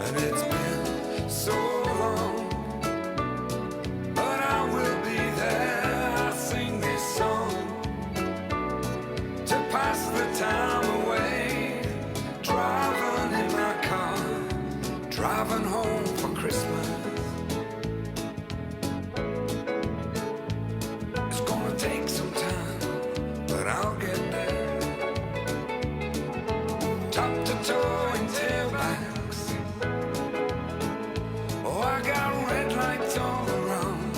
And it's been so long, but I will be there. I sing this song to pass the time away, driving in my car, driving home for Christmas. It's gonna take some time, but I'll get there. Top to toe in tailbacks. Oh, I got red lights all around,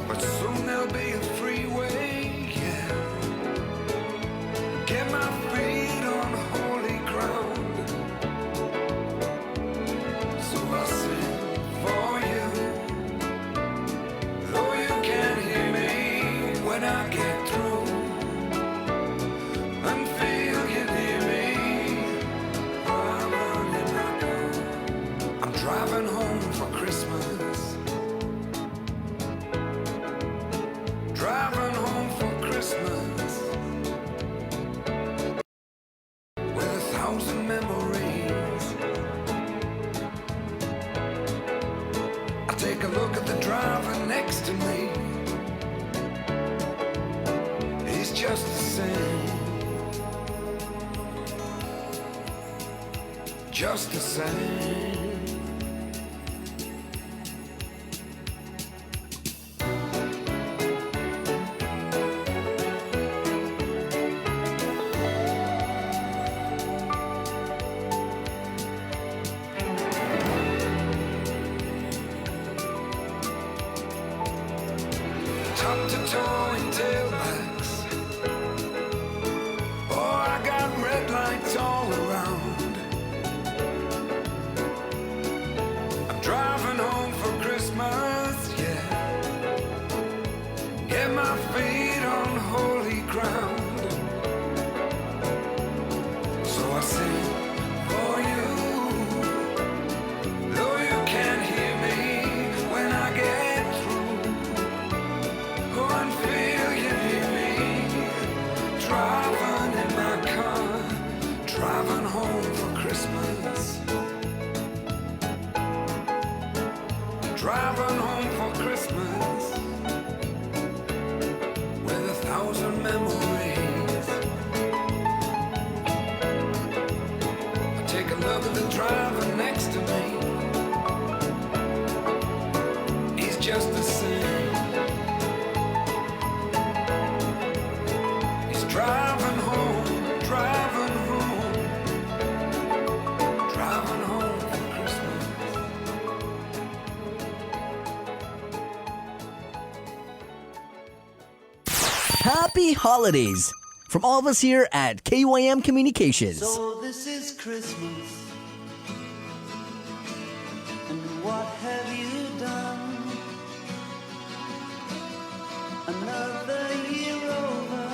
but soon there'll be a freeway, yeah. Get my feet on holy ground. So I'll sing for you, though you can't hear me when I get through, and feel you near me. I'm running my car, I'm driving home for Christmas, driving home for Christmas, with 1,000 memories. I take a look at the driver next to me. He's just the same, just the same. Top to toe in tailbacks. Oh, I got red lights all around. I'm driving home for Christmas, yeah. Get my feet on holy ground. So I sing for you, though you can't hear me when I get through. Go and feel you near me, driving in my car, driving home for Christmas, driving home for Christmas, with 1,000 memories. I take a look at the driver next to me. He's just the same. He's driving home, driving home, driving home for Christmas. Happy holidays from all of us here at KYM Communications. So this is Christmas, and what have you done? Another year over,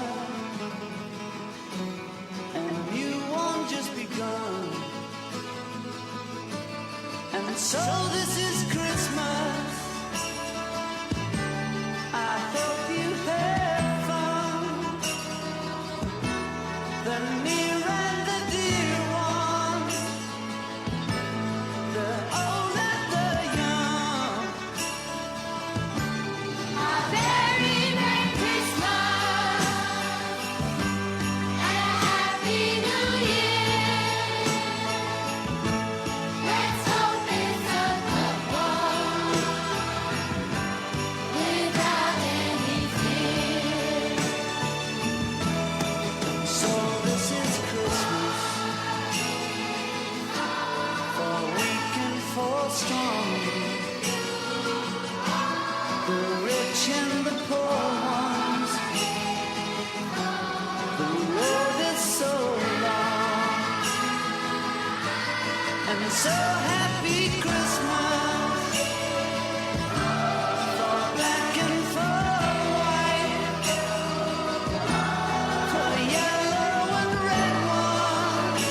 and you won't just begun. And so this is Christmas. I hope you have fun. The near and the dear ones, the old and the young. A very Merry Christmas and a Happy New Year. Let's hope it's a good one without any fear. So this is Christmas, for weak and for strong, the rich and the poor ones. The road is so long, and so happy Christmas, for black and for white, for yellow and red ones.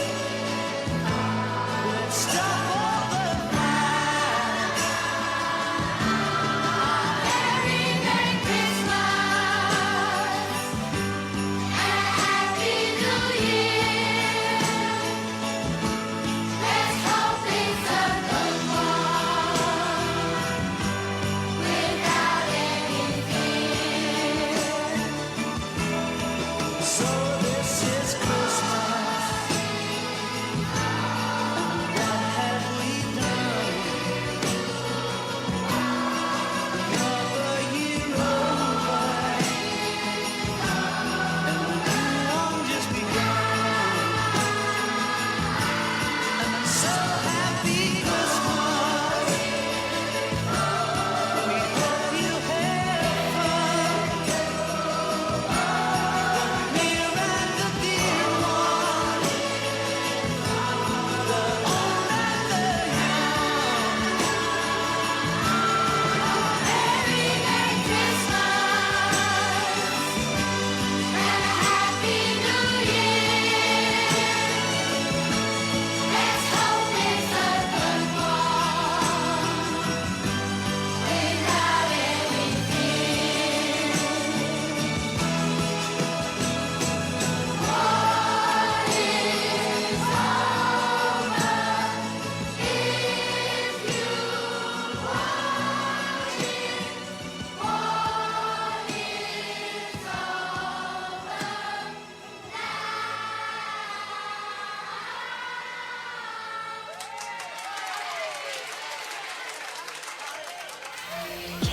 Let's stop all the fight. Very Merry Christmas and a Happy New Year.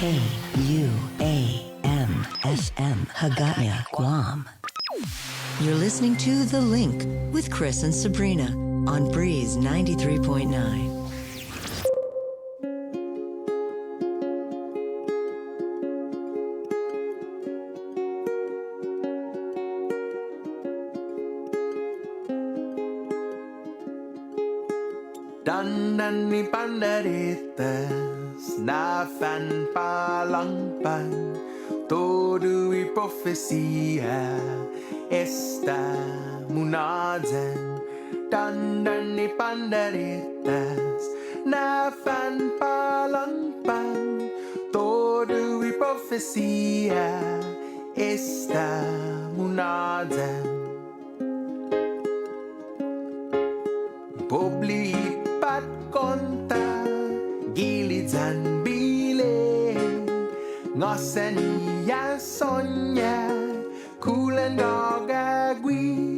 KUAM-FM Hagaya, Guam. You're listening to The Link with Chris and Sabrina on Breeze 93.9. Danani pandaritas na fan palangpan todo y profecía esta munadan. Danani pandaritas na fan palangpan todo y profecía esta munadan. Pobli pat konta gilid san bile ngosen ya sonya kulen dogagwi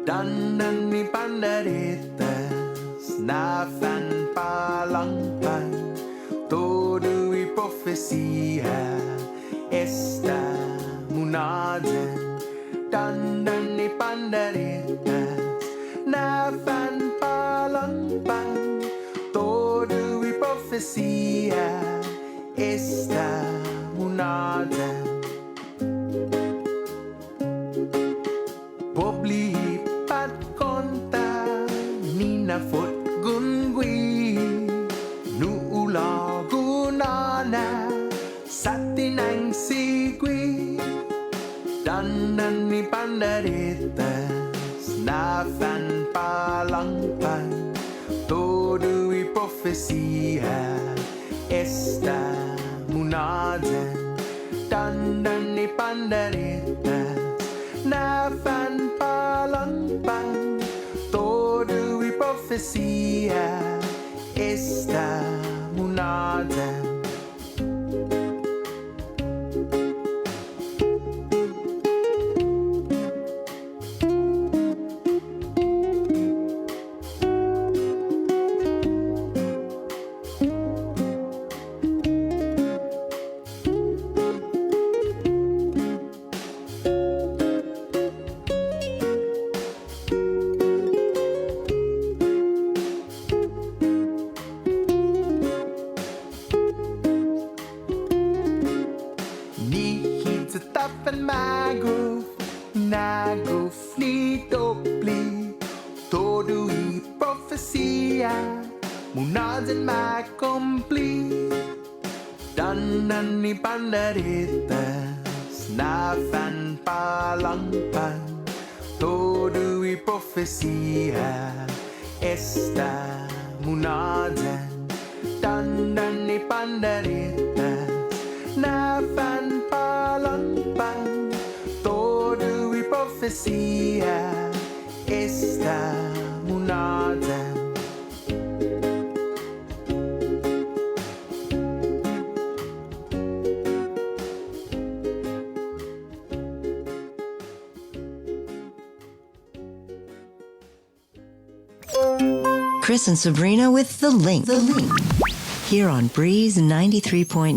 danan ni pandaritas na fan palangpan todo y profecía esta munadan danan ni pandaritas na fan palangpan todo y profecía esta munadan. Pobli pat konta nina fot gungwi nu ula gunana satinang sigwi danan ni pandaritas na fan palangpan todo y profecía esta munadan danan ni pandaritas na fan palangpan todo y profecía esta munadan. Munadan makompli danan ni pandaritas na fan palangpan todo y profecía esta munadan danan ni pandaritas na fan palangpan todo y profecía esta munadan. Chris and Sabrina with The Link. Here on Breeze 93.9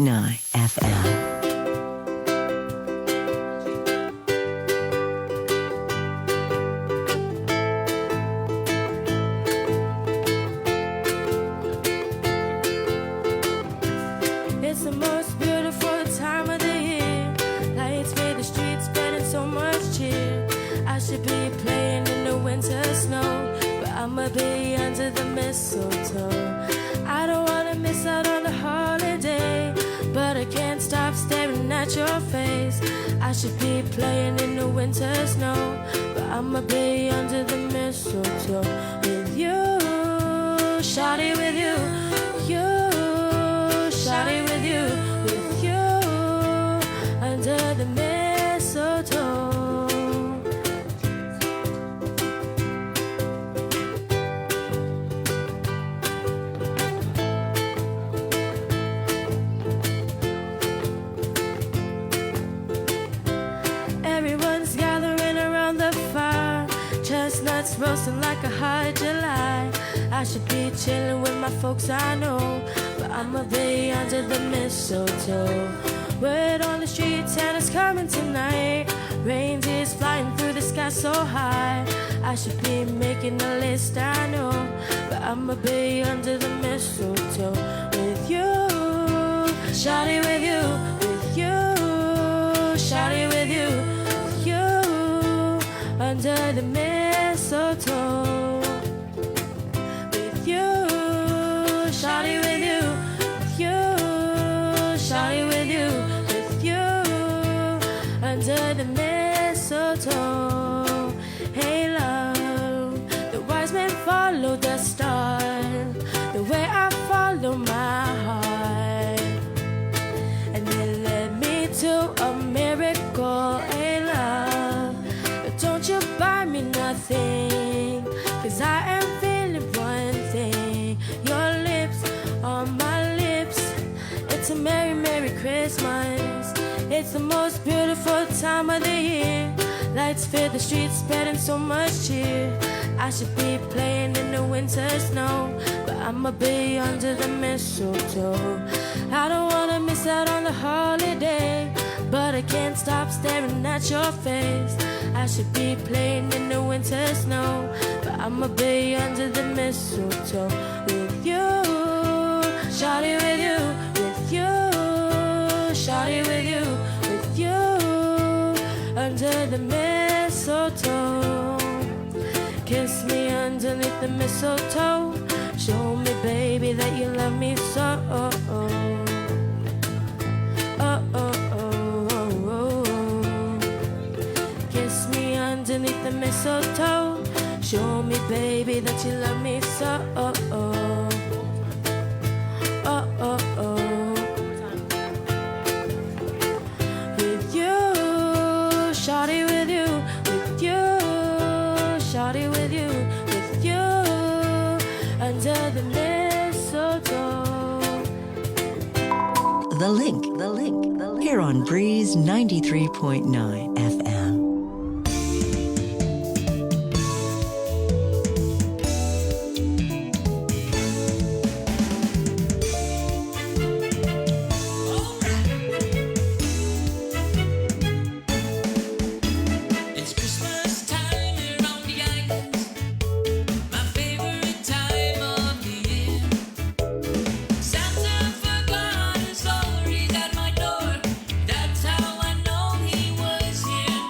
FM. It's the most beautiful time of the year. Lights made the streets spreading so much cheer. I should be playing in the winter snow, but I'ma be under the mistletoe. I don't wanna miss out on the holiday, but I can't stop staring at your face. I should be playing in the winter snow, but I'ma be under the mistletoe with you, shawty, with you, shawty, with you, under the mistletoe. Everyone's gathering around the fire, chestnuts roasting frosting like a hot July. I should be chilling with my folks, I know, but I'ma be under the mistletoe. Word on the street, Santa's coming tonight. Reindeer's flying through the sky so high. I should be making a list, I know, but I'ma be under the mistletoe with you, shawty, with you, with you, shawty, with you, with you, under the mistletoe. With you, shawty, with you, with you, shawty, with you, with you, under the mistletoe. Hey love, the wise men follow the star, the way I follow my heart, and it led me to a miracle. Hey love, but don't you buy me nothing, 'cause I am feeling one thing. Your lips on my lips, it's a merry, merry Christmas. It's the most beautiful time of the year. Lights fill the streets, spreading so much cheer. I should be playing in the winter snow, but I'ma be under the mistletoe. I don't wanna miss out on the holiday, but I can't stop staring at your face. I should be playing in the winter snow, but I'ma be under the mistletoe with you, shawty, with you, with you, shawty, with you, with you, under the mistletoe. Kiss me underneath the mistletoe. Show me, baby, that you love me so. Oh, oh, oh, oh, oh. Kiss me underneath the mistletoe. Show me, baby, that you love me so. Oh, oh, oh, oh, oh. With you, shawty, with you, with you, shawty, with you, with you, under the mistletoe. The Link, The Link, The Link. Here on Breeze 93.9 FM. It's Christmas time here on the islands, my favorite time of the year. Santa forgot his stories at my door. That's how I know he was here.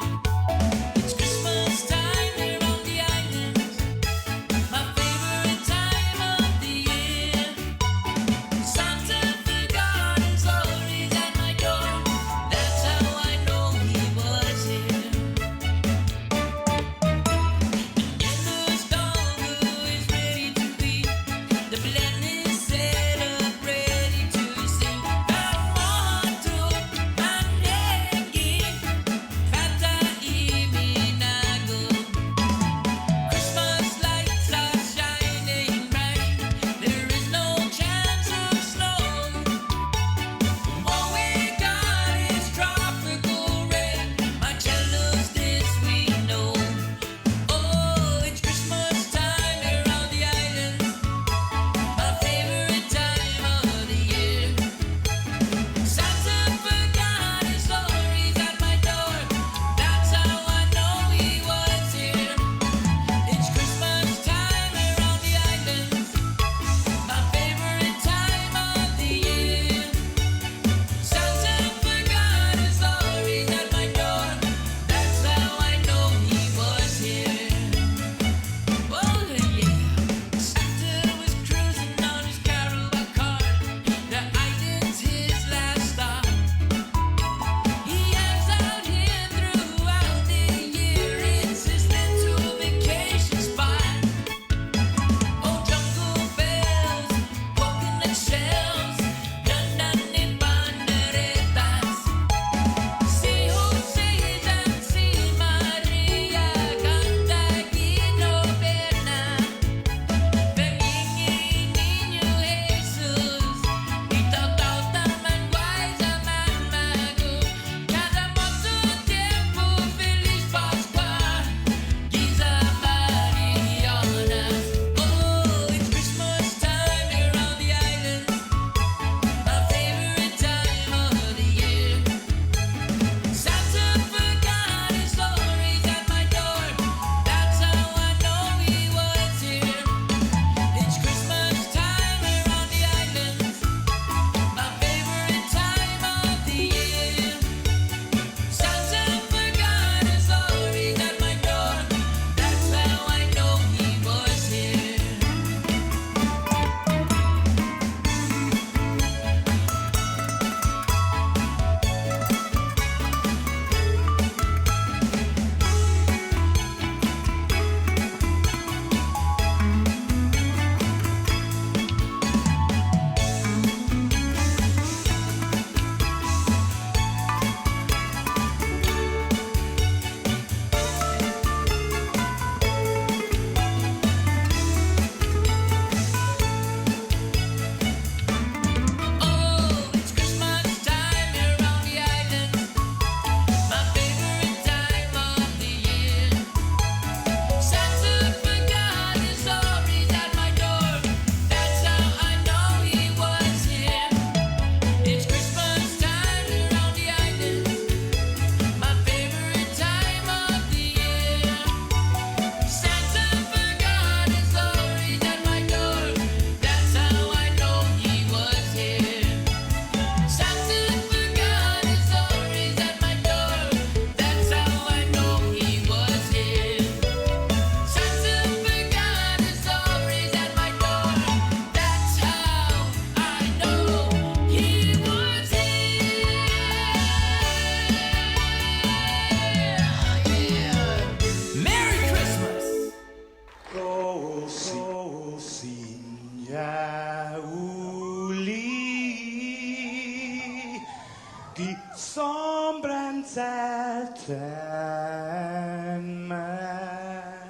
Mac.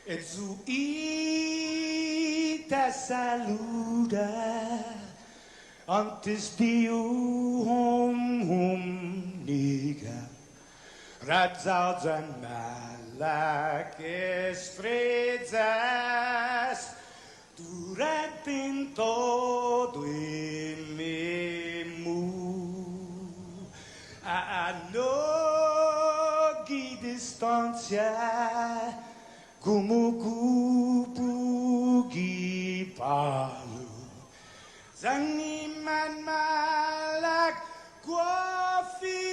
Etsuita saluda antes de niga. Radzaudzan malak estrellas durante todo mu. A nogi distancia kumukupugi palu zangiman malak guafi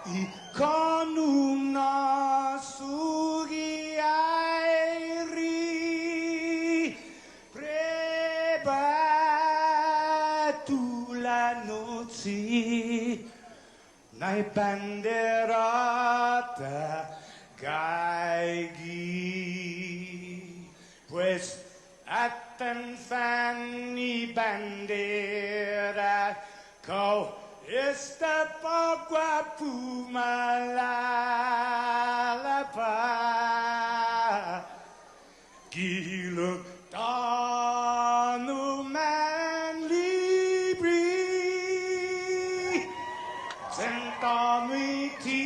ikonum nasugi airi prebatu la noci nai banderata gaigi pues atan fanny bandera kau esta pagua pumalalapa giluk tanu man libri sentamiti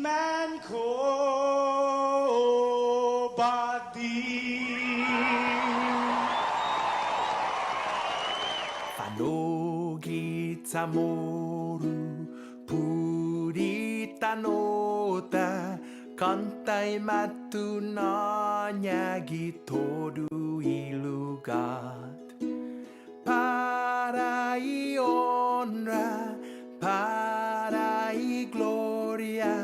man ko badi Fanogi tamoru purita nota kantai matu nanyagi todu ilugat para i honra para i gloria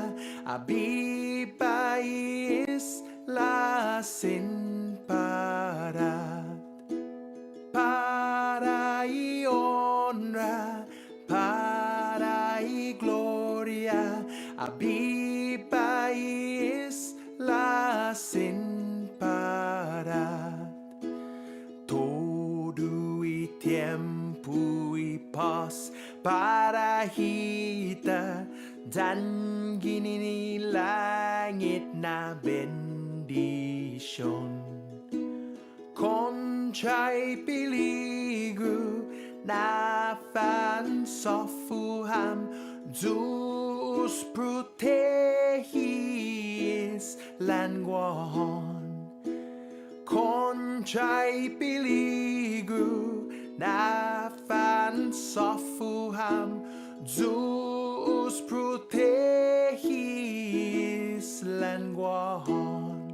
abiba is la sin para y honra, para y gloria, abiba is la sin parar. Todo y tiempo y paz para kita dan gini langit na bendition. Conchay piligu na fan sofuham Zeus protehis languahon. Conchay piligu na fan sofuham Zeus protehis languahon.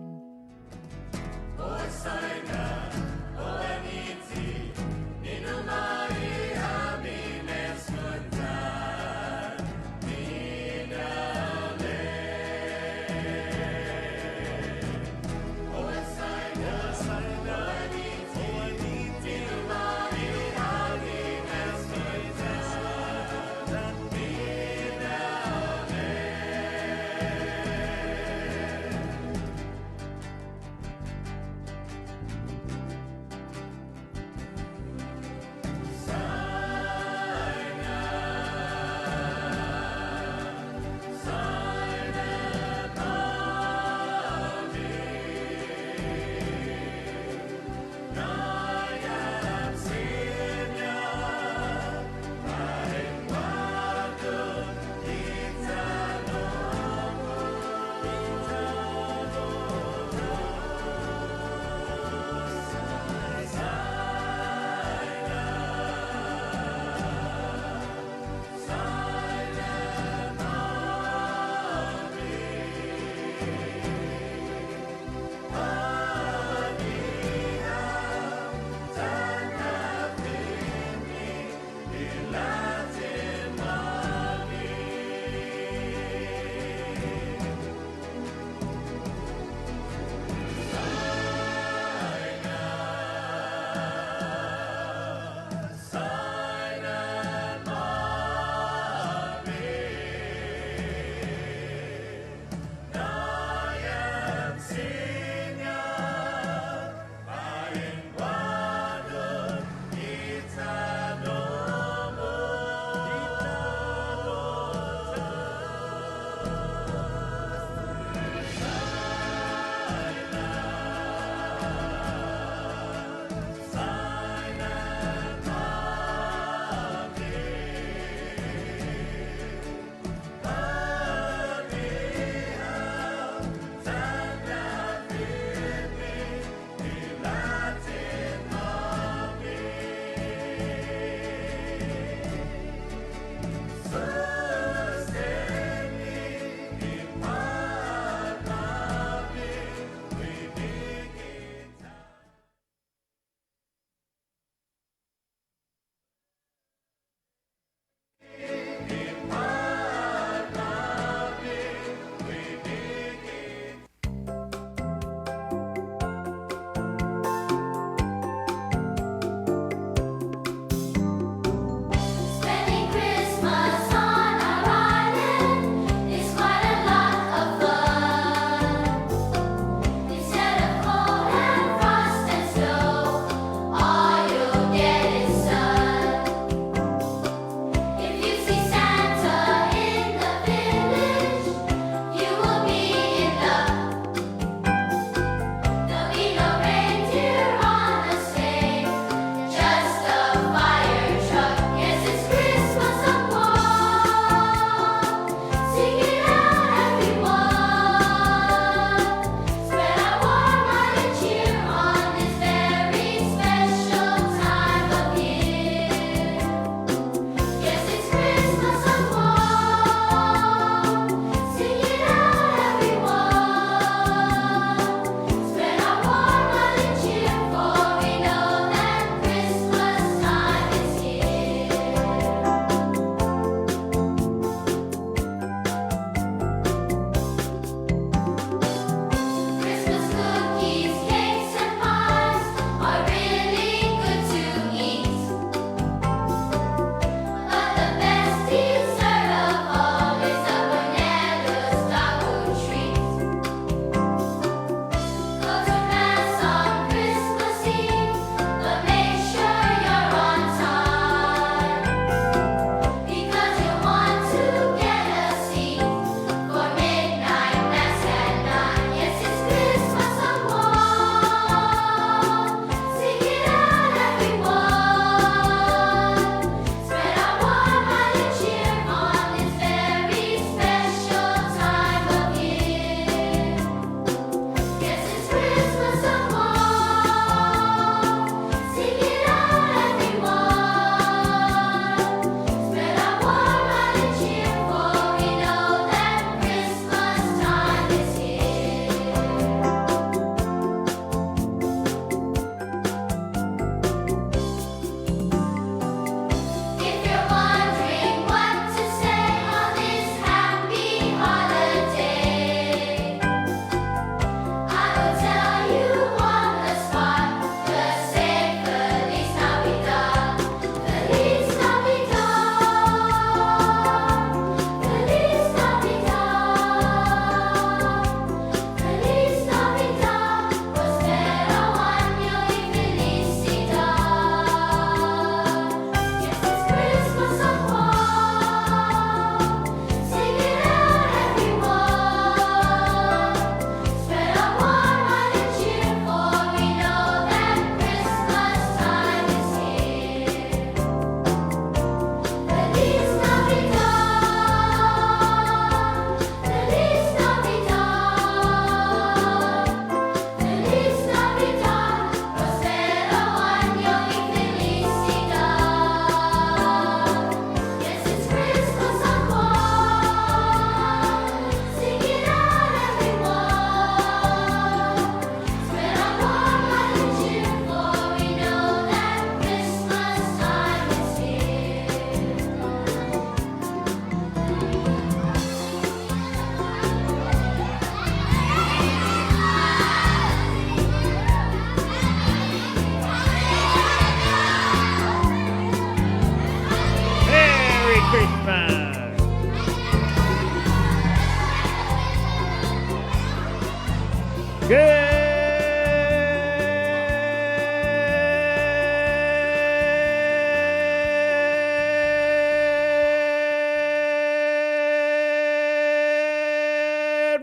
Good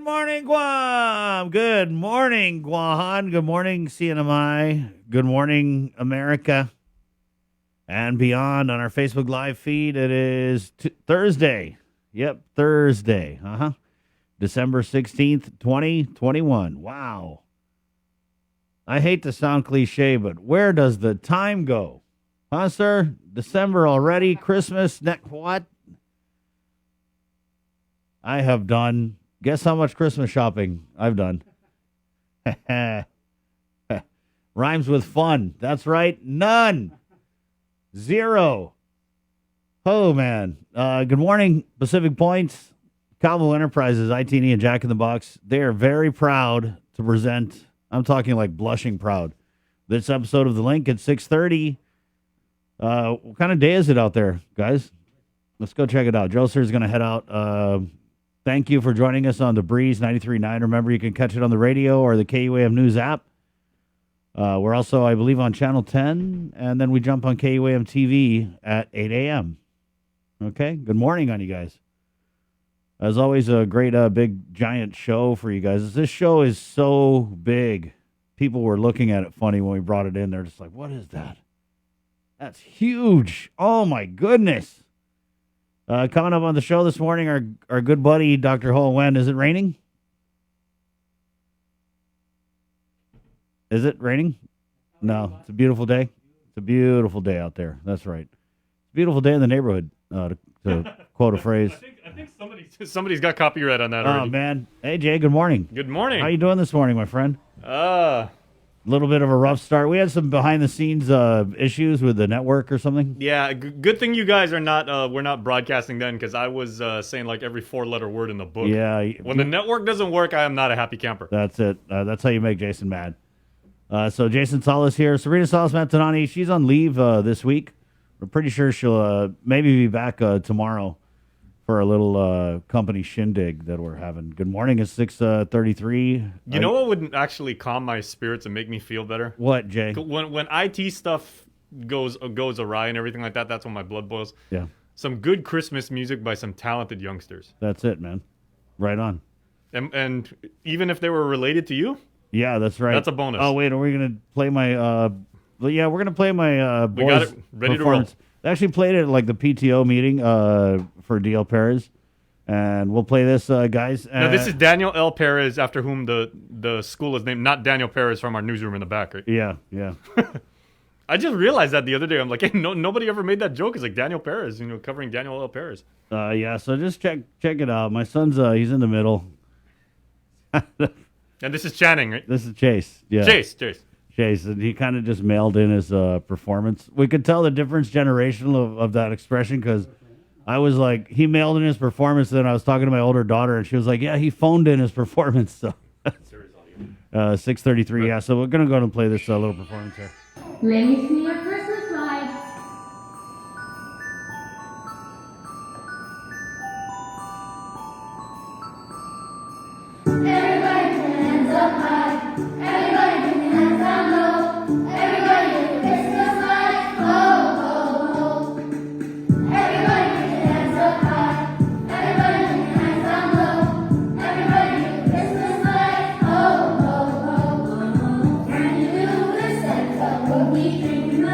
morning, Guam. Good morning, Guam. Good morning, CNMI. Good morning, America. And beyond on our Facebook Live feed, it is Thursday. Yep, Thursday. December 16th, 2021. Wow. I hate to sound cliche, but where does the time go? Huh, sir? December already? Christmas? What? I have done. Guess how much Christmas shopping I've done? Rhymes with fun. That's right. None. Zero. Oh, man. Good morning, Pacific Points. Calvo Enterprises, IT&E, and Jack in the Box. They are very proud to present, I'm talking like blushing proud, this episode of The Link at 6:30. What kind of day is it out there, guys? Let's go check it out. Joe Sir is going to head out. Thank you for joining us on the Breeze 93.9. Remember, you can catch it on the radio or the KUAM News app. We're also, I believe, on Channel 10, and then we jump on KUAM TV at 8 a.m. Okay? Good morning on you guys. As always, a great, big, giant show for you guys. This show is so big. People were looking at it funny when we brought it in. They're just like, what is that? That's huge. Oh, my goodness. Coming up on the show this morning, our good buddy, Dr. Ho Wen. Is it raining? Is it raining? No. It's a beautiful day. It's a beautiful day out there. That's right. It's a beautiful day in the neighborhood, to quote a phrase. I think somebody's got copyright on that already. Oh, man. Hey, Jay, good morning. Good morning. How you doing this morning, my friend? A little bit of a rough start. We had some behind-the-scenes issues with the network or something. Yeah, good thing you guys are not. We're not broadcasting then, because I was saying like every four-letter word in the book. Yeah. When the network doesn't work, I am not a happy camper. That's it. That's how you make Jason mad. So Jason Salas here. Sabrina Salas-Mantanani, she's on leave this week. We're pretty sure she'll maybe be back tomorrow for a little company shindig that we're having. Good morning. It's 6:33. You know what would actually calm my spirits and make me feel better? What, Jay? When IT stuff goes awry and everything like that, that's when my blood boils. Yeah. Some good Christmas music by some talented youngsters. That's it, man. Right on. And even if they were related to you? Yeah, that's right. That's a bonus. Oh, wait, are we going to play my... yeah, we're going to play my boys' We got it ready to roll. They actually played it at like the PTO meeting for DL Perez. And we'll play this, guys. Now, this is Daniel L. Perez, after whom the school is named, not Daniel Perez from our newsroom in the back, right? Yeah. I just realized that the other day. I'm like, hey, nobody ever made that joke. It's like Daniel Perez, covering Daniel L. Perez. Yeah, so just check it out. My son's, he's in the middle. And this is Channing, right? This is Chase. Yeah. Chase, and he kind of just mailed in his performance. We could tell the difference generational of that expression, because I was like, he mailed in his performance, and then I was talking to my older daughter, and she was like, yeah, he phoned in his performance. So 6:33, yeah, so we're going to go and play this little performance here. Let me see your Christmas lights. Everybody put your hands up high. Everybody put your hands down low. Everybody get your Christmas lights. Ho, ho, ho. Everybody put your hands up high. Everybody put your hands down low. Everybody get your Christmas lights. Ho, ho, ho. Can you do this? Santa will be drinking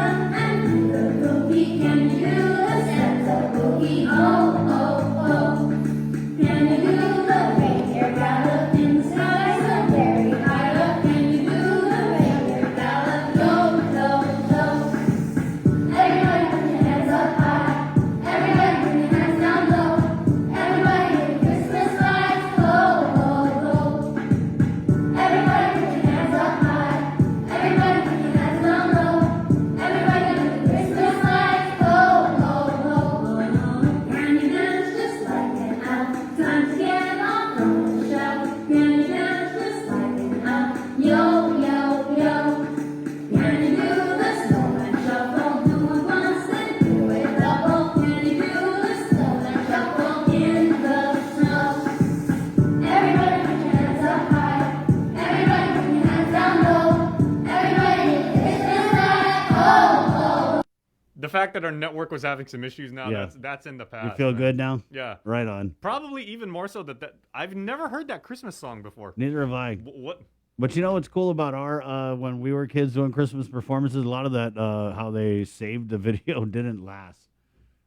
The fact that our network was having some issues now, Yeah. that's in the past. You feel man. good now? Yeah. Right on. Probably even more so that I've never heard that Christmas song before. Neither have I. What? But you know what's cool about our when we were kids doing Christmas performances? A lot of that how they saved the video didn't last,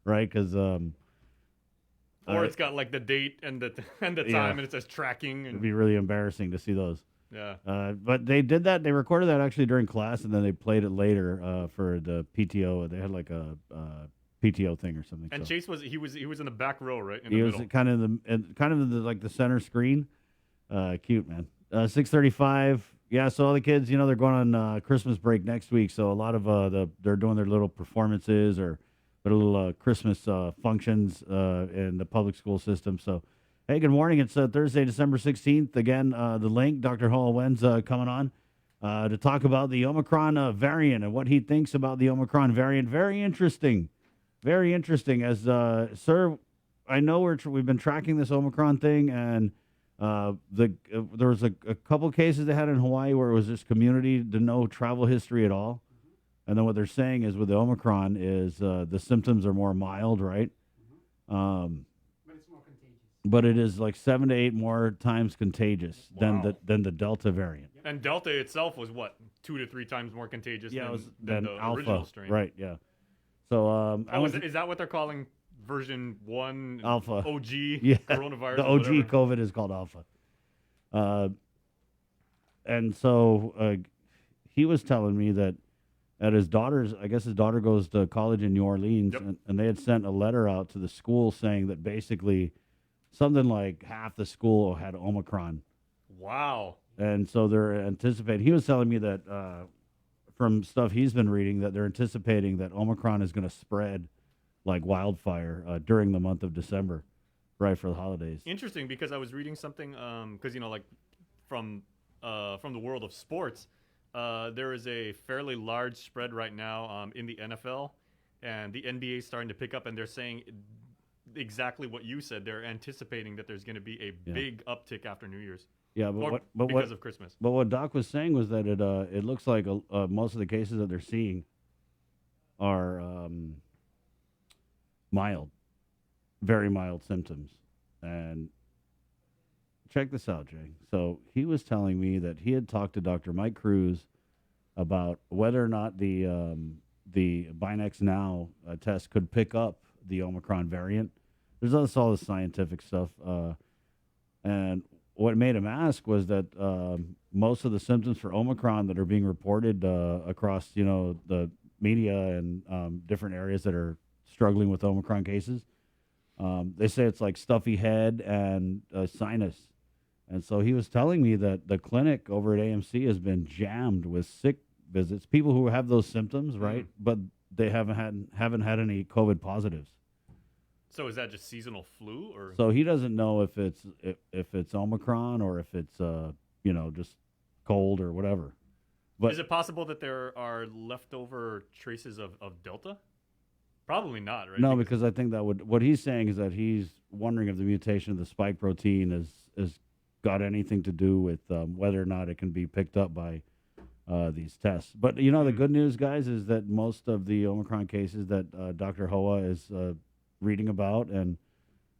right? Because Or it's got like the date and the time, Yeah. and it says tracking. it'd And be really embarrassing to see those. yeah. But they did that. They recorded that actually during class, and then they played it later for the PTO. They had like a PTO thing or something. And so. Chase was in the back row, right? In He the was middle. kind of in the like the center screen. Cute, man. 6:35. Yeah, so all the kids, they're going on Christmas break next week. So a lot of they're doing their little performances or their little Christmas functions in the public school system. So, hey, good morning. It's Thursday, December 16th. Again, the link, Dr. Hall Wen's coming on to talk about the Omicron variant and what he thinks about the Omicron variant. Very interesting. Very interesting. As sir, I know we've been tracking this Omicron thing, and there was a couple cases they had in Hawaii where it was just community to no travel history at all, and then what they're saying is with the Omicron is the symptoms are more mild, right? But it's more contagious. But it is like 7 to 8 more times contagious than the Delta variant. And Delta itself was what 2 to 3 times more contagious Yeah, it than, was than than the Alpha, original strain. right? Yeah. So Oh, is that what they're calling version 1 Alpha. OG Yeah, coronavirus? the or OG whatever? COVID is called Alpha. And so he was telling me that at his daughter's, I guess his daughter goes to college in New Orleans, Yep. and they had sent a letter out to the school saying that basically something like half the school had Omicron. Wow. And so they're anticipating, he was telling me that from stuff he's been reading, that they're anticipating that Omicron is going to spread like wildfire during the month of December, right, for the holidays. Interesting, because I was reading something because like from the world of sports, there is a fairly large spread right now in the NFL, and the NBA is starting to pick up, and they're saying exactly what you said. They're anticipating that there's going to be a big uptick after New Year's. Yeah, because of Christmas. But what Doc was saying was that it looks like most of the cases that they're seeing are mild, very mild symptoms. And check this out, Jay. So he was telling me that he had talked to Dr. Mike Cruz about whether or not the Binex Now test could pick up the Omicron variant. There's also all the scientific stuff, and what made him ask was that most of the symptoms for Omicron that are being reported across, the media and different areas that are struggling with Omicron cases, they say it's like stuffy head and sinus. And so he was telling me that the clinic over at AMC has been jammed with sick visits, people who have those symptoms, right? But they haven't had any COVID positives. So is that just seasonal flu, or So he doesn't know if it's Omicron or if it's just cold or whatever. But is it possible that there are leftover traces of Delta? Probably not, right? no, because I think that what he's saying is that he's wondering if the mutation of the spike protein is got anything to do with whether or not it can be picked up by these tests. But the good news, guys, is that most of the Omicron cases that Dr. Hoa is reading about and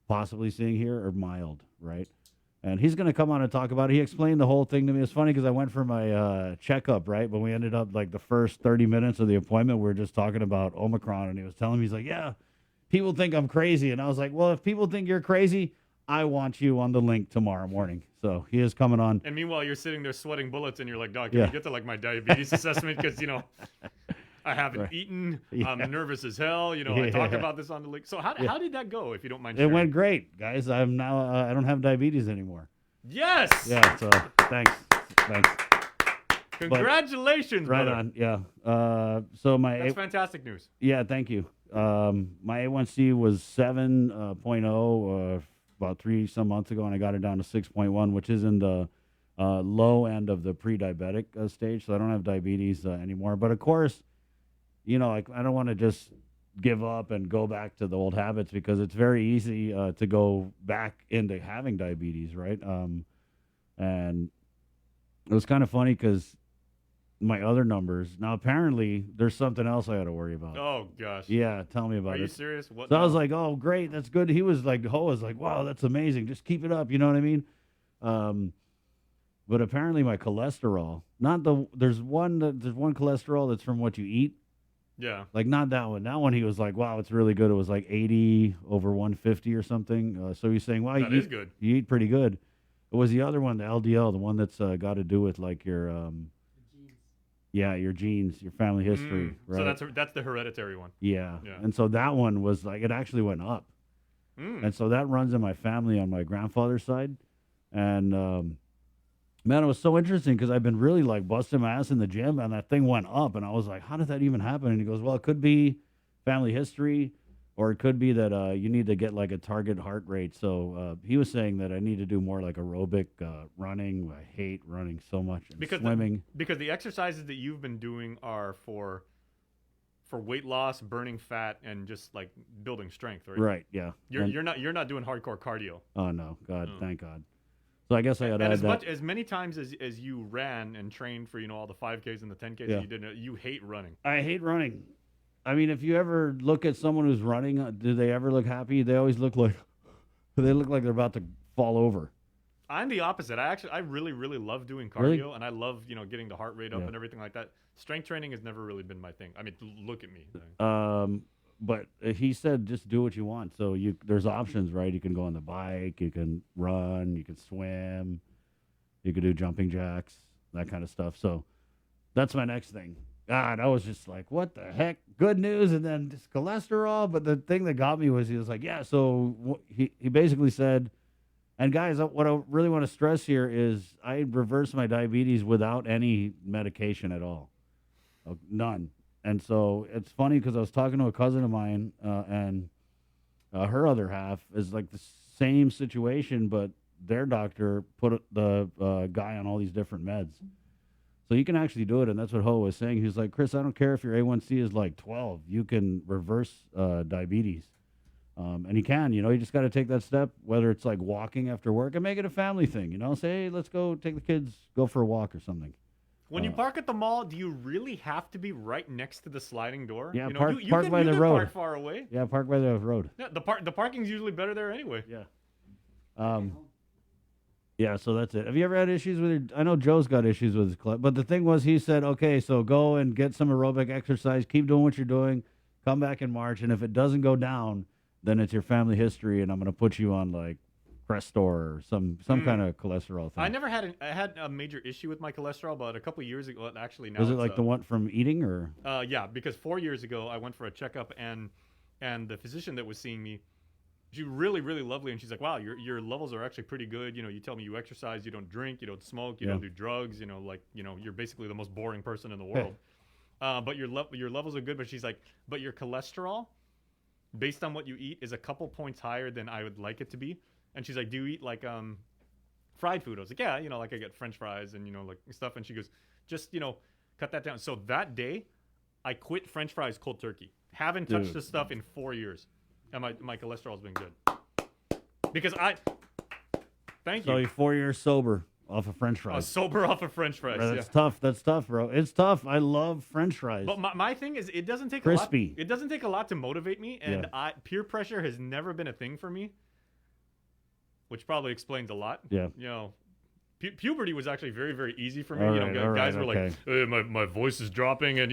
possibly seeing here are mild, right? And he's going to come on and talk about it. He explained the whole thing to me. It's funny because I went for my checkup, right? But we ended up like the first 30 minutes of the appointment, we were just talking about Omicron. And he was telling me, he's like, yeah, people think I'm crazy. And I was like, well, if people think you're crazy, I want you on the link tomorrow morning. So he is coming on. And meanwhile, you're sitting there sweating bullets, and you're like, "Doc, can Yeah. you get to like my diabetes assessment? Because I haven't Right. eaten. Yeah. I'm nervous as hell. I talk Yeah. about this on the link. So how did that go? If you don't mind It sharing. went great, guys. I'm now, I don't have diabetes anymore. Yes. Yeah, so thanks. Congratulations, Right brother. on, yeah. So my That's fantastic news. Yeah, thank you. My A1C was 7.0 about 3 some months ago, and I got it down to 6.1, which is in the low end of the pre-diabetic stage. So I don't have diabetes anymore. But of course, I don't want to just give up and go back to the old habits because it's very easy to go back into having diabetes, right? And it was kind of funny because my other numbers. Now, apparently, there's something else I got to worry about. Oh gosh. Yeah, tell me about Are it. you serious? What? So I was now? like, oh, great, that's good. He was like, Ho was like, wow, that's amazing. Just keep it up. You know what I mean? But apparently my cholesterol, there's one cholesterol that's from what you eat. Yeah. Like not that one. That one he was like, wow, it's really good. It was like 80 over 150 or something. So he's saying, wow, That is good. You eat pretty good. It was the other one, the LDL, the one that's got to do with like your your genes, your family history, right? So that's the hereditary one. Yeah. Yeah. And so that one was like, it actually went up. And so that runs in my family on my grandfather's side. And man, it was so interesting because I've been really like busting my ass in the gym and that thing went up. And I was like, how did that even happen? And he goes, well, it could be family history or it could be that you need to get like a target heart rate. So he was saying that I need to do more like aerobic running. I hate running so much. And swimming. Because the exercises that you've been doing are for weight loss, burning fat, and just like building strength, right? Right. Yeah. You're not doing hardcore cardio. Oh no, God, thank God. So I guess I got to add that. As many times as you ran and trained for all the 5Ks and the 10Ks that you did, you hate running. I hate running. I mean, if you ever look at someone who's running, do they ever look happy? They always look like they're about to fall over. I'm the opposite. I really, really love doing cardio, Really? and I love getting the heart rate up and everything like that. Strength training has never really been my thing. I mean, look at me. But he said just do what you want. So there's options, right? You can go on the bike, you can run, you can swim, you can do jumping jacks, that kind of stuff. So that's my next thing. God, I was just like, what the heck? Good news, and then just cholesterol. But the thing that got me was he was like, yeah. So he basically said, and guys, what I really want to stress here is I reversed my diabetes without any medication at all, none. And so it's funny because I was talking to a cousin of mine, and her other half is like the same situation, but their doctor put the guy on all these different meds. So you can actually do it, and that's what Ho was saying. He was like, Chris, I don't care if your A1C is like 12. You can reverse diabetes. And you can, you just got to take that step, whether it's like walking after work and make it a family thing, say, hey, let's go take the kids, go for a walk or something. When you park at the mall, do you really have to be right next to the sliding door? Yeah, you park by the road. Park far away. Yeah, park by the road. Yeah, the parking's usually better there anyway. Yeah. Yeah, so that's it. Have you ever had issues with your... I know Joe's got issues with his club, but the thing was he said, okay, so go and get some aerobic exercise, keep doing what you're doing, come back in March, and if it doesn't go down, then it's your family history, and I'm going to put you on, like, Crestor or some kind of cholesterol thing. I never had I had a major issue with my cholesterol, but a couple of years ago, actually now... Was it like the one from eating, or...? Yeah, because 4 years ago, I went for a checkup, and the physician that was seeing me, she's really, really lovely, and she's like, wow, your levels are actually pretty good. You tell me you exercise, you don't drink, you don't smoke, you don't do drugs, you're basically the most boring person in the world. But your levels are good, but she's like, but your cholesterol, based on what you eat, is a couple points higher than I would like it to be. And she's like, do you eat like fried food? I was like, yeah, like I get French fries and, like stuff. And she goes, just, cut that down. So that day, I quit French fries cold turkey. Haven't touched this stuff in 4 years. And my cholesterol's been good. Because thank you. So you're 4 years sober off of French fries. Sober off of French fries. Bro, that's tough. That's tough, bro. It's tough. I love French fries. But my thing is, it doesn't take crispy. A lot. It doesn't take a lot to motivate me, and peer pressure has never been a thing for me, which probably explains a lot. Yeah. Puberty was actually very, very easy for me. Guys were like, hey, my voice is dropping, and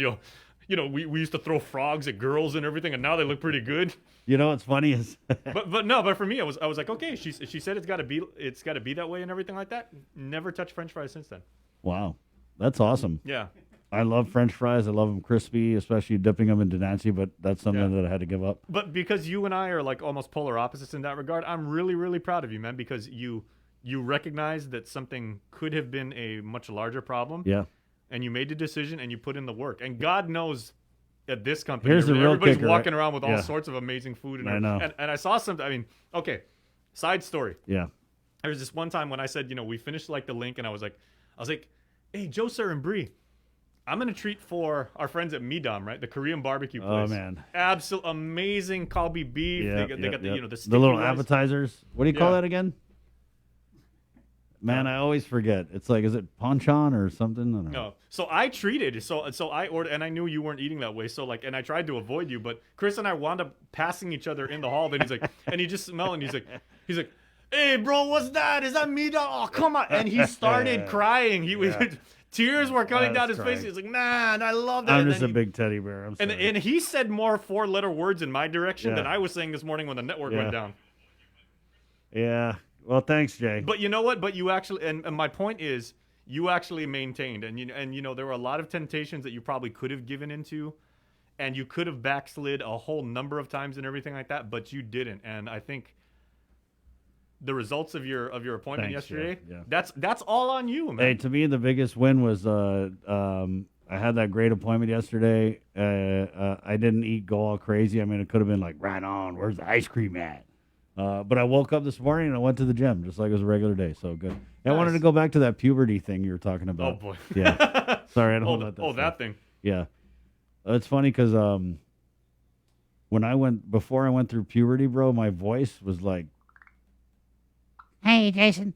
we used to throw frogs at girls and everything, and now they look pretty good. What's funny is, but for me, I was like, okay. She said it's got to be that way and everything like that. Never touched French fries since then. Wow, that's awesome. Yeah, I love French fries. I love them crispy, especially dipping them into Nancy. But that's something that I had to give up. But because you and I are like almost polar opposites in that regard, I'm really, really proud of you, man. Because you recognize that something could have been a much larger problem. Yeah. And you made the decision and you put in the work. And God knows at this company, Here's the real everybody's kicker, walking right? around with all sorts of amazing food. I know. And I saw something. I mean, okay, side story. Yeah. There was this one time when I said, we finished like the link, and I was like, hey, Joe, Sir, and Bree, I'm going to treat for our friends at Midam, right? The Korean barbecue place. Oh, man. Absolute amazing kalbi beef. They got the, the sticky little rice. appetizers. What do you call that again? Man, I always forget. It's like, is it Ponchon or something? I don't know. No. So I treated. So I ordered, and I knew you weren't eating that way. So like, and I tried to avoid you, but Chris and I wound up passing each other in the hall. Then he's like, and he just smelled, and he's like, hey, bro, what's that? Is that me? Oh, come on! And he started crying. He was. Tears were coming down his face. He was like, man, I love that. I'm just a big teddy bear. I'm sorry. And he said more 4-letter words in my direction than I was saying this morning when the network went down. Yeah. Well, thanks, Jay. But you know what? But you actually, and my point is, you actually maintained, and there were a lot of temptations that you probably could have given into, and you could have backslid a whole number of times and everything like that, but you didn't. And I think the results of your appointment yesterday, that's all on you, man. Hey, to me, the biggest win was I had that great appointment yesterday. I didn't go all crazy. I mean, it could have been like, right on, where's the ice cream at? But I woke up this morning and I went to the gym just like it was a regular day. So good. Nice. I wanted to go back to that puberty thing you were talking about. Oh, boy. Yeah. Sorry, I don't know about that. That thing. Yeah. It's funny because before I went through puberty, bro, my voice was like, hey, Jason.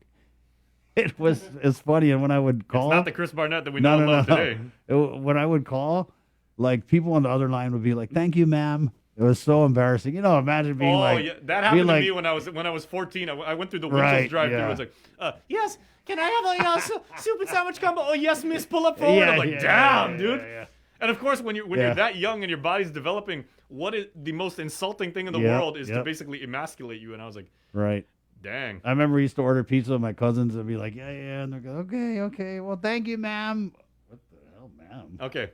It's funny. And when I would call. It's not the Chris Barnett that we know and love today. When I would call, like people on the other line would be like, thank you, ma'am. It was so embarrassing. Imagine being that happened to me when I was 14. I went through the Winchell's drive-thru. I was like, yes, can I have a soup and sandwich combo? Oh, yes, miss, pull up forward. I'm like, damn, dude. Yeah. And of course, when you're that young and your body's developing, what is the most insulting thing in the world is to basically emasculate you. And I was like, right. Dang. I remember we used to order pizza with my cousins and be like, yeah. And they'd go, okay. Well, thank you, ma'am. What the hell, ma'am? Okay.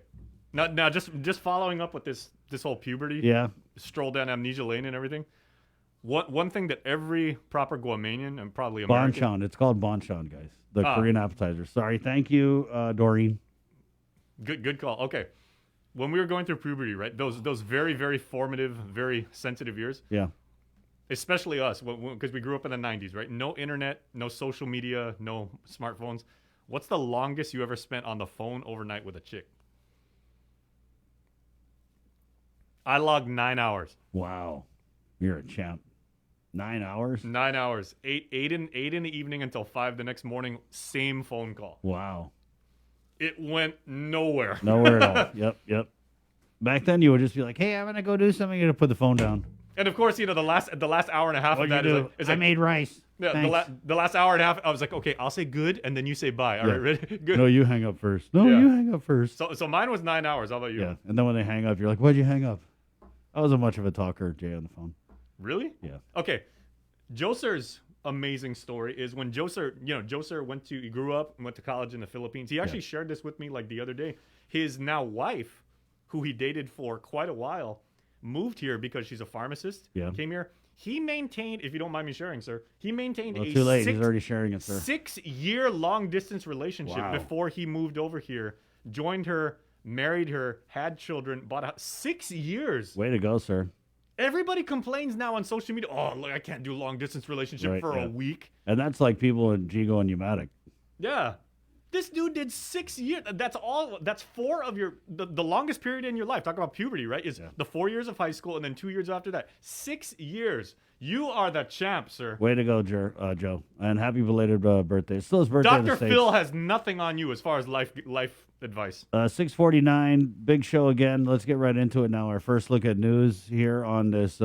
Now, just following up with this whole puberty, stroll down amnesia lane and everything. One thing that every proper Guamanian and probably American, Bonchon. It's called Bonchon, guys. The Korean appetizer. Sorry, thank you, Doreen. Good call. Okay, when we were going through puberty, right? Those very, very formative, very sensitive years. Yeah. Especially us, because we grew up in the 90s, right? No internet, no social media, no smartphones. What's the longest you ever spent on the phone overnight with a chick? I logged 9 hours. Wow. You're a champ. 9 hours? 9 hours. Eight in the evening until 5 the next morning. Same phone call. Wow. It went nowhere. Nowhere at all. Yep. Back then, you would just be like, hey, I'm going to go do something. You're going to put the phone down. And of course, the last hour and a half What'd of that you do? is I like, made rice. Yeah, the last hour and a half, I was like, okay, I'll say good, and then you say bye. All right, ready? Good. No, you hang up first. You hang up first. So mine was 9 hours. How about you? Yeah, and then when they hang up, you're like, why'd you hang up? I wasn't much of a talker, Jay, on the phone. Really? Yeah. Okay. Joser's amazing story is when Joser he grew up and went to college in the Philippines. He actually shared this with me like the other day. His now wife, who he dated for quite a while, moved here because she's a pharmacist. Yeah. Came here. He maintained, if you don't mind me sharing, sir, he maintained too late. He's already sharing it, sir. 6-year long distance relationship before he moved over here, joined her, married her, had children, bought a house. 6 years. Way to go, sir. Everybody complains now on social media, oh, look, I can't do long distance relationship for a week. And that's like people in Jigo and Pneumatic. Yeah. This dude did 6 years. That's 4 of the longest period in your life. Talk about puberty, right? Is the 4 years of high school and then 2 years after that. 6 years. You are the champ, sir. Way to go, Joe. And happy belated birthday. It's still his birthday. Dr. Phil has nothing on you as far as life advice. 6:49, big show again. Let's get right into it now. Our first look at news here on this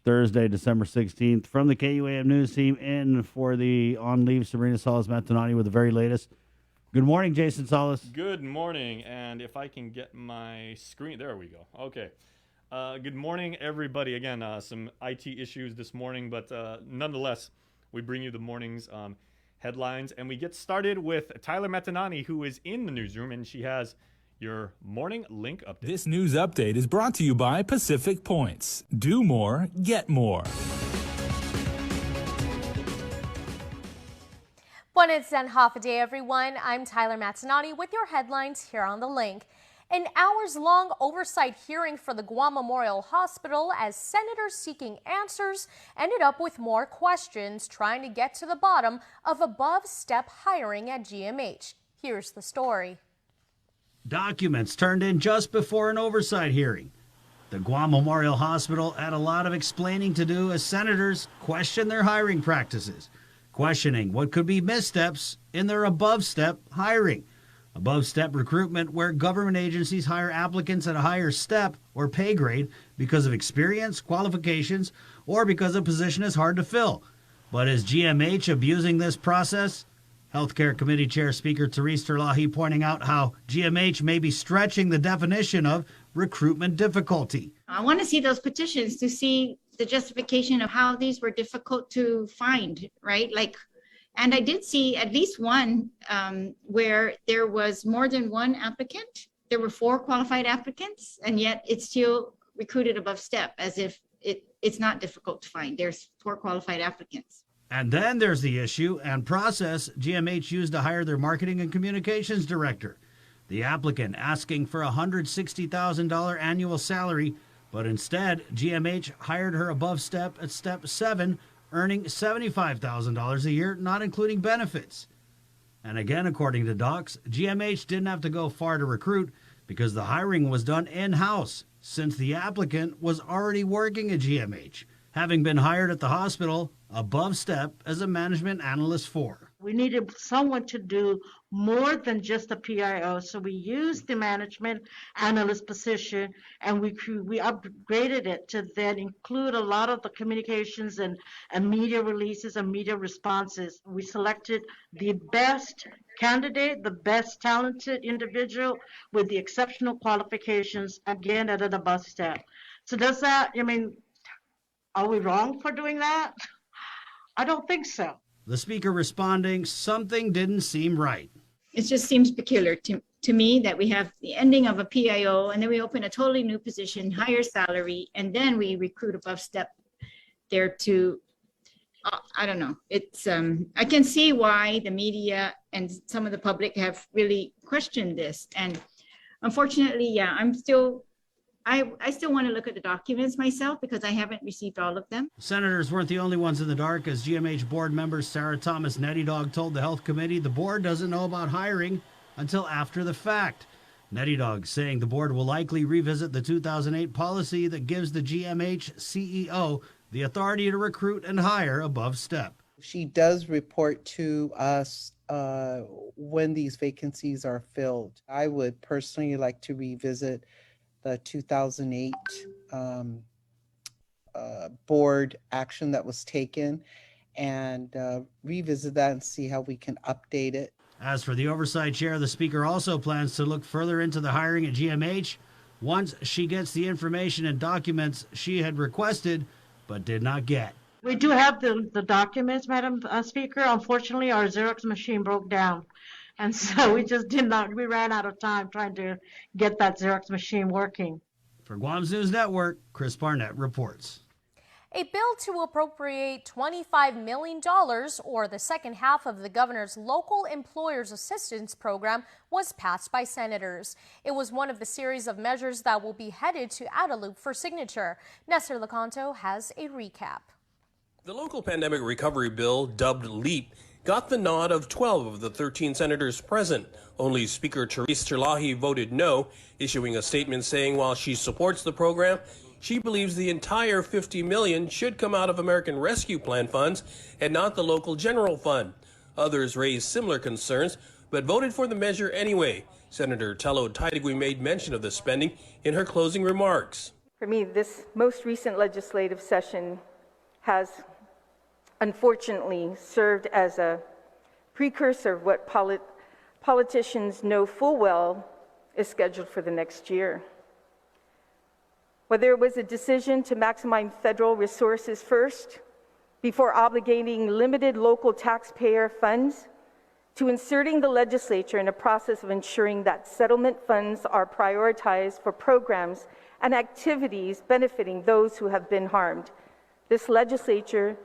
Thursday, December 16th. From the KUAM news team in for the on leave, Sabrina Salas-Matanani with the very latest. Good morning, Jason Salas. Good morning, and if I can get my screen, there we go. Okay. Good morning, everybody. Again, some IT issues this morning, but nonetheless, we bring you the morning's headlines, and we get started with Tyler Matanani, who is in the newsroom, and she has your morning link update. This news update is brought to you by Pacific Points. Do more, get more. Buenos and half a day, everyone. I'm Tyler Matanani with your headlines here on The Link. An hours-long oversight hearing for the Guam Memorial Hospital as senators seeking answers ended up with more questions trying to get to the bottom of above-step hiring at GMH. Here's the story. Documents turned in just before an oversight hearing. The Guam Memorial Hospital had a lot of explaining to do as senators questioned their hiring practices. questioning what could be missteps in their above-step hiring. Above-step recruitment, where government agencies hire applicants at a higher step or pay grade because of experience, qualifications, or because a position is hard to fill. But is GMH abusing this process? Healthcare Committee Chair Speaker Therese Terlahi pointing out how GMH may be stretching the definition of recruitment difficulty. I want to see those petitions to see the justification of how these were difficult to find, right? And I did see at least one where there was more than one applicant. There were 4 qualified applicants, and yet it's still recruited above step, as if it's not difficult to find. There's 4 qualified applicants. And then there's the issue and process GMH used to hire their marketing and communications director. The applicant asking for a $160,000 annual salary, but instead GMH hired her above step at step 7, earning $75,000 a year, not including benefits. And again, according to docs, GMH didn't have to go far to recruit because the hiring was done in-house, since the applicant was already working at GMH, having been hired at the hospital above step as a management analyst 4. We needed someone to do more than just a PIO, so we used the management analyst position, and we upgraded it to then include a lot of the communications and media releases and media responses. We selected the best candidate, the best talented individual with the exceptional qualifications, again at an above step. So does that, are we wrong for doing that? I don't think so. The speaker responding, something didn't seem right. It just seems peculiar to me that we have the ending of a PIO, and then we open a totally new position, higher salary, and then we recruit above step there to, I don't know. It's I can see why the media and some of the public have really questioned this. And unfortunately, yeah, I still want to look at the documents myself because I haven't received all of them. Senators weren't the only ones in the dark, as GMH board member Sarah Thomas Nettie Dog told the Health Committee the board doesn't know about hiring until after the fact. Nettie Dog saying the board will likely revisit the 2008 policy that gives the GMH CEO the authority to recruit and hire above step. She does report to us when these vacancies are filled. I would personally like to revisit the 2008 board action that was taken and revisit that and see how we can update it. As for the oversight chair, the speaker also plans to look further into the hiring at GMH once she gets the information and documents she had requested but did not get. We do have the documents, Madam Speaker. Unfortunately, our Xerox machine broke down. And so we ran out of time trying to get that Xerox machine working. For Guam's News Network, Chris Barnett reports. A bill to appropriate $25 million, or the second half of the governor's Local Employers Assistance Program, was passed by senators. It was one of the series of measures that will be headed to Adelup for signature. Nestor Lecanto has a recap. The local pandemic recovery bill, dubbed LEAP, got the nod of 12 of the 13 senators present. Only Speaker Therese Terlahi voted no, issuing a statement saying while she supports the program, she believes the entire $50 million should come out of American Rescue Plan funds and not the local general fund. Others raised similar concerns, but voted for the measure anyway. Senator Tello Taitigui made mention of the spending in her closing remarks. For me, this most recent legislative session has unfortunately served as a precursor of what politicians know full well is scheduled for the next year. Whether it was a decision to maximize federal resources first, before obligating limited local taxpayer funds, to inserting the legislature in a process of ensuring that settlement funds are prioritized for programs and activities benefiting those who have been harmed, this legislature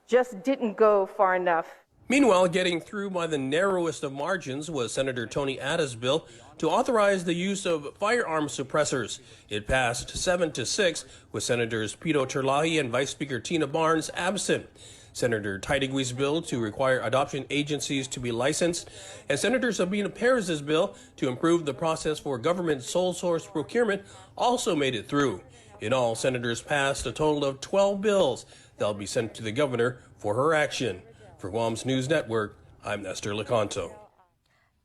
just didn't go far enough. Meanwhile, getting through by the narrowest of margins was Senator Tony Atta's bill to authorize the use of firearm suppressors. It passed 7-6 with Senators Pito Terlahi and Vice Speaker Tina Barnes absent. Senator Taitigui's bill to require adoption agencies to be licensed, and Senator Sabina Perez's bill to improve the process for government sole source procurement also made it through. In all, senators passed a total of 12 bills. They'll be sent to the governor for her action. For Guam's News Network, I'm Nestor Lecanto.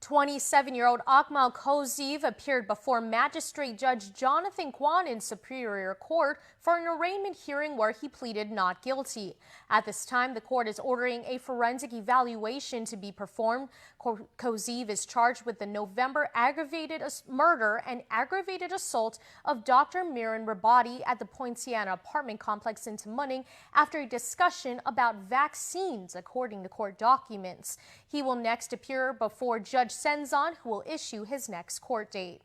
27-year-old Akmal Koziv appeared before Magistrate Judge Jonathan Kwan in Superior Court for an arraignment hearing where he pleaded not guilty. At this time, the court is ordering a forensic evaluation to be performed. Koziv is charged with the November aggravated murder and aggravated assault of Dr. Miran Rabati at the Poinciana apartment complex in Tamuning after a discussion about vaccines, according to court documents. He will next appear before Judge Senzon, who will issue his next court date.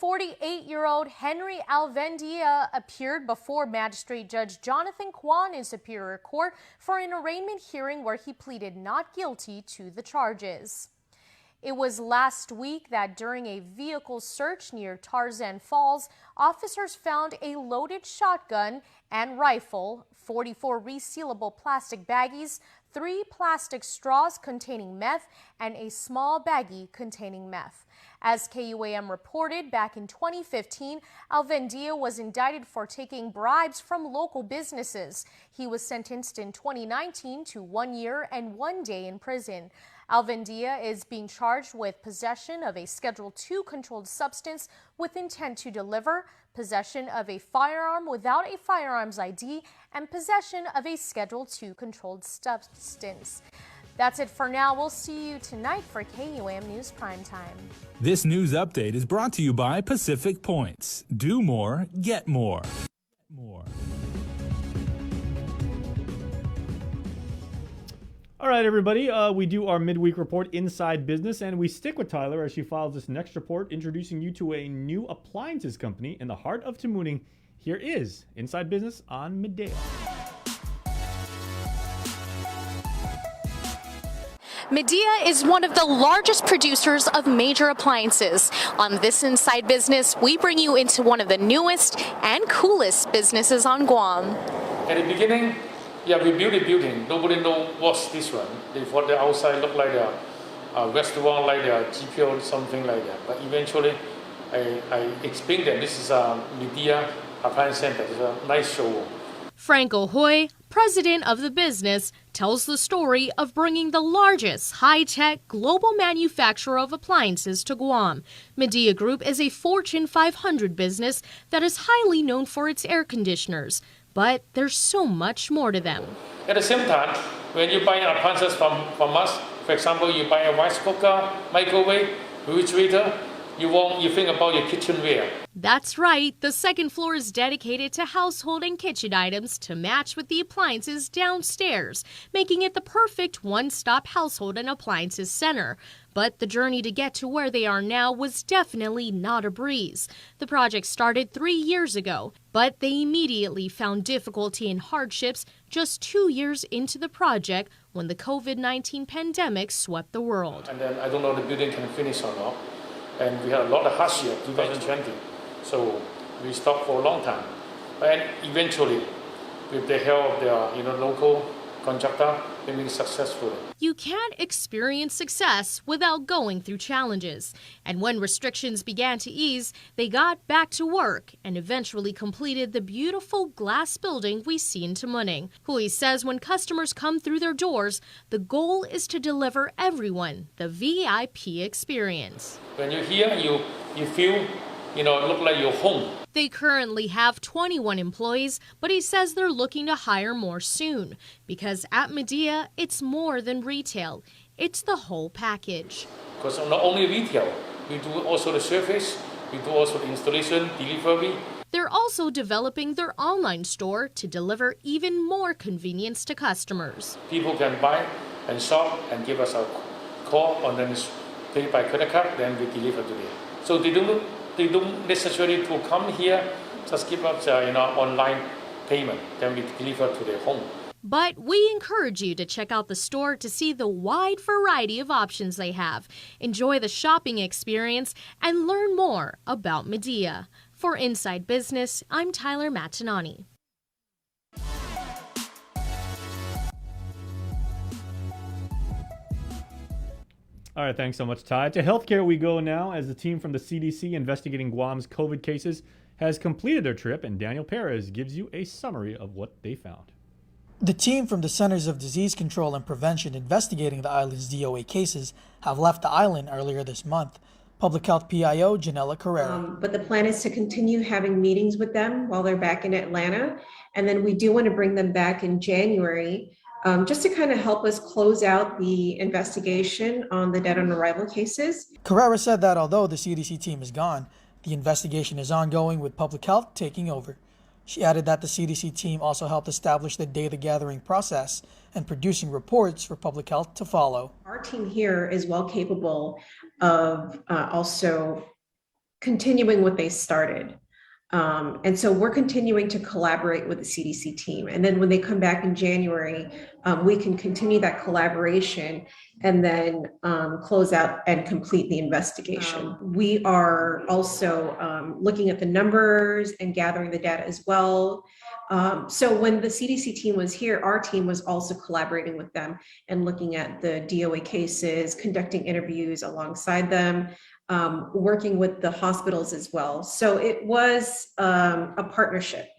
48-year-old Henry Alvendia appeared before Magistrate Judge Jonathan Kwan in Superior Court for an arraignment hearing where he pleaded not guilty to the charges. It was last week that during a vehicle search near Tarzan Falls, officers found a loaded shotgun and rifle, 44 resealable plastic baggies, 3 plastic straws containing meth, and a small baggie containing meth. As KUAM reported, back in 2015, Alvendia was indicted for taking bribes from local businesses. He was sentenced in 2019 to 1 year and 1 day in prison. Alvendia is being charged with possession of a Schedule II controlled substance with intent to deliver, possession of a firearm without a firearms ID, and possession of a Schedule II controlled substance. That's it for now. We'll see you tonight for KUAM News Primetime. This news update is brought to you by Pacific Points. Do more, get more. All right, everybody. We do our midweek report, Inside Business, and we stick with Tyler as she files this next report introducing you to a new appliances company in the heart of Tamuning. Here is Inside Business on Midday. Medea is one of the largest producers of major appliances. On this Inside Business, we bring you into one of the newest and coolest businesses on Guam. At the beginning, we built a building. Nobody knows what's this one. They thought the outside looked like a restaurant, like a GPO, something like that. But eventually, I explained that this is a Medea Appliance Center. It's a nice showroom. Franco Hoy, president of the business, tells the story of bringing the largest high-tech global manufacturer of appliances to Guam. Medea Group is a Fortune 500 business that is highly known for its air conditioners, but there's so much more to them. At the same time, when you buy appliances from us, for example, you buy a rice cooker, microwave, refrigerator, you think about your kitchenware. That's right. The second floor is dedicated to household and kitchen items to match with the appliances downstairs, making it the perfect one-stop household and appliances center. But the journey to get to where they are now was definitely not a breeze. The project started 3 years ago, but they immediately found difficulty and hardships just 2 years into the project when the COVID-19 pandemic swept the world. And then I don't know if the building can finish or not. And we had a lot of hardship in 2020. So we stopped for a long time. And eventually, with the help of the local contractor, we made it successful. You can't experience success without going through challenges. And when restrictions began to ease, they got back to work and eventually completed the beautiful glass building we see in Tamuning. Hui says when customers come through their doors, the goal is to deliver everyone the VIP experience. When you're here, you feel, it look like your home. They currently have 21 employees, but he says they're looking to hire more soon because at Medea, it's more than retail. It's the whole package. Because not only retail, we do also the service, we do also the installation, delivery. They're also developing their online store to deliver even more convenience to customers. People can buy and shop and give us a call and then pay by credit card, then we deliver to them. So they don't necessarily to come here, just give us online payment, then we deliver to their home. But we encourage you to check out the store to see the wide variety of options they have. Enjoy the shopping experience and learn more about Medea. For Inside Business, I'm Tyler Matinani. All right, thanks so much, Ty. To healthcare we go now as the team from the CDC investigating Guam's COVID cases has completed their trip, and Daniel Perez gives you a summary of what they found. The team from the Centers of Disease Control and Prevention investigating the island's DOA cases have left the island earlier this month. Public Health PIO Janella Carrera. But the plan is to continue having meetings with them while they're back in Atlanta. And then we do want to bring them back in January just to kind of help us close out the investigation on the dead on arrival cases. Carrera said that although the CDC team is gone, the investigation is ongoing with Public Health taking over. She added that the CDC team also helped establish the data gathering process and producing reports for Public Health to follow. Our team here is well capable of also continuing what they started. And so we're continuing to collaborate with the CDC team. And then when they come back in January, we can continue that collaboration and then close out and complete the investigation. We are also looking at the numbers and gathering the data as well. So when the CDC team was here, our team was also collaborating with them and looking at the DOA cases, conducting interviews alongside them, working with the hospitals as well. So it was a partnership.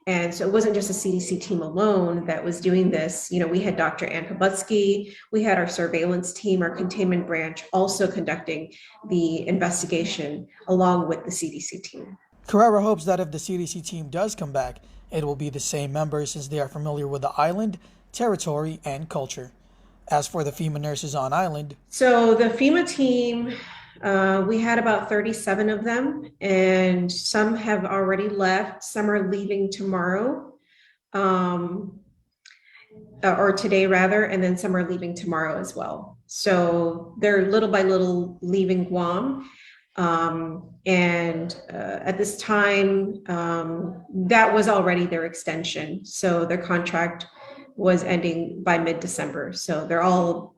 And so it wasn't just a CDC team alone that was doing this. You know, we had Dr. Ann Kabutsky, we had our surveillance team, our containment branch also conducting the investigation along with the CDC team. Carrera hopes that if the CDC team does come back, it will be the same members since they are familiar with the island, territory, and culture. As for the FEMA nurses on island. So the FEMA team, we had about 37 of them, and some have already left. Some are leaving tomorrow, or today rather, and then some are leaving tomorrow as well. So they're little by little leaving Guam. At this time, that was already their extension. So their contract was ending by mid-December. So they're all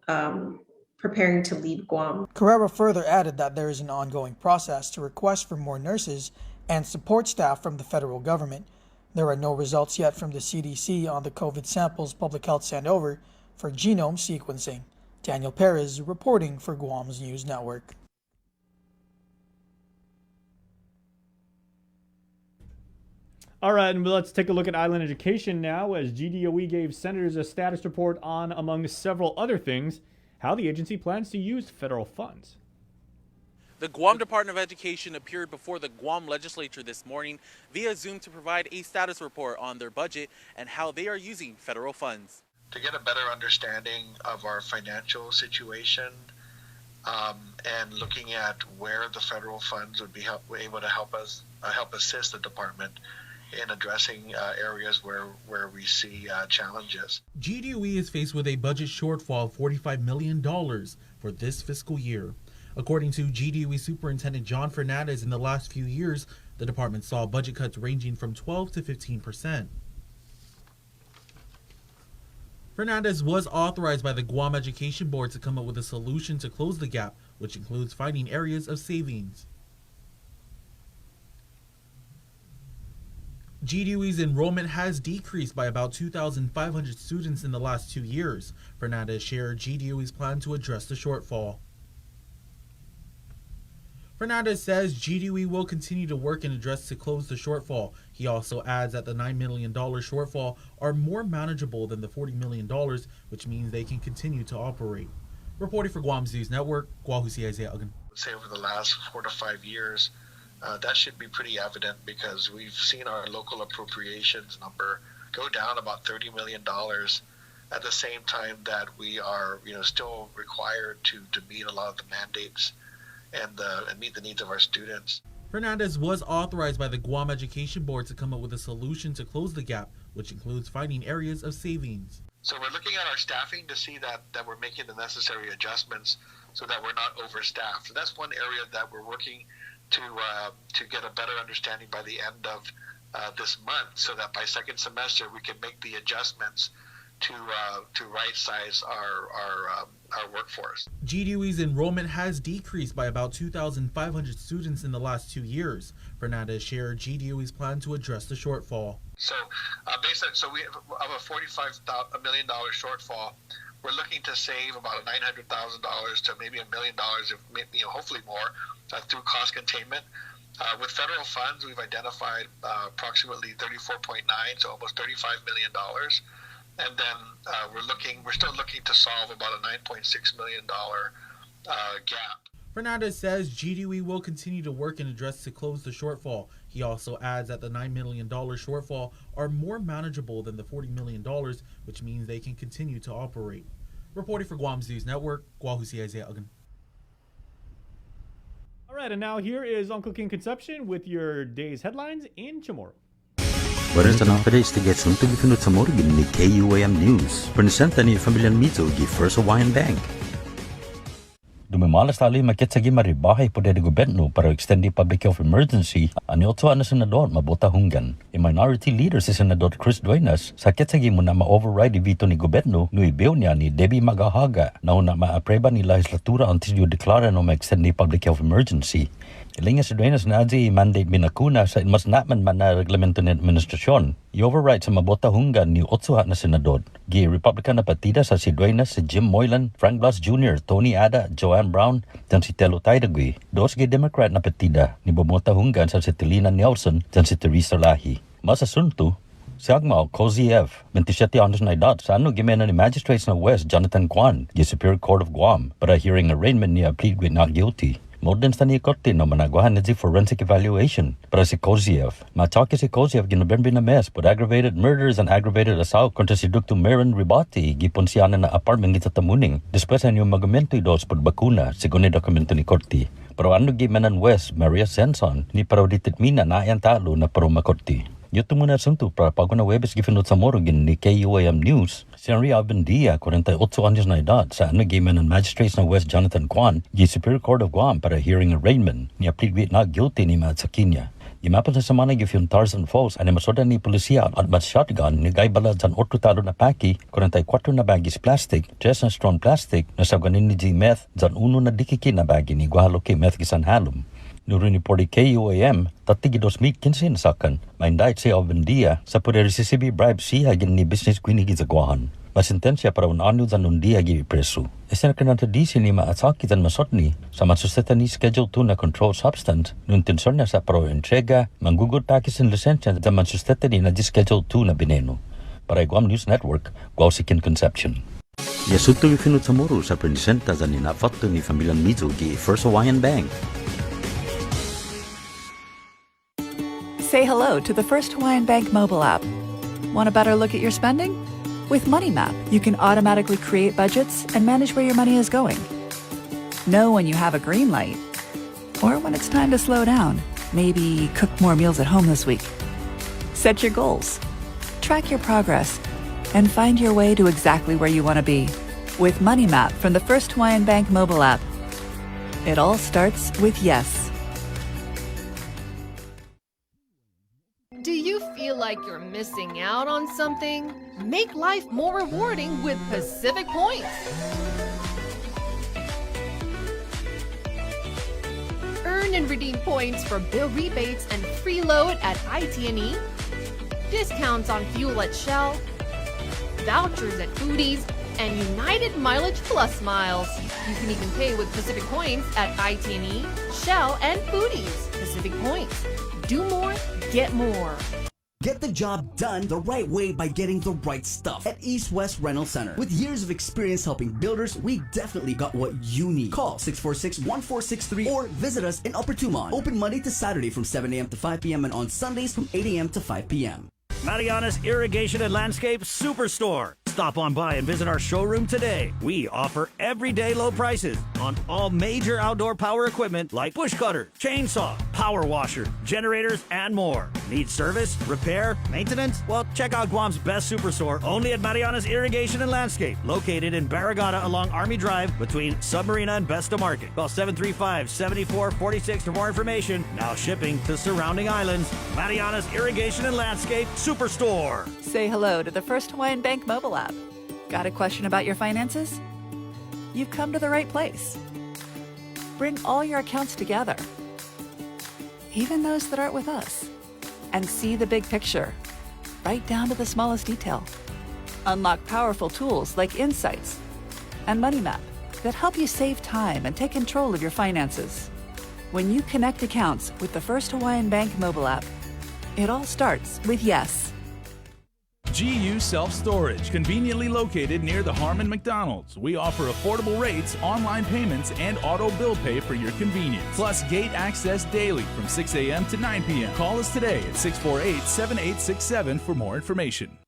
preparing to leave Guam. Carrera further added that there is an ongoing process to request for more nurses and support staff from the federal government. There are no results yet from the CDC on the COVID samples Public Health sent over for genome sequencing. Daniel Perez reporting for Guam's News Network. All right, and let's take a look at island education now, as GDOE gave senators a status report on, among several other things, how the agency plans to use federal funds. The Guam Department of Education appeared before the Guam legislature this morning via Zoom to provide a status report on their budget and how they are using federal funds. To get a better understanding of our financial situation and looking at where the federal funds would be able to help assist the department in addressing areas where we see challenges. GDOE is faced with a budget shortfall of $45 million for this fiscal year. According to GDOE Superintendent John Fernandez, in the last few years, the department saw budget cuts ranging from 12 to 15%. Fernandez was authorized by the Guam Education Board to come up with a solution to close the gap, which includes finding areas of savings. GDOE's enrollment has decreased by about 2,500 students in the last 2 years. Fernandez shared GDOE's plan to address the shortfall. Fernandez says GDOE will continue to work and address to close the shortfall. He also adds that the $9 million shortfall are more manageable than the $40 million, which means they can continue to operate. Reporting for Guam's News Network, Guahusi Isaiah Uggan. Say over the last 4 to 5 years, that should be pretty evident because we've seen our local appropriations number go down about $30 million at the same time that we are still required to meet a lot of the mandates and meet the needs of our students. Fernandez was authorized by the Guam Education Board to come up with a solution to close the gap, which includes finding areas of savings. So we're looking at our staffing to see that we're making the necessary adjustments so that we're not overstaffed. So that's one area that we're working to get a better understanding by the end of this month, so that by second semester we can make the adjustments to right size our workforce. GDOE's enrollment has decreased by about 2,500 students in the last 2 years. Fernandez shared GDOE's plan to address the shortfall. So we have a $45 million shortfall. We're looking to save about $900,000 to maybe $1 million, if hopefully more, through cost containment. With federal funds, we've identified approximately 34.9, so almost $35 million. and then we're still looking to solve about a $9.6 million gap. Fernandez says GDOE will continue to work and address to close the shortfall. He also adds that the $9 million shortfall are more manageable than the $40 million, which means they can continue to operate. Reporting for Guam's News Network, Guahusi Isaiah Ugan. All right, and now here is Uncle King Conception with your day's headlines in Chamorro. Waras na updates to get some to be sa morgan ni KUAM News. Presenta ni Familian Mito gi First Hawaiian Bank. Dumimalas tali makitsagi maribahay po de gobyerno para extend the public health emergency ani otso na senador mabota hunggan. A minority leader si Senador Chris Duenas sa kitsagi mo na ma-override the veto ni gobyerno no ibiw niya ni Debbie Magahaga na una ma-apreba ni legislatura until you declare no ma-extend the public health emergency. Ilinga si Duenas na adzi mandate binakuna sa mas naman man na reglamento ni administrasyon. I-override sa mabota hunggan ni otso na senador. Gi Republican na partida sa si Duenas, si Jim Moylan, Frank Blas Jr., Tony Ada, Joanne Brown, dan si Telo Taidagui. Dos gi Democrat na partida ni bumota hunggan sa si Tilina Nelson dan si Teresa Lahi. Mas asunto, si Agmao Koziev, 27 anos na edad, sa ano gimena ni Magistrates na West Jonathan Kwan, gi Superior Court of Guam, para hearing arraignment niya plead with not guilty. Modern sa niya korte na managawahan na si forensic evaluation para si Koziev. Matake si Koziev ginobembe na mes por aggravated murders and aggravated assault kontra si Dr. Marin Ribati gipon siya na apartment kita tamuning. Después ang yung magamento idos por bakuna según ni dokumento ni korte. Pero ano gimenan West Maria Senson ni para determina na ayan talo na para makorte. Yuto muna asunto para pag na Webes gifinot sa morgan ni KUAM News. Si Henry Albendia, 48 años na edad, sa ano-gimen ng Magistrates na West Jonathan Kwan, gi Superior Court of Guam para hearing arraignment, niya plead with not guilty ni Matsakinya. Gimapan sa samana gifyon Tarzan Falls, ani masoda ni polisiya at mas shotgun ni gay balad san 8 talo na paki, 44 na bagis plastic, 3 na strong plastic, na sabganin ni G meth, zan 1 na dikiki na bagi ni Guahaloke meth gisan halom. Nuruni por KUAM, tatigi 2015 nasakan, maindait si Albendia sa poder receive bribe siya gin ni business queen gizagwahan. Masintensya para unano dan undia gi preso. Esen ka tradisi ni maatsaki dan masotni sa masuseta ni Schedule 2 na controlled substance nun tensor na sa pro entrega, manggugod pakis ng lisensya dan masuseta ni na Schedule 2 na bineno. Para Guam News Network, Guausikin Conception. Yasuto gifinut sa moro sa presenta dan inafato ni Familian Mizo gi First Hawaiian Bank. Say hello to the First Hawaiian Bank mobile app. Want a better look at your spending? With MoneyMap, you can automatically create budgets and manage where your money is going. Know when you have a green light or when it's time to slow down. Maybe cook more meals at home this week. Set your goals, track your progress, and find your way to exactly where you want to be. With MoneyMap from the First Hawaiian Bank mobile app. It all starts with yes. Do you feel like you're missing out on something? Make life more rewarding with Pacific Points. Earn and redeem points for bill rebates and free load at IT&E, discounts on fuel at Shell, vouchers at Foodies, and United Mileage Plus miles. You can even pay with Pacific Points at IT&E, Shell, and Foodies. Pacific Points. Do more, get more. Get the job done the right way by getting the right stuff at East West Rental Center. With years of experience helping builders, we definitely got what you need. Call 646-1463 or visit us in Upper Tumon. Open Monday to Saturday from 7 a.m. to 5 p.m. and on Sundays from 8 a.m. to 5 p.m. Mariana's Irrigation and Landscape Superstore. Stop on by and visit our showroom today. We offer everyday low prices on all major outdoor power equipment like bush cutter, chainsaw, power washer, generators, and more. Need service, repair, maintenance? Well, check out Guam's best superstore only at Mariana's Irrigation and Landscape, located in Barragata along Army Drive between Submarina and Besta Market. Call 735-7446 for more information. Now shipping to surrounding islands. Mariana's Irrigation and Landscape Superstore. Say hello to the First Hawaiian Bank mobile app. Got a question about your finances? You've come to the right place. Bring all your accounts together, even those that aren't with us, and see the big picture, right down to the smallest detail. Unlock powerful tools like Insights and MoneyMap that help you save time and take control of your finances. When you connect accounts with the First Hawaiian Bank mobile app, it all starts with yes. GU Self-Storage, conveniently located near the Harmon McDonald's. We offer affordable rates, online payments, and auto bill pay for your convenience. Plus gate access daily from 6 a.m. to 9 p.m. Call us today at 648-7867 for more information.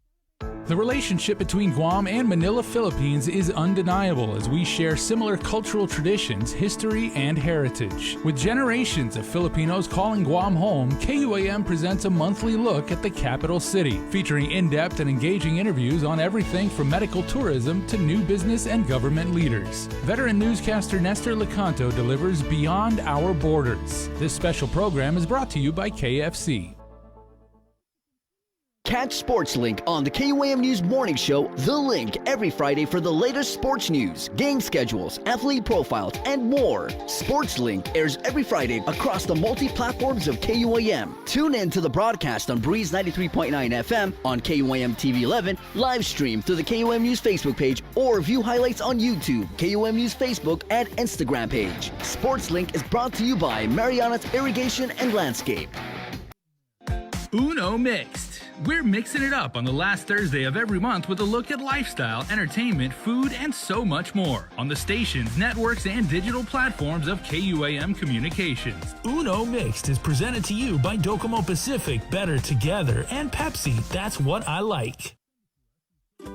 The relationship between Guam and Manila, Philippines is undeniable as we share similar cultural traditions, history, and heritage. With generations of Filipinos calling Guam home, KUAM presents a monthly look at the capital city, featuring in-depth and engaging interviews on everything from medical tourism to new business and government leaders. Veteran newscaster Nestor Lecanto delivers Beyond Our Borders. This special program is brought to you by KFC. Catch SportsLink on the KUAM News Morning Show, The Link, every Friday for the latest sports news, game schedules, athlete profiles, and more. SportsLink airs every Friday across the multi-platforms of KUAM. Tune in to the broadcast on Breeze 93.9 FM, on KUAM TV 11, live stream through the KUAM News Facebook page, or view highlights on YouTube, KUAM News Facebook, and Instagram page. SportsLink is brought to you by Mariana's Irrigation and Landscape. Uno Mixed. We're mixing it up on the last Thursday of every month with a look at lifestyle, entertainment, food, and so much more on the stations, networks, and digital platforms of KUAM Communications. Uno Mixed is presented to you by Docomo Pacific, Better Together, and Pepsi. That's what I like.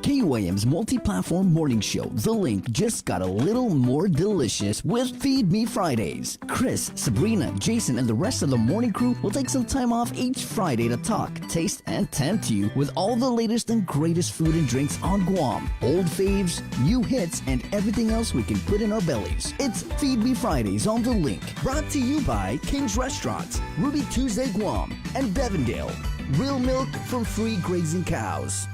KUAM's multi-platform morning show, The Link, just got a little more delicious with Feed Me Fridays. Chris, Sabrina, Jason, and the rest of the morning crew will take some time off each Friday to talk, taste, and tempt you with all the latest and greatest food and drinks on Guam. Old faves, new hits, and everything else we can put in our bellies. It's Feed Me Fridays on The Link. Brought to you by King's Restaurants, Ruby Tuesday Guam, and Devondale. Real milk from free grazing cows.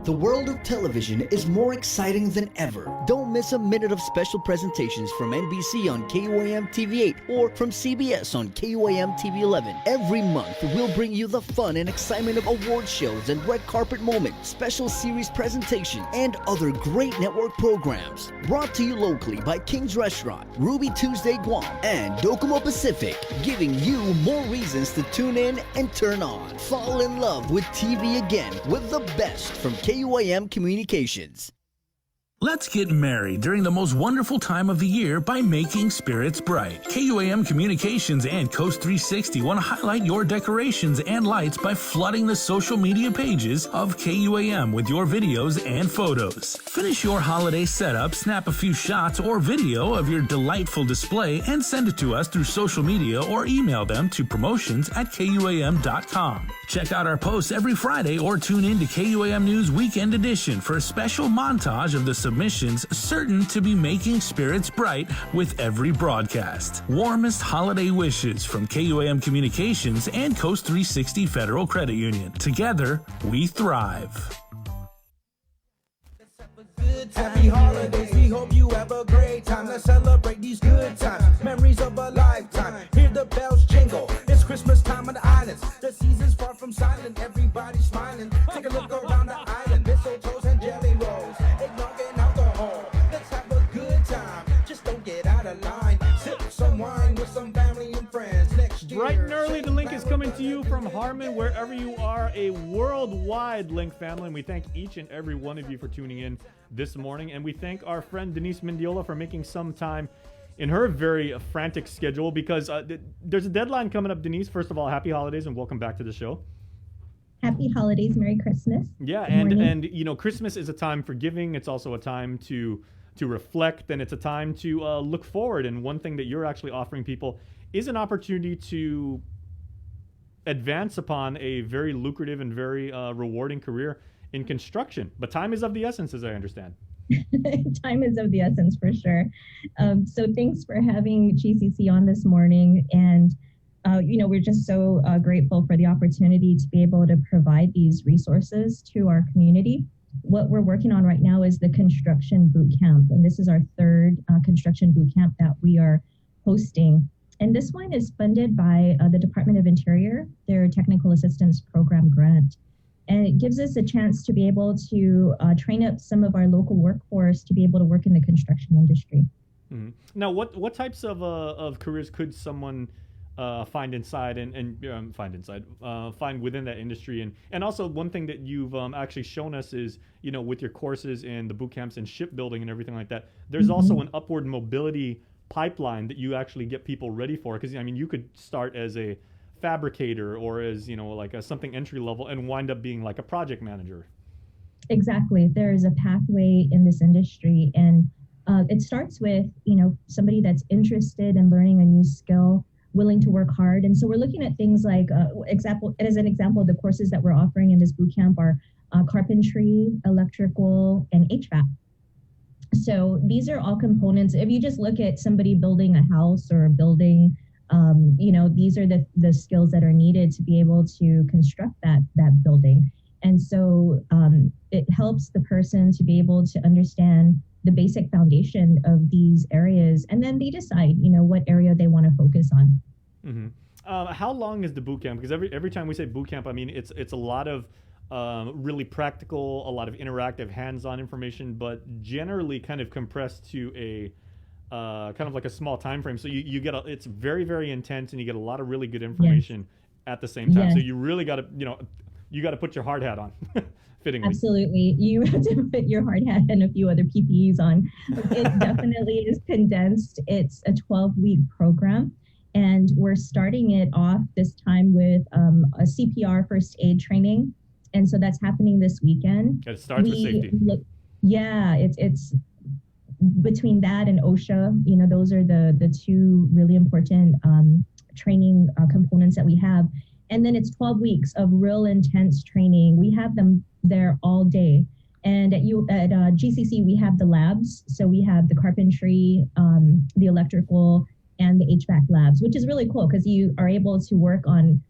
The world of television is more exciting than ever. Don't miss a minute of special presentations from NBC on KUAM TV 8 or from CBS on KUAM TV 11. Every month, we'll bring you the fun and excitement of award shows and red carpet moments, special series presentations, and other great network programs. Brought to you locally by King's Restaurant, Ruby Tuesday Guam, and Docomo Pacific, giving you more reasons to tune in and turn on. Fall in love with TV again with the best from KUAM Communications. Let's get merry during the most wonderful time of the year by making spirits bright. KUAM Communications and Coast 360 want to highlight your decorations and lights by flooding the social media pages of KUAM with your videos and photos. Finish your holiday setup, snap a few shots or video of your delightful display, and send it to us through social media or email them to promotions@KUAM.com. Check out our posts every Friday or tune in to KUAM News Weekend Edition for a special montage of the submissions certain to be making spirits bright with every broadcast. Warmest holiday wishes from KUAM Communications and Coast 360 Federal Credit Union. Together, we thrive. Happy holidays, we hope you have a great time. Let's celebrate these good times, memories of a lifetime. Hear the bells jingle, it's Christmas time on the islands. The season's far from silent, everybody's smiling. Take a look around the island, mistletoes and jelly rolls, eggnog and alcohol. Let's have a good time, just don't get out of line. Sip some wine with some family and friends next year. Bright and early, the Link is coming to you from Harmon, wherever you are, a worldwide Link family, and we thank each and every one of you for tuning in this morning, and we thank our friend Denise Mendiola for making some time in her very frantic schedule because there's a deadline coming up. Denise, first of all, happy holidays and welcome back to the show. Happy holidays, Merry Christmas. Yeah, Good and you know, Christmas is a time for giving. It's also a time to reflect, and it's a time to look forward. And one thing that you're actually offering people is an opportunity to advance upon a very lucrative and very rewarding career in construction. But time is of the essence, as I understand. Time is of the essence for sure. So thanks for having GCC on this morning. And, we're just so grateful for the opportunity to be able to provide these resources to our community. What we're working on right now is the construction boot camp. And this is our third construction boot camp that we are hosting. And this one is funded by the Department of Interior, their Technical Assistance Program grant. And it gives us a chance to be able to train up some of our local workforce to be able to work in the construction industry. Mm-hmm. Now, what types of careers could someone find inside and find within that industry. And also one thing that you've actually shown us is, you know, with your courses and the boot camps and shipbuilding and everything like that, there's also an upward mobility pipeline that you actually get people ready for. Because I mean, you could start as a fabricator or as, you know, like something entry level and wind up being like a project manager. Exactly. There is a pathway in this industry, and it starts with, you know, somebody that's interested in learning a new skill, willing to work hard. And so we're looking at things like, as an example, the courses that we're offering in this boot camp are carpentry, electrical, and HVAC. So these are all components. If you just look at somebody building a house or a building, you know, these are the skills that are needed to be able to construct that building. And so it helps the person to be able to understand the basic foundation of these areas, and then they decide, you know, what area they want to focus on. Mm-hmm. How long is the boot camp? Because every time we say boot camp, I mean it's a lot of really practical, a lot of interactive, hands-on information, but generally kind of compressed to a kind of like a small time frame. So you get it's very, very intense, and you get a lot of really good information at the same time. So you really got to, you know, you got to put your hard hat on. Fittingly. Absolutely. You have to put your hard hat and a few other PPEs on. It definitely is condensed. It's a 12-week program, and we're starting it off this time with a CPR first aid training. And so that's happening this weekend. It starts with safety. It's between that and OSHA, you know, those are the two really important training components that we have. And then it's 12 weeks of real intense training. We have them there all day. And at GCC, we have the labs. So we have the carpentry, the electrical, and the HVAC labs, which is really cool because you are able to work on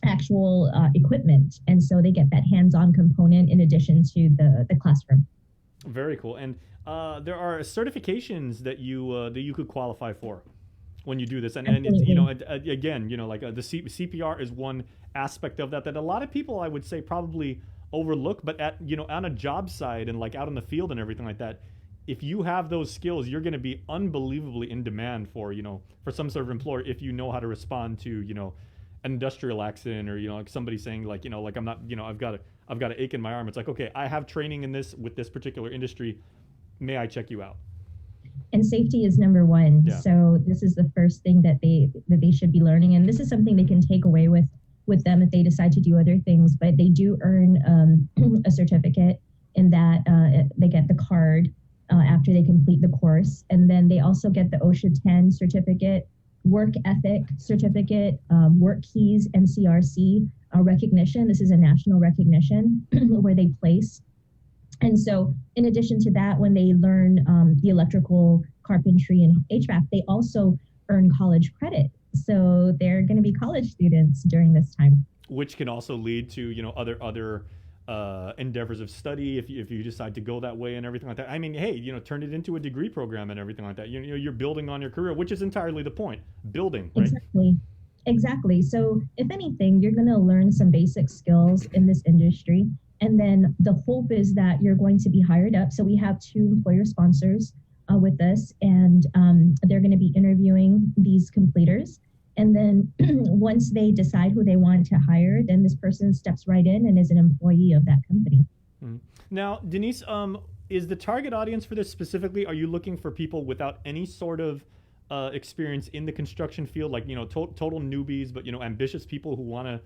actual equipment. And so they get that hands-on component in addition to the classroom. Very cool. And there are certifications that you could qualify for when you do this, and it's, you know, again, you know, like the CPR is one aspect of that a lot of people, I would say, probably overlook. But at, you know, on a job site and like out in the field and everything like that, if you have those skills, you're going to be unbelievably in demand for, you know, for some sort of employer if you know how to respond to, you know, an industrial accident, or, you know, like somebody saying like, you know, like I'm not, you know, I've got an ache in my arm. It's like, okay, I have training in this with this particular industry. May I check you out? And safety is number one. Yeah. So this is the first thing that they should be learning. And this is something they can take away with them if they decide to do other things. But they do earn a certificate in that they get the card after they complete the course. And then they also get the OSHA 10 certificate, work ethic certificate, work keys, NCRC recognition. This is a national recognition where they place. And so in addition to that, when they learn the electrical, carpentry, and HVAC, they also earn college credit. So they're going to be college students during this time. Which can also lead to, you know, other endeavors of study if you decide to go that way and everything like that. I mean, hey, you know, turn it into a degree program and everything like that. You know, you're building on your career, which is entirely the point. Building, right? Exactly. So if anything, you're going to learn some basic skills in this industry. And then the hope is that you're going to be hired up. So we have 2 employer sponsors with us, and they're going to be interviewing these completers. And then once they decide who they want to hire, then this person steps right in and is an employee of that company. Mm-hmm. Now, Denise, is the target audience for this specifically, are you looking for people without any sort of experience in the construction field, like, you know, total newbies, but, you know, ambitious people who want to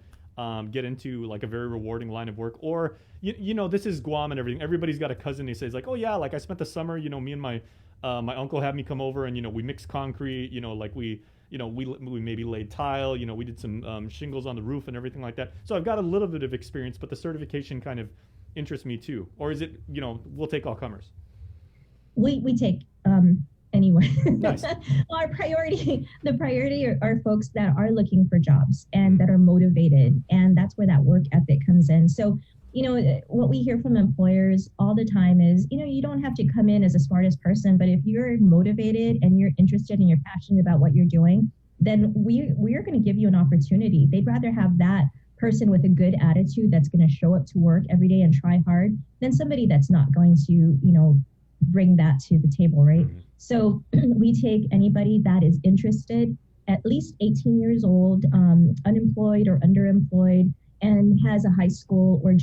get into like a very rewarding line of work? Or you know, this is Guam and everything, everybody's got a cousin who says like, oh yeah, like I spent the summer, you know, me and my uncle had me come over and, you know, we mixed concrete, you know, like we maybe laid tile, you know, we did some shingles on the roof and everything like that. So I've got a little bit of experience, but the certification kind of interests me too. Or is it, you know, we'll take all comers? We take anyone. Nice. Our priority, the priority are folks that are looking for jobs and that are motivated, and that's where that work ethic comes in. So, you know, what we hear from employers all the time is, you know, you don't have to come in as the smartest person, but if you're motivated and you're interested and you're passionate about what you're doing, then we're going to give you an opportunity. They'd rather have that person with a good attitude that's going to show up to work every day and try hard than somebody that's not going to, you know, bring that to the table, right? So we take anybody that is interested at least 18 years old, unemployed or underemployed, and has a high school or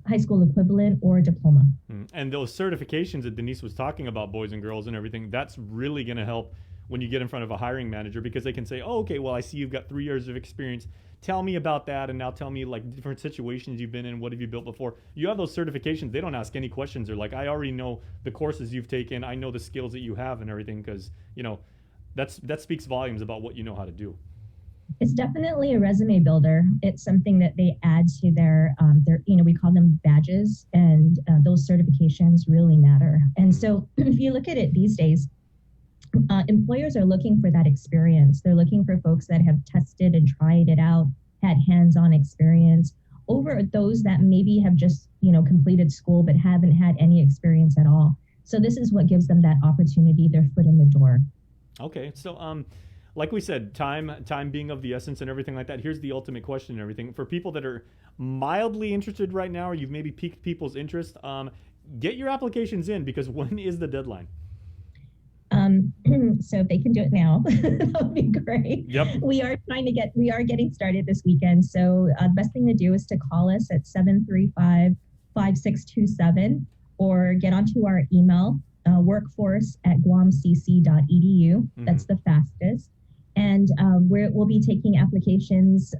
high school equivalent or diploma. And those certifications that Denise was talking about, boys and girls and everything, that's really going to help when you get in front of a hiring manager, because they can say, oh, okay, well, I see you've got 3 years of experience. Tell me about that, and now tell me like different situations you've been in. What have you built before? You have those certifications. They don't ask any questions. They're like, I already know the courses you've taken. I know the skills that you have and everything, because, you know, that speaks volumes about what you know how to do. It's definitely a resume builder. It's something that they add to their we call them badges, and those certifications really matter. And so if you look at it these days, employers are looking for that experience. They're looking for folks that have tested and tried it out, had hands-on experience, over those that maybe have just, completed school but haven't had any experience at all. So this is what gives them that opportunity, their foot in the door. Okay, so like we said, time being of the essence and everything like that. Here's the ultimate question and everything. For people that are mildly interested right now, or you've maybe piqued people's interest, get your applications in, because when is the deadline? So if they can do it now, that would be great. Yep. We are getting started this weekend. So the best thing to do is to call us at 735-5627 or get onto our email, workforce@guamcc.edu. That's the fastest. And we'll be taking applications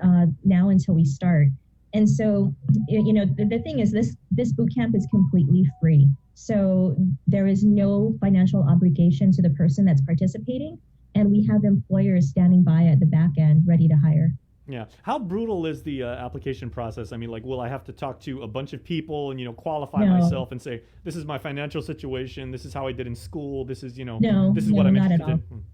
now until we start. And so, the thing is, this boot camp is completely free. So there is no financial obligation to the person that's participating. And we have employers standing by at the back end ready to hire. Yeah. How brutal is the application process? I mean, like, will I have to talk to a bunch of people and, qualify myself and say, this is my financial situation, this is how I did in school, this is, this is what I'm interested in?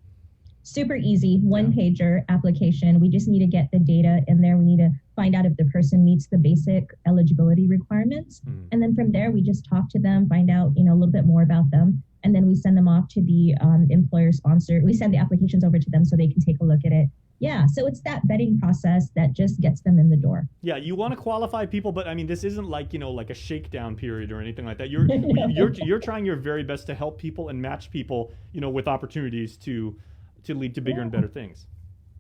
Super easy, one-pager application. We just need to get the data in there. We need to find out if the person meets the basic eligibility requirements. And then from there, we just talk to them, find out, a little bit more about them. And then we send them off to the employer sponsor. We send the applications over to them so they can take a look at it. Yeah, so it's that vetting process that just gets them in the door. Yeah, you want to qualify people, but I mean, this isn't like, like a shakedown period or anything like that. You're trying your very best to help people and match people, with opportunities to lead to bigger and better things.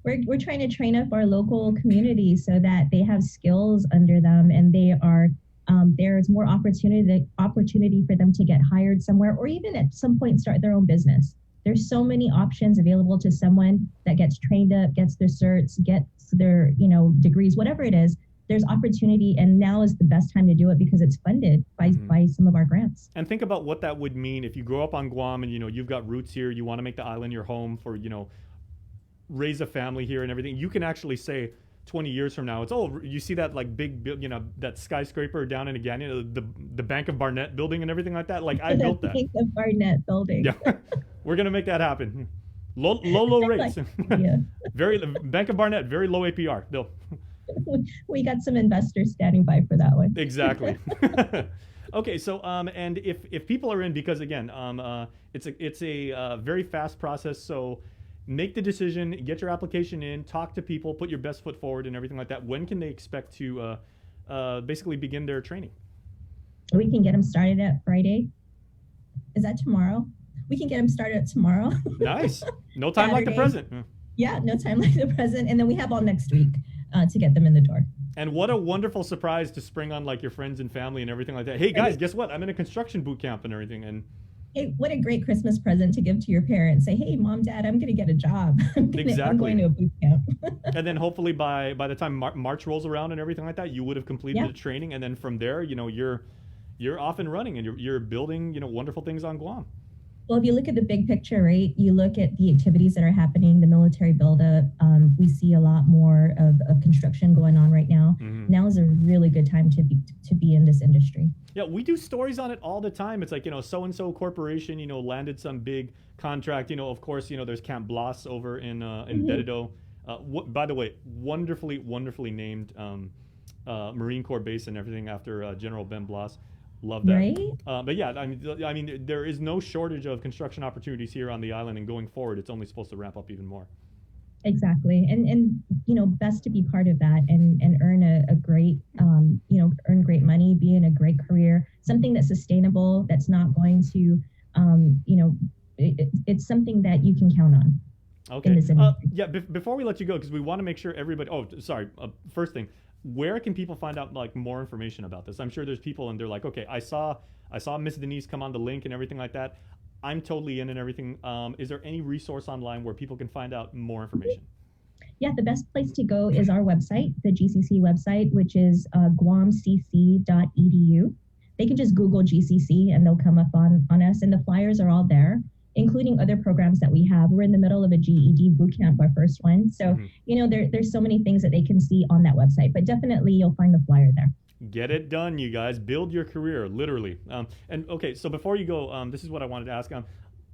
We're trying to train up our local community so that they have skills under them, and they are there's more opportunity for them to get hired somewhere, or even at some point start their own business. There's so many options available to someone that gets trained up, gets their certs, gets their degrees, whatever it is. There's opportunity, and now is the best time to do it because it's funded by some of our grants. And think about what that would mean if you grow up on Guam and you've got roots here, you want to make the island your home for raise a family here and everything. You can actually say 20 years from now, it's you see that like big that skyscraper down in Agana, the Bank of Barnett building and everything like that. Like I built that. Bank of Barnett building. Yeah, we're gonna make that happen. Low rates. Yeah. Bank of Barnett, very low APR. No. We got some investors standing by for that one. Exactly. Okay, so and if people are in, because again, it's a very fast process. So make the decision, get your application in, talk to people, put your best foot forward, and everything like that. When can they expect to basically begin their training? We can get them started at Friday. Is that tomorrow? We can get them started tomorrow. Nice. No time like the present. Yeah, no time like the present, and then we have all next week to get them in the door. And what a wonderful surprise to spring on like your friends and family and everything like that. Hey guys, guess what? I'm in a construction boot camp and everything. And hey, what a great Christmas present to give to your parents. Say, hey, Mom, Dad, I'm going to get a job. I'm going to a boot camp. And then hopefully by the time March rolls around and everything like that, you would have completed the training. And then from there, you're off and running, and you're building, wonderful things on Guam. Well, if you look at the big picture, right, you look at the activities that are happening, the military buildup, we see a lot more of construction going on right now. Now is a really good time to be in this industry. Yeah, we do stories on it all the time. It's like, so-and-so corporation, landed some big contract. Of course, there's Camp Blas over in Dededo. By the way, wonderfully named Marine Corps base and everything after General Ben Blas. Love that. Right? But yeah, I mean, there is no shortage of construction opportunities here on the island, and going forward, it's only supposed to ramp up even more. Exactly. And best to be part of that and earn a great, earn great money, be in a great career, something that's sustainable, that's not going to, it's something that you can count on. in this industry. Yeah, before we let you go, because we want to make sure everybody, first thing, where can people find out like more information about this? I'm sure there's people and they're like, okay, I saw Miss Denise come on the link and everything like that. I'm totally in and everything. Is there any resource online where people can find out more information? Yeah, the best place to go is our website, the GCC website, which is guamcc.edu. They can just Google GCC and they'll come up on us, and the flyers are all there, including other programs that we have. We're in the middle of a GED bootcamp, our first one. So, there's so many things that they can see on that website, but definitely you'll find the flyer there. Get it done, you guys. Build your career, literally. And okay, so before you go, this is what I wanted to ask.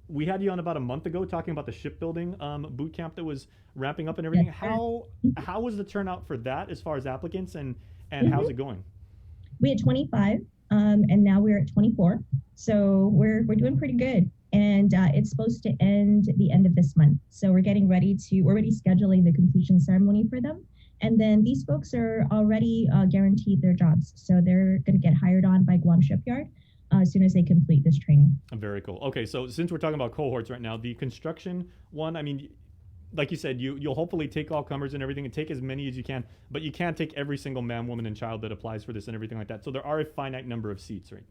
We had you on about a month ago talking about the shipbuilding boot camp that was ramping up and everything. How was the turnout for that as far as applicants, and how's it going? We had 25, and now we're at 24. So we're doing pretty good. And it's supposed to end the end of this month. So we're getting ready we're already scheduling the completion ceremony for them. And then these folks are already guaranteed their jobs. So they're going to get hired on by Guam Shipyard as soon as they complete this training. Very cool. Okay, so since we're talking about cohorts right now, the construction one, I mean, like you said, you'll hopefully take all comers and everything and take as many as you can, but you can't take every single man, woman, and child that applies for this and everything like that. So there are a finite number of seats, right?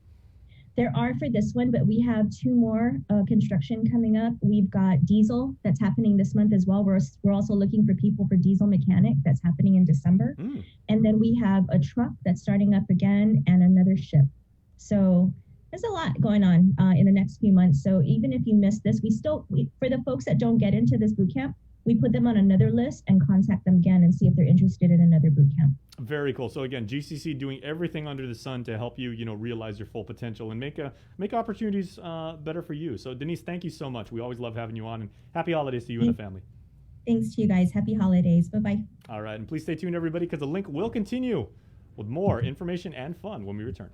There are for this one, but we have 2 more construction coming up. We've got diesel that's happening this month as well. We're also looking for people for diesel mechanic that's happening in December. And then we have a truck that's starting up again and another ship. So there's a lot going on in the next few months. So even if you miss this, for the folks that don't get into this boot camp, we put them on another list and contact them again and see if they're interested in another boot camp. Very cool. So again, GCC doing everything under the sun to help you, realize your full potential and make opportunities better for you. So Denise, thank you so much. We always love having you on, and happy holidays to you and the family. Thanks to you guys. Happy holidays. Bye-bye. All right. And please stay tuned, everybody, because the link will continue with more information and fun when we return.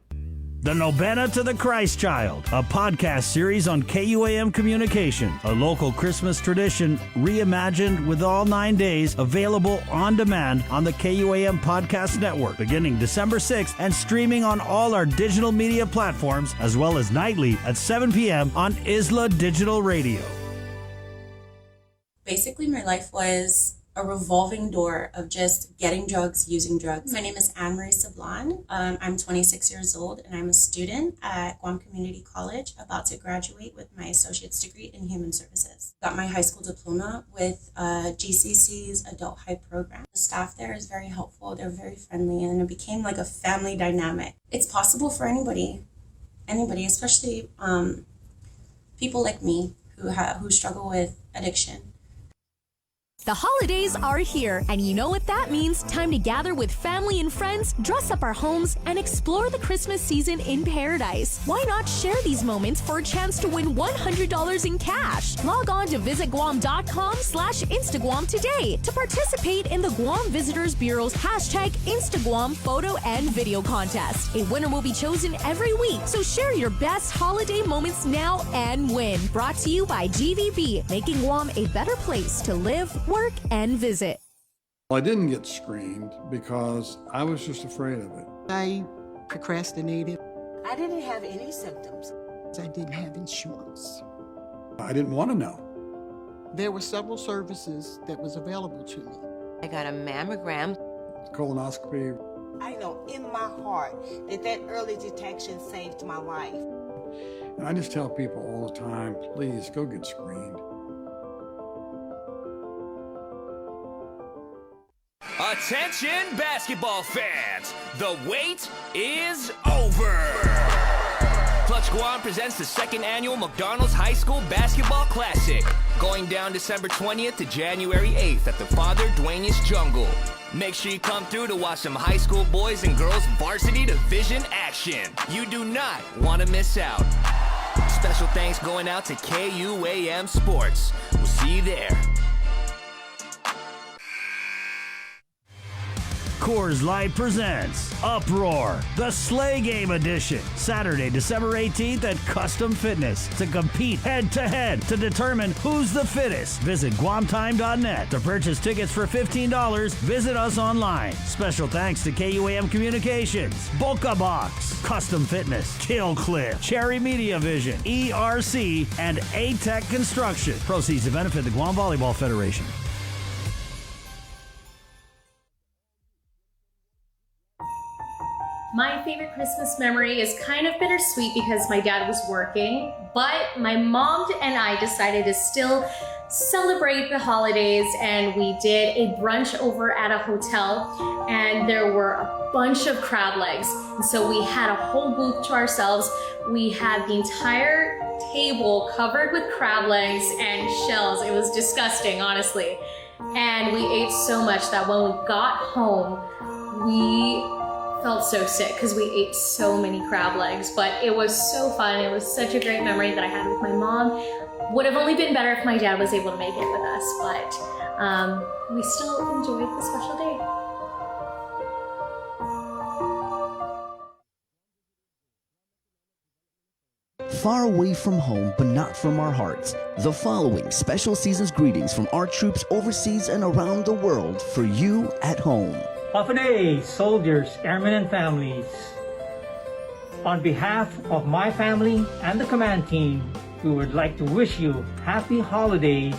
The Novena to the Christ Child, a podcast series on KUAM Communication, a local Christmas tradition reimagined with all 9 days available on demand on the KUAM Podcast Network beginning December 6th and streaming on all our digital media platforms as well as nightly at 7 p.m. on Isla Digital Radio. Basically, my life was a revolving door of just getting drugs, using drugs. My name is Anne-Marie Sablan. I'm 26 years old and I'm a student at Guam Community College, about to graduate with my associate's degree in human services. Got my high school diploma with GCC's Adult High program. The staff there is very helpful. They're very friendly, and it became like a family dynamic. It's possible for anybody, especially people like me who struggle with addiction. The holidays are here, and you know what that means. Time to gather with family and friends, dress up our homes, and explore the Christmas season in paradise. Why not share these moments for a chance to win $100 in cash? Log on to visitguam.com/Instaguam today to participate in the Guam Visitors Bureau's #InstaGuam photo and video contest. A winner will be chosen every week, so share your best holiday moments now and win. Brought to you by GVB, making Guam a better place to live, work, and visit. Well, I didn't get screened because I was just afraid of it. I procrastinated. I didn't have any symptoms. I didn't have insurance. I didn't want to know. There were several services that was available to me. I got a mammogram. Colonoscopy. I know in my heart that early detection saved my life. And I just tell people all the time, please go get screened. Attention basketball fans, the wait is over. Clutch Guam presents the second annual McDonald's High School Basketball Classic, going down December 20th to January 8th at the Father Duenas Jungle. Make sure you come through to watch some high school boys and girls varsity division action. You do not want to miss out. Special thanks going out to KUAM Sports. We'll see you there. Coors Light presents Uproar, the Sleigh Game Edition, Saturday, December 18th at Custom Fitness to compete head-to-head to determine who's the fittest. Visit guamtime.net. To purchase tickets for $15, visit us online. Special thanks to KUAM Communications, Boca Box, Custom Fitness, Kill Cliff, Cherry Media Vision, ERC, and A-Tech Construction. Proceeds to benefit the Guam Volleyball Federation. My favorite Christmas memory is kind of bittersweet because my dad was working, but my mom and I decided to still celebrate the holidays, and we did a brunch over at a hotel, and there were a bunch of crab legs. And so we had a whole booth to ourselves. We had the entire table covered with crab legs and shells. It was disgusting, honestly. And we ate so much that when we got home, we felt so sick because we ate so many crab legs, but it was so fun. It was such a great memory that I had with my mom. Would have only been better if my dad was able to make it with us, but we still enjoyed the special day. Far away from home, but not from our hearts. The following special season's greetings from our troops overseas and around the world for you at home. Hafanei, soldiers, airmen, and families. On behalf of my family and the command team, we would like to wish you happy holidays,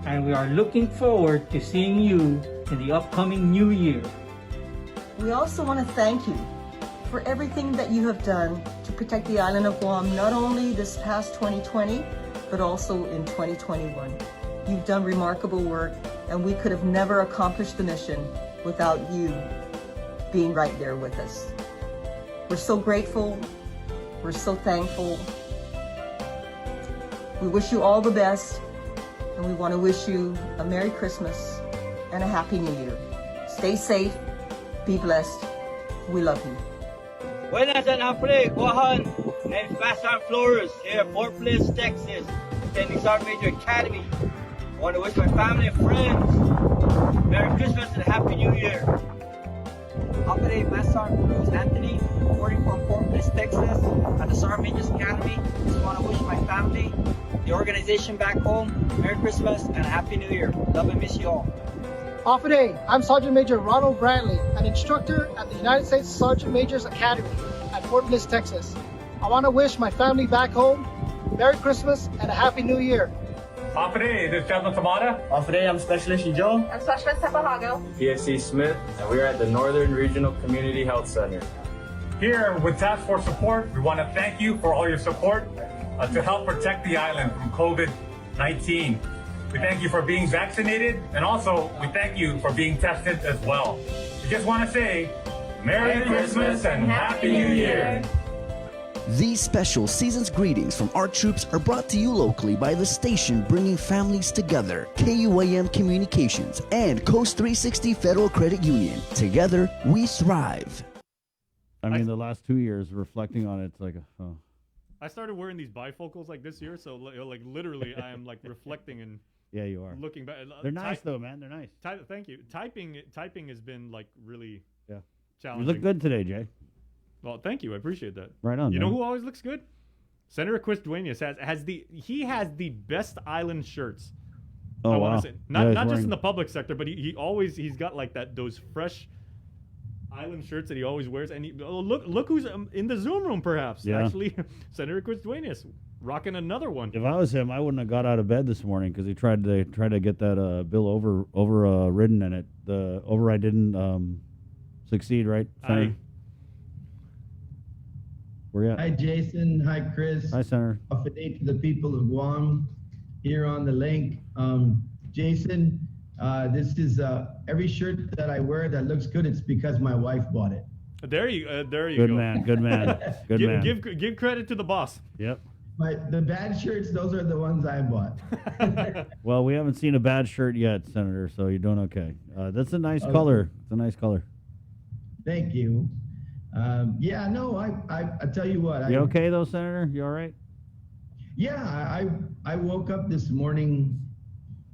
and we are looking forward to seeing you in the upcoming new year. We also want to thank you for everything that you have done to protect the island of Guam, not only this past 2020, but also in 2021. You've done remarkable work, and we could have never accomplished the mission without you being right there with us. We're so grateful. We're so thankful. We wish you all the best, and we want to wish you a Merry Christmas and a Happy New Year. Stay safe, be blessed. We love you. Buenas and Apre, Guahan, and Fast Sergeant Flores here at Fort Bliss, Texas, attending Sergeant Major Academy. I want to wish my family and friends Merry Christmas and Happy New Year. Apre, Master Sergeant Cruz Anthony, reporting from Fort Bliss, Texas, at the Sergeant Major's Academy. Just want to wish my family, the organization back home, Merry Christmas and Happy New Year. Love and miss you all. Afternoon, I'm Sergeant Major Ronald Brantley, an instructor at the United States Sergeant Major's Academy at Fort Bliss, Texas. I want to wish my family back home Merry Christmas and a Happy New Year. Afternoon, this is Chaplain Tamada. Afternoon, I'm Specialist Joe. I'm Specialist Tepahago. PSC Smith, and we're at the Northern Regional Community Health Center. Here with Task Force Support, we want to thank you for all your support to help protect the island from COVID-19. We thank you for being vaccinated, and also we thank you for being tested as well. We just want to say Merry Christmas and Happy New Year. These special season's greetings from our troops are brought to you locally by the station bringing families together, KUAM Communications and Coast 360 Federal Credit Union. Together, we thrive. I mean, the last 2 years, reflecting on it, it's like, oh. I started wearing these bifocals like this year, so like literally I am like reflecting and yeah, you are looking back. They're nice though, man. They're nice. Thank you. Typing has been like really challenging. You look good today, Jay. Well, thank you. I appreciate that. Right on. You man. know who always looks good? Senator Chris Duenas has the best island shirts. Oh, I wow. want to say not Yeah, just wearing... in the public sector, but he's got like those fresh island shirts that he always wears. And look who's in the Zoom room, perhaps. Yeah. Actually, Senator Chris Duenas rocking another one. If I was him, I wouldn't have got out of bed this morning because he tried to get that bill overridden, and the override didn't succeed. Right, Senator? Where you at? Hi, Jason. Hi, Chris. Hi, Senator. Afternoon to the people of Guam here on the link. Jason, this is every shirt that I wear that looks good. It's because my wife bought it. There you go. Good man. Good man. Good man. Give credit to the boss. Yep. The bad shirts, those are the ones I bought. Well, we haven't seen a bad shirt yet, Senator, so you're doing okay. That's a nice color. It's a nice color. Thank you. Yeah, no, I tell you what. You okay though, Senator? You all right? Yeah, I woke up this morning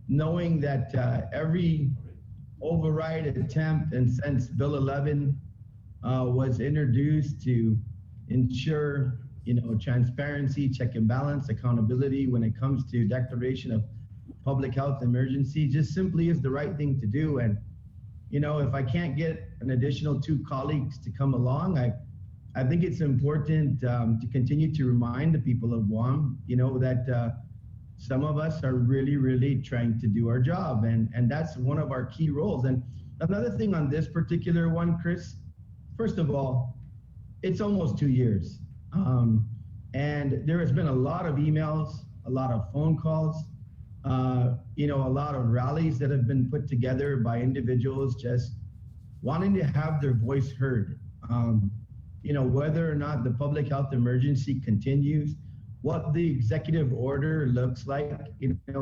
knowing that every override attempt, and since Bill 11 was introduced to ensure, transparency, check and balance, accountability when it comes to declaration of public health emergency, just simply is the right thing to do. And, if I can't get an additional 2 colleagues to come along, I think it's important to continue to remind the people of Guam, that some of us are really, really trying to do our job. And that's one of our key roles. And another thing on this particular one, Chris, first of all, it's almost 2 years. And there has been a lot of emails, a lot of phone calls, a lot of rallies that have been put together by individuals just wanting to have their voice heard. Whether or not the public health emergency continues, what the executive order looks like,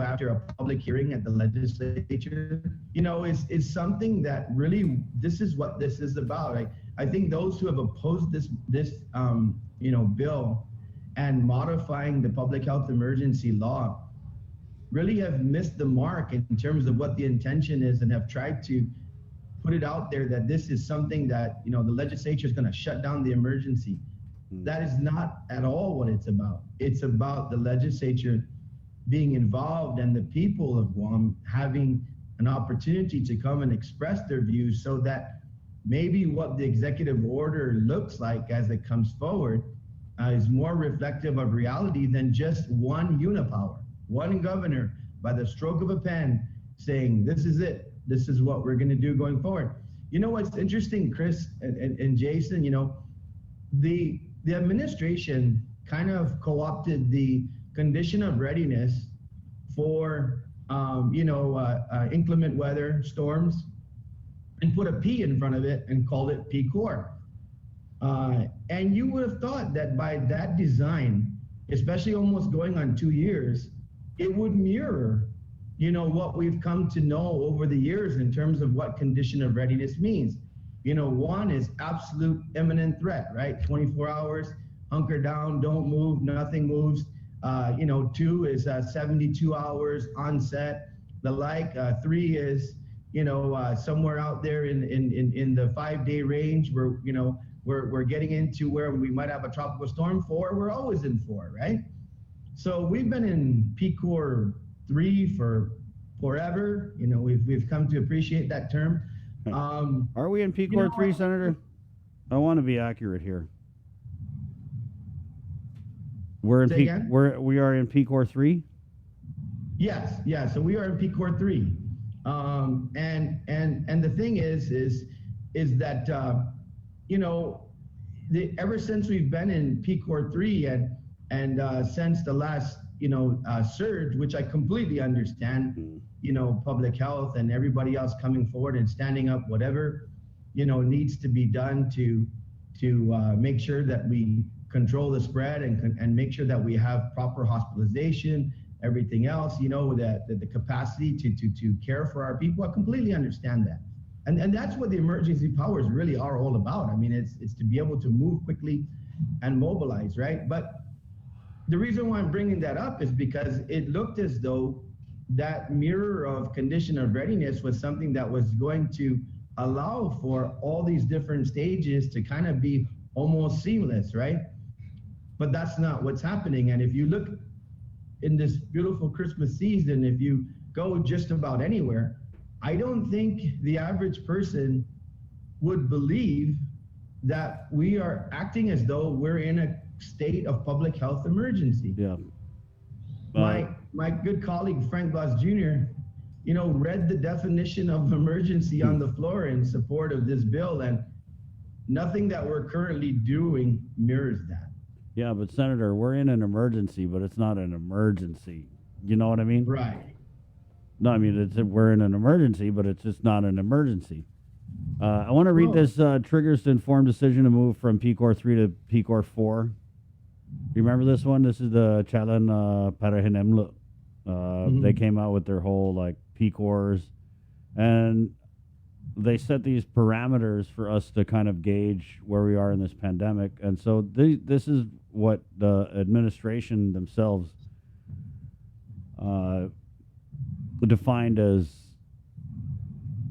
after a public hearing at the legislature, is something that really, this is what this is about. I think those who have opposed this bill and modifying the public health emergency law really have missed the mark in terms of what the intention is, and have tried to put it out there that this is something that, the legislature is going to shut down the emergency. That is not at all what it's about. It's about the legislature being involved and the people of Guam having an opportunity to come and express their views, so that maybe what the executive order looks like as it comes forward is more reflective of reality than just one unipower, one governor by the stroke of a pen saying, this is it. This is what we're going to do going forward. What's interesting, Chris and Jason, the administration kind of co-opted the condition of readiness for, inclement weather, storms, and put a P in front of it and called it PCOR. And you would have thought that by that design, especially almost going on 2 years, it would mirror, what we've come to know over the years in terms of what condition of readiness means. One is absolute imminent threat, right? 24 hours, hunker down, don't move, nothing moves. 2 is 72 hours onset, the like. 3 is, somewhere out there in the 5-day range where, we're getting into where we might have a tropical storm. 4, we're always in 4, right? So we've been in PCOR 3 for forever. We've come to appreciate that term. Are we in PCOR 3, Senator? I want to be accurate here. We are in PCOR 3? Yes, yeah. So we are in PCOR 3. And the thing is that ever since we've been in PCOR 3 and since the last surge, which I completely understand, public health and everybody else coming forward and standing up, whatever, needs to be done to make sure that we control the spread and make sure that we have proper hospitalization, everything else, that the capacity to care for our people. I completely understand that. And that's what the emergency powers really are all about. I mean, it's to be able to move quickly and mobilize, right? But the reason why I'm bringing that up is because it looked as though that mirror of condition of readiness was something that was going to allow for all these different stages to kind of be almost seamless, right? But that's not what's happening. And if you look in this beautiful Christmas season, if you go just about anywhere, I don't think the average person would believe that we are acting as though we're in a state of public health emergency. Yeah. My good colleague Frank Blas Jr., read the definition of emergency on the floor in support of this bill, and nothing that we're currently doing mirrors that. Yeah, but Senator, we're in an emergency, but it's not an emergency. You know what I mean? Right. No, I mean, we're in an emergency, but it's just not an emergency. I want to read this triggers to informed decision to move from PCOR 3 to PCOR 4. You remember this one? This is the Chalan Parahinemlo. They came out with their whole PCORs, and they set these parameters for us to kind of gauge where we are in this pandemic. And so this is what the administration themselves defined as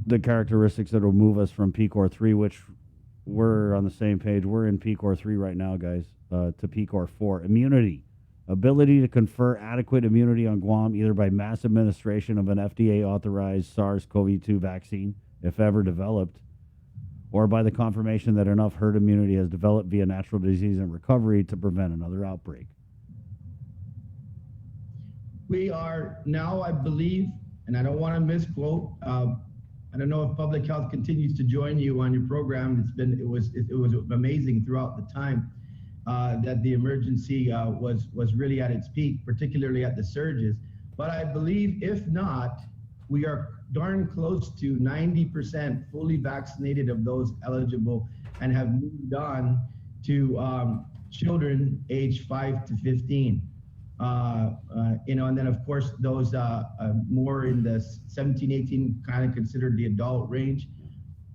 the characteristics that will move us from PCOR 3, which we're on the same page. We're in PCOR 3 right now, guys, to PCOR 4. Immunity. Ability to confer adequate immunity on Guam, either by mass administration of an FDA-authorized SARS-CoV-2 vaccine, if ever developed, or by the confirmation that enough herd immunity has developed via natural disease and recovery to prevent another outbreak. We are now, I believe, and I don't want to misquote, I don't know if Public Health continues to join you on your program. It was amazing throughout the time that the emergency was really at its peak, particularly at the surges. But I believe, if not, we are darn close to 90% fully vaccinated of those eligible and have moved on to children aged 5 to 15. And then of course those more in the 17, 18 kind of considered the adult range.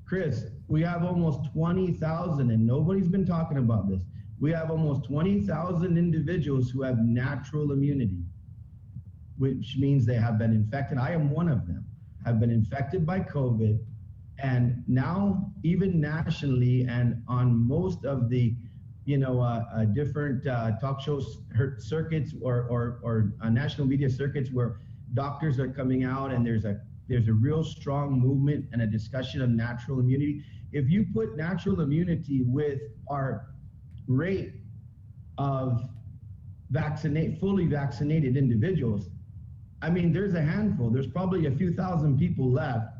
Chris, we have almost 20,000, and nobody's been talking about this. We have almost 20,000 individuals who have natural immunity, which means they have been infected. I am one of them, have been infected by COVID. And now even nationally and on most of the different talk shows, circuits or national media circuits where doctors are coming out and there's a real strong movement and a discussion of natural immunity. If you put natural immunity with our rate of fully vaccinated individuals, I mean, there's a handful. There's probably a few thousand people left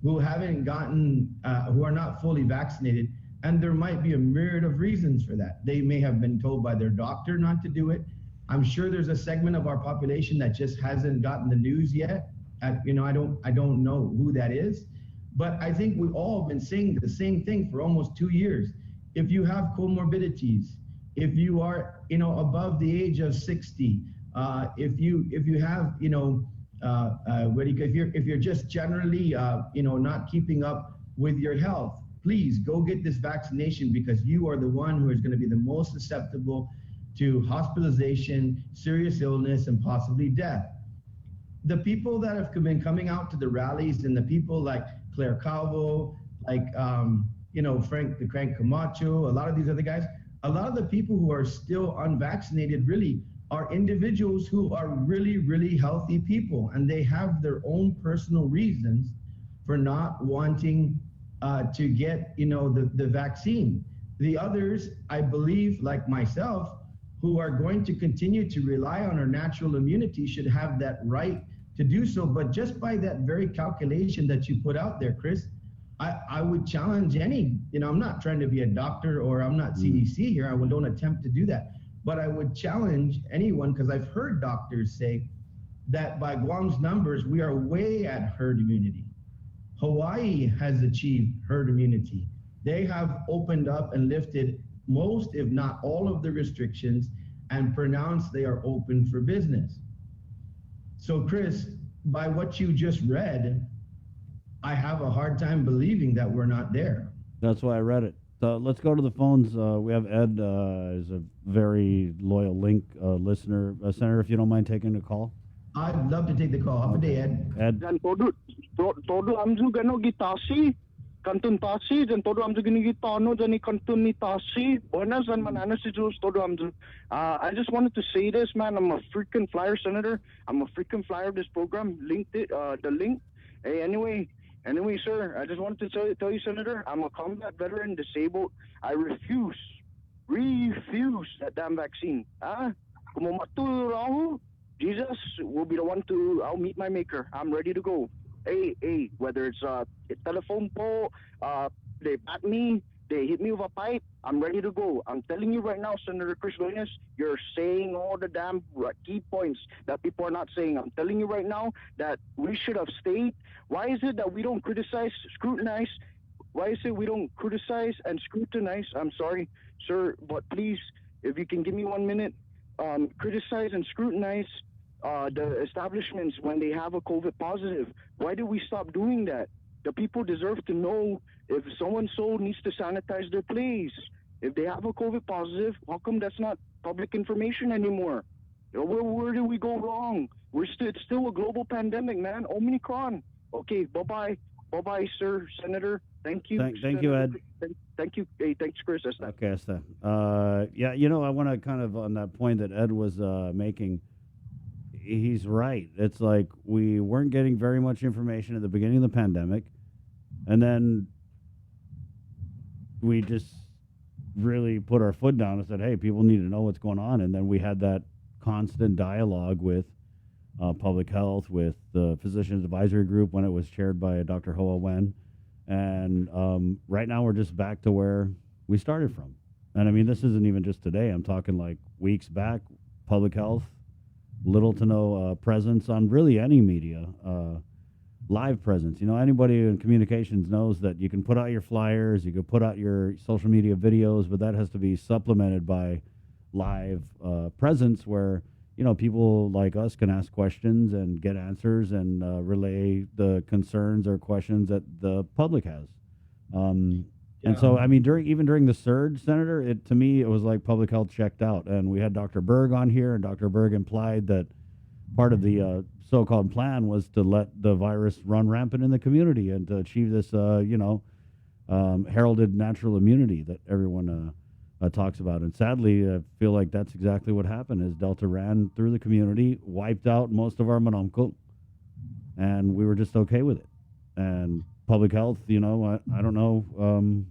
who haven't gotten, who are not fully vaccinated. And there might be a myriad of reasons for that. They may have been told by their doctor not to do it. I'm sure there's a segment of our population that just hasn't gotten the news yet. I don't know who that is, but I think we've all been saying the same thing for almost 2 years. If you have comorbidities, if you are, above the age of 60, if you have, if you're just generally, not keeping up with your health, please go get this vaccination, because you are the one who is going to be the most susceptible to hospitalization, serious illness, and possibly death. The people that have been coming out to the rallies, and the people like Claire Calvo, like, Frank Camacho, a lot of these other guys, a lot of the people who are still unvaccinated really are individuals who are really, really healthy people, and they have their own personal reasons for not wanting to get, the vaccine. The others, I believe, like myself, who are going to continue to rely on our natural immunity should have that right to do so. But just by that very calculation that you put out there, Chris, I would challenge any, I'm not trying to be a doctor, or I'm not CDC here. I don't attempt to do that. But I would challenge anyone, because I've heard doctors say that by Guam's numbers, we are way at herd immunity. Hawaii has achieved herd immunity. They have opened up and lifted most, if not all, of the restrictions and pronounced they are open for business. So, Chris, by what you just read, I have a hard time believing that we're not there. That's why I read it. So let's go to the phones. We have Ed, is a very loyal Link listener. Senator, if you don't mind taking the call. I'd love to take the call. Have a day, Ed. Ed. Dan todo amzu gano gitasi kantun tasi dan todo amzu gini gitano dan kantun ni tasi buenas dan manana si Zeus todo amzu. I just wanted to say this, man. I'm a freaking flyer, Senator. I'm a freaking flyer of this program. Linked it, the link. Hey, anyway, sir, I just wanted to tell you, Senator, I'm a combat veteran, disabled. I refuse that damn vaccine. Como matul ako, Jesus will be the one I'll meet my maker. I'm ready to go. Hey, whether it's a telephone pole, they bat me, they hit me with a pipe, I'm ready to go. I'm telling you right now, Senator Chris Duenas, you're saying all the damn key points that people are not saying. I'm telling you right now that we should have stayed. Why is it that we don't scrutinize? Why is it we don't criticize and scrutinize? I'm sorry, sir, but please, if you can give me 1 minute, criticize and scrutinize the establishments when they have a COVID positive. Why do we stop doing that? The people deserve to know if so-and-so needs to sanitize their place. If they have a COVID positive, how come that's not public information anymore? Where do we go wrong? It's still a global pandemic, man. Omicron. Okay, bye-bye. Bye-bye, sir, Senator. Thank you. Thank you, Ed. Thank you. Hey, thanks, Chris. That's that. Okay, that's that. Yeah, you know, I want to kind of, on that point that Ed was making, he's right. It's like we weren't getting very much information at the beginning of the pandemic, and then we just really put our foot down and said, hey, people need to know what's going on. And then we had that constant dialogue with public health, with the Physicians Advisory Group when it was chaired by Dr. Hoa Wen. And right now we're just back to where we started from. And I mean, this isn't even just today. I'm talking like weeks back, public health, little to no presence on really any media, live presence. You know, anybody in communications knows that you can put out your flyers, you can put out your social media videos, but that has to be supplemented by live presence where, you know, people like us can ask questions and get answers and relay the concerns or questions that the public has. And so, I mean, during the surge, Senator, to me, it was like public health checked out. And we had Dr. Berg on here, and Dr. Berg implied that part of the so-called plan was to let the virus run rampant in the community and to achieve this, heralded natural immunity that everyone talks about. And sadly, I feel like that's exactly what happened, is Delta ran through the community, wiped out most of our manamko, and we were just okay with it. And public health, you know, I don't know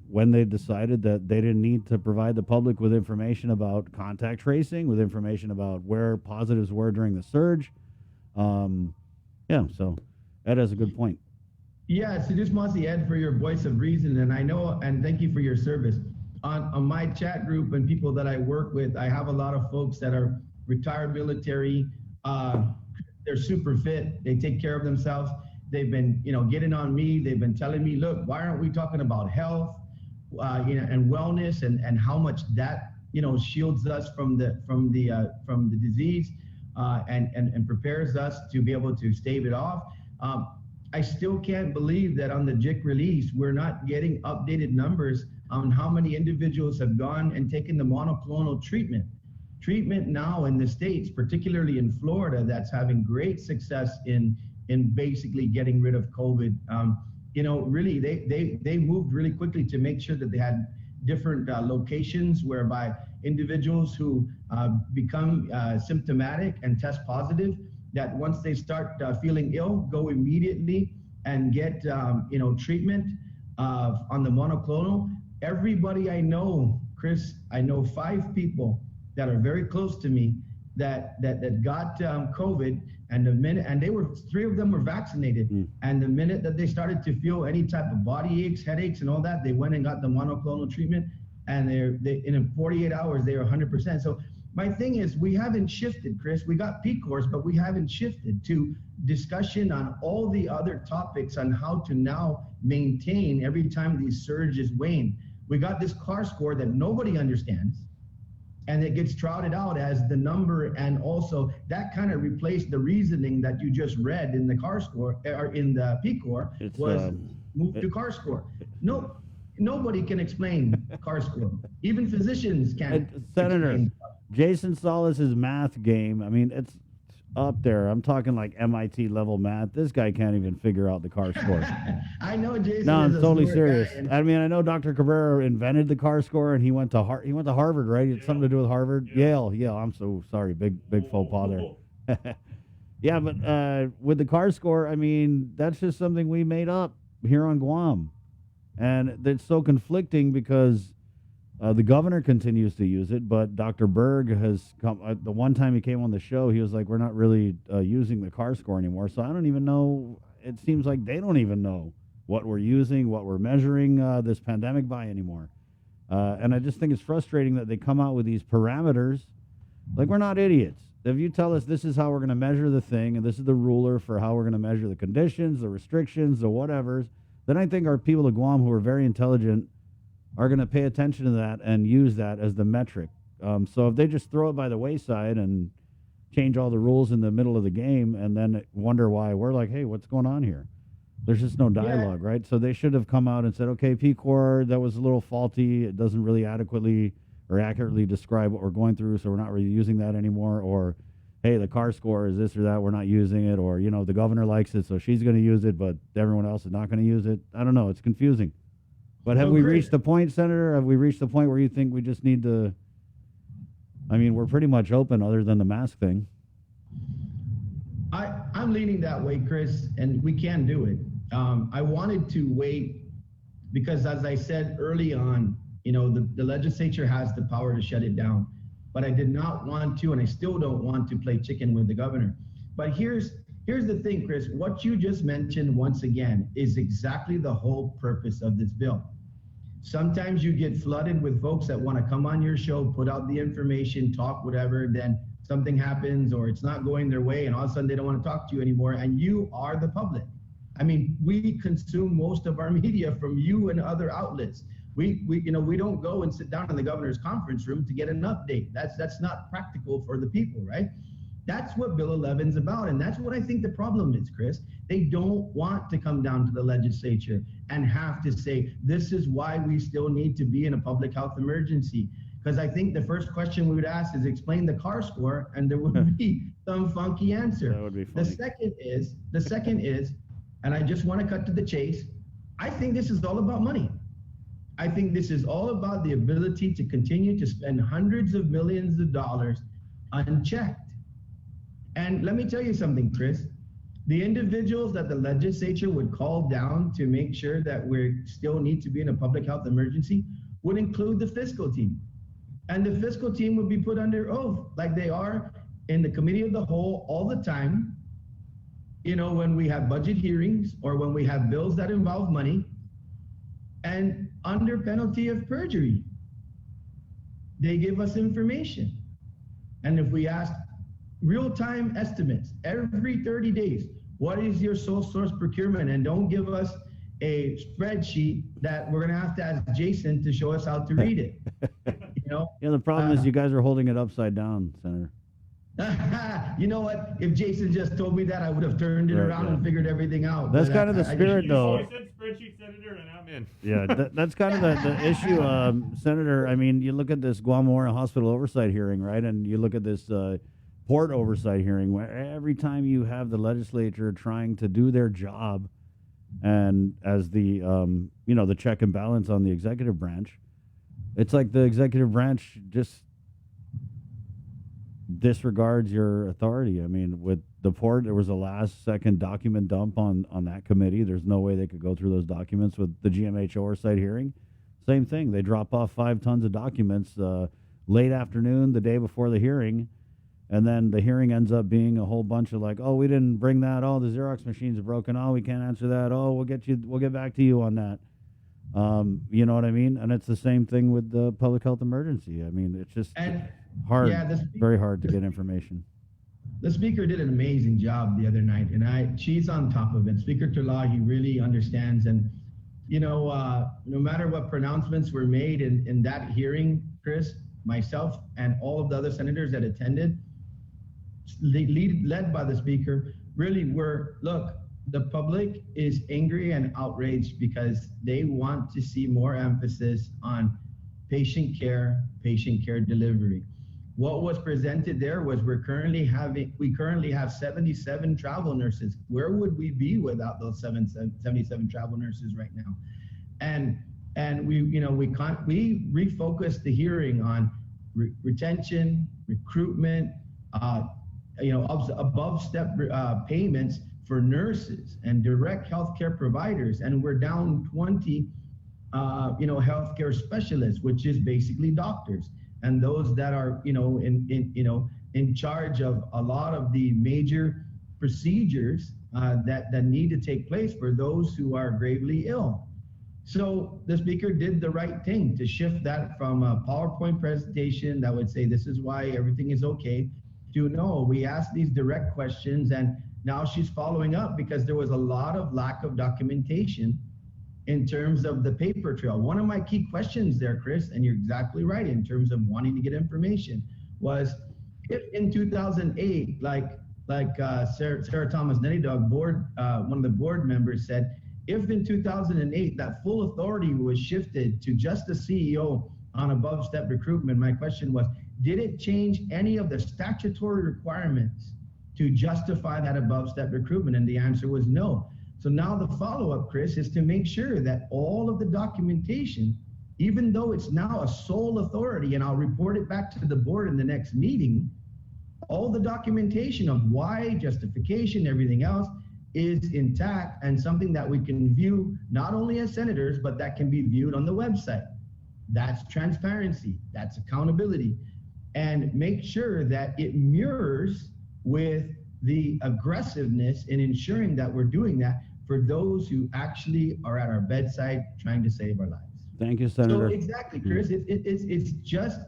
when they decided that they didn't need to provide the public with information about contact tracing, with information about where positives were during the surge. So Ed has a good point. Yeah, so just want to Ed for your voice of reason, and I know, and thank you for your service. On my chat group and people that I work with, I have a lot of folks that are retired military. They're super fit. They take care of themselves. They've been, getting on me. They've been telling me, look, why aren't we talking about health, and wellness, and how much that, shields us from the disease, and prepares us to be able to stave it off. I still can't believe that on the JIC release, we're not getting updated numbers on how many individuals have gone and taken the monoclonal treatment. Treatment now in the States, particularly in Florida, that's having great success in basically getting rid of COVID. Really, they moved really quickly to make sure that they had different locations whereby individuals who become symptomatic and test positive, that once they start feeling ill, go immediately and get treatment on the monoclonal. Everybody I know, Chris, I know 5 people that are very close to me that got COVID, and 3 of them were vaccinated. And the minute that they started to feel any type of body aches, headaches, and all that, they went and got the monoclonal treatment, and they in 48 hours they are 100%. So my thing is, we haven't shifted, Chris. We got PCORs, but we haven't shifted to discussion on all the other topics on how to now maintain every time these surges wane. We got this CAR score that nobody understands, and it gets trotted out as the number, and also that kind of replaced the reasoning that you just read in the CAR score, or in the PCOR, was moved to CAR score. No, nobody can explain CAR score. Even physicians can't. Senator, Jason Solis's math game, I mean, it's up there. I'm talking like MIT level math. This guy can't even figure out the CAR score. I know Jason. No, I'm is a totally smart serious. guy, I mean, I know Dr. Cabrera invented the CAR score, and he went to Harvard, right? He had something to do with Harvard. Yale. I'm so sorry. Big faux pas there. Yeah, but with the CAR score, I mean, that's just something we made up here on Guam, and it's so conflicting because the governor continues to use it, but Dr. Berg has come. The one time he came on the show, he was like, "We're not really using the CAR score anymore." So I don't even know. It seems like they don't even know what we're using, what we're measuring this pandemic by anymore. And I just think it's frustrating that they come out with these parameters. Like, we're not idiots. If you tell us this is how we're going to measure the thing, and this is the ruler for how we're going to measure the conditions, the restrictions, the whatevers, then I think our people of Guam, who are very intelligent, are going to pay attention to that and use that as the metric. So if they just throw it by the wayside and change all the rules in the middle of the game and then wonder why, we're like, hey, what's going on here? There's just no dialogue, right? So they should have come out and said, okay, PCOR, that was a little faulty. It doesn't really adequately or accurately describe what we're going through, so we're not really using that anymore. Or hey, the car score is this or that, we're not using it, or, the governor likes it, so she's going to use it, but everyone else is not going to use it. I don't know. It's confusing. But have we reached the point, Senator? Have we reached the point where you think we just need to, we're pretty much open other than the mask thing. I'm leaning that way, Chris, and we can do it. I wanted to wait because, as I said early on, the legislature has the power to shut it down. But I did not want to, and I still don't want to play chicken with the governor. But here's the thing, Chris. What you just mentioned once again is exactly the whole purpose of this bill. Sometimes you get flooded with folks that want to come on your show, put out the information, talk whatever, then something happens or it's not going their way, and all of a sudden they don't want to talk to you anymore, and you are the public. We consume most of our media from you and other outlets. We don't go and sit down in the governor's conference room to get an update. That's not practical for the people, right? That's what Bill 11's about, and that's what I think the problem is, Chris. They don't want to come down to the legislature and have to say, this is why we still need to be in a public health emergency. Because I think the first question we would ask is explain the car score, and there would be some funky answer. That would be funny. The second is, and I just want to cut to the chase, I think this is all about money. I think this is all about the ability to continue to spend hundreds of millions of dollars unchecked. And let me tell you something, Chris. The individuals that the legislature would call down to make sure that we still need to be in a public health emergency would include the fiscal team. And the fiscal team would be put under oath like they are in the committee of the whole all the time. When we have budget hearings or when we have bills that involve money, and under penalty of perjury, they give us information. And if we ask real-time estimates every 30 days, what is your sole source procurement? And don't give us a spreadsheet that we're going to have to ask Jason to show us how to read it. Yeah, the problem is you guys are holding it upside down, Senator. You know what? If Jason just told me that, I would have turned it around and figured everything out. That's kind of the spirit, though. You said spreadsheet, Senator, and I'm in. Yeah, that's kind of the issue, Senator. You look at this Guam Memorial Hospital oversight hearing, right? And you look at this port oversight hearing, where every time you have the legislature trying to do their job, and as the the check and balance on the executive branch, it's like the executive branch just disregards your authority. With the port, there was a last-second document dump on that committee. There's no way they could go through those documents. With the GMH oversight hearing, same thing. They drop off 5 tons of documents late afternoon, the day before the hearing, and then the hearing ends up being a whole bunch of oh, we didn't bring that. Oh, the Xerox machines are broken. Oh, we can't answer that. Oh, we'll get back to you on that. You know what I mean? And it's the same thing with the public health emergency. It's just hard, very hard to get information. The speaker did an amazing job the other night, and she's on top of it. Speaker Terlaw, he really understands. And, no matter what pronouncements were made in that hearing, Chris, myself, and all of the other senators that attended, led by the speaker, really were, look, the public is angry and outraged because they want to see more emphasis on patient care delivery. What was presented there was we currently have 77 travel nurses. Where would we be without those 77 travel nurses right now? And we refocused the hearing on retention, recruitment, above step payments for nurses and direct healthcare providers, and we're down 20 healthcare specialists, which is basically doctors and those that are in charge of a lot of the major procedures that need to take place for those who are gravely ill. So the speaker did the right thing to shift that from a PowerPoint presentation that would say this is why everything is okay to no, we asked these direct questions, and now she's following up because there was a lot of lack of documentation in terms of the paper trail. One of my key questions there, Chris, and you're exactly right in terms of wanting to get information, was if in 2008, like Sarah Thomas Nettydog, one of the board members said, if in 2008 that full authority was shifted to just the CEO on above step recruitment, my question was, did it change any of the statutory requirements to justify that above step recruitment? And the answer was no. So now the follow-up, Chris, is to make sure that all of the documentation, even though it's now a sole authority, and I'll report it back to the board in the next meeting, all the documentation of why, justification, everything else is intact and something that we can view not only as senators, but that can be viewed on the website. That's transparency, that's accountability, and make sure that it mirrors with the aggressiveness in ensuring that we're doing that for those who actually are at our bedside trying to save our lives. Thank you, Senator. So exactly, Chris, it's just,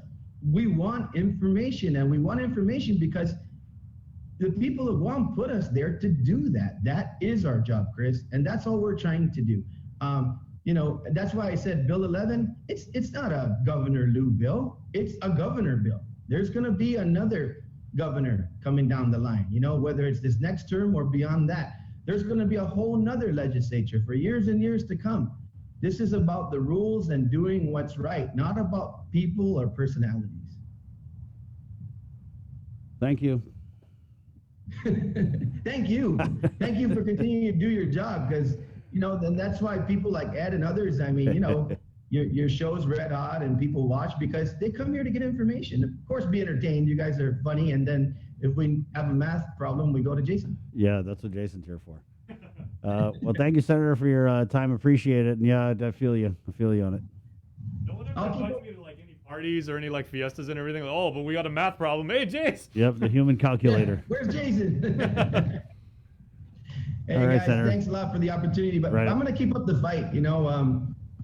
we want information, and we want information because the people of Guam put us there to do that. That is our job, Chris, and that's all we're trying to do. That's why I said Bill 11, it's not a Governor Lou bill, it's a governor bill. There's gonna be another governor coming down the line, whether it's this next term or beyond that. There's gonna be a whole nother legislature for years and years to come. This is about the rules and doing what's right, not about people or personalities. Thank you. Thank you. Thank you for continuing to do your job, because then that's why people like Ed and others, your show's red hot and people watch because they come here to get information. Of course, be entertained. You guys are funny. And then if we have a math problem, we go to Jason. Yeah, that's what Jason's here for. Well, thank you, Senator, for your time. Appreciate it. And yeah, I feel you. I feel you on it. No one ever invites me to like any parties or any like fiestas and everything. Like, oh, but we got a math problem. Hey, Jace. Yep, the human calculator. Yeah, where's Jason? Hey, all right, guys, Senator. Thanks a lot for the opportunity, but Right. I'm going to keep up the fight.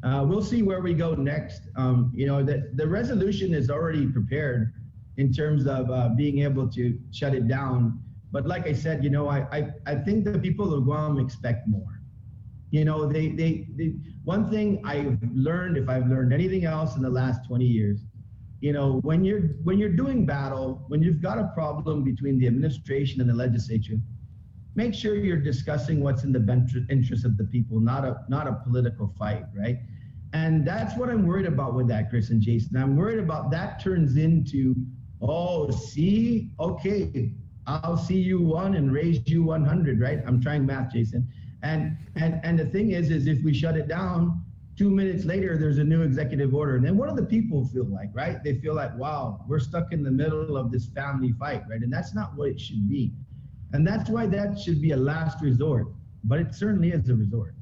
We'll see where we go next. The resolution is already prepared in terms of being able to shut it down. But like I said, I think the people of Guam expect more. One thing I've learned, if I've learned anything else in the last 20 years, when you're doing battle, when you've got a problem between the administration and the legislature, make sure you're discussing what's in the best interest of the people, not a political fight, right? And that's what I'm worried about with that, Chris and Jason. I'm worried about that turns into, okay, I'll see you 1 and raise you 100, right? I'm trying math, Jason. And the thing is if we shut it down, 2 minutes later, there's a new executive order. And then what do the people feel like, right? They feel like, wow, we're stuck in the middle of this family fight, right? And that's not what it should be. And that's why that should be a last resort, but it certainly is a resort.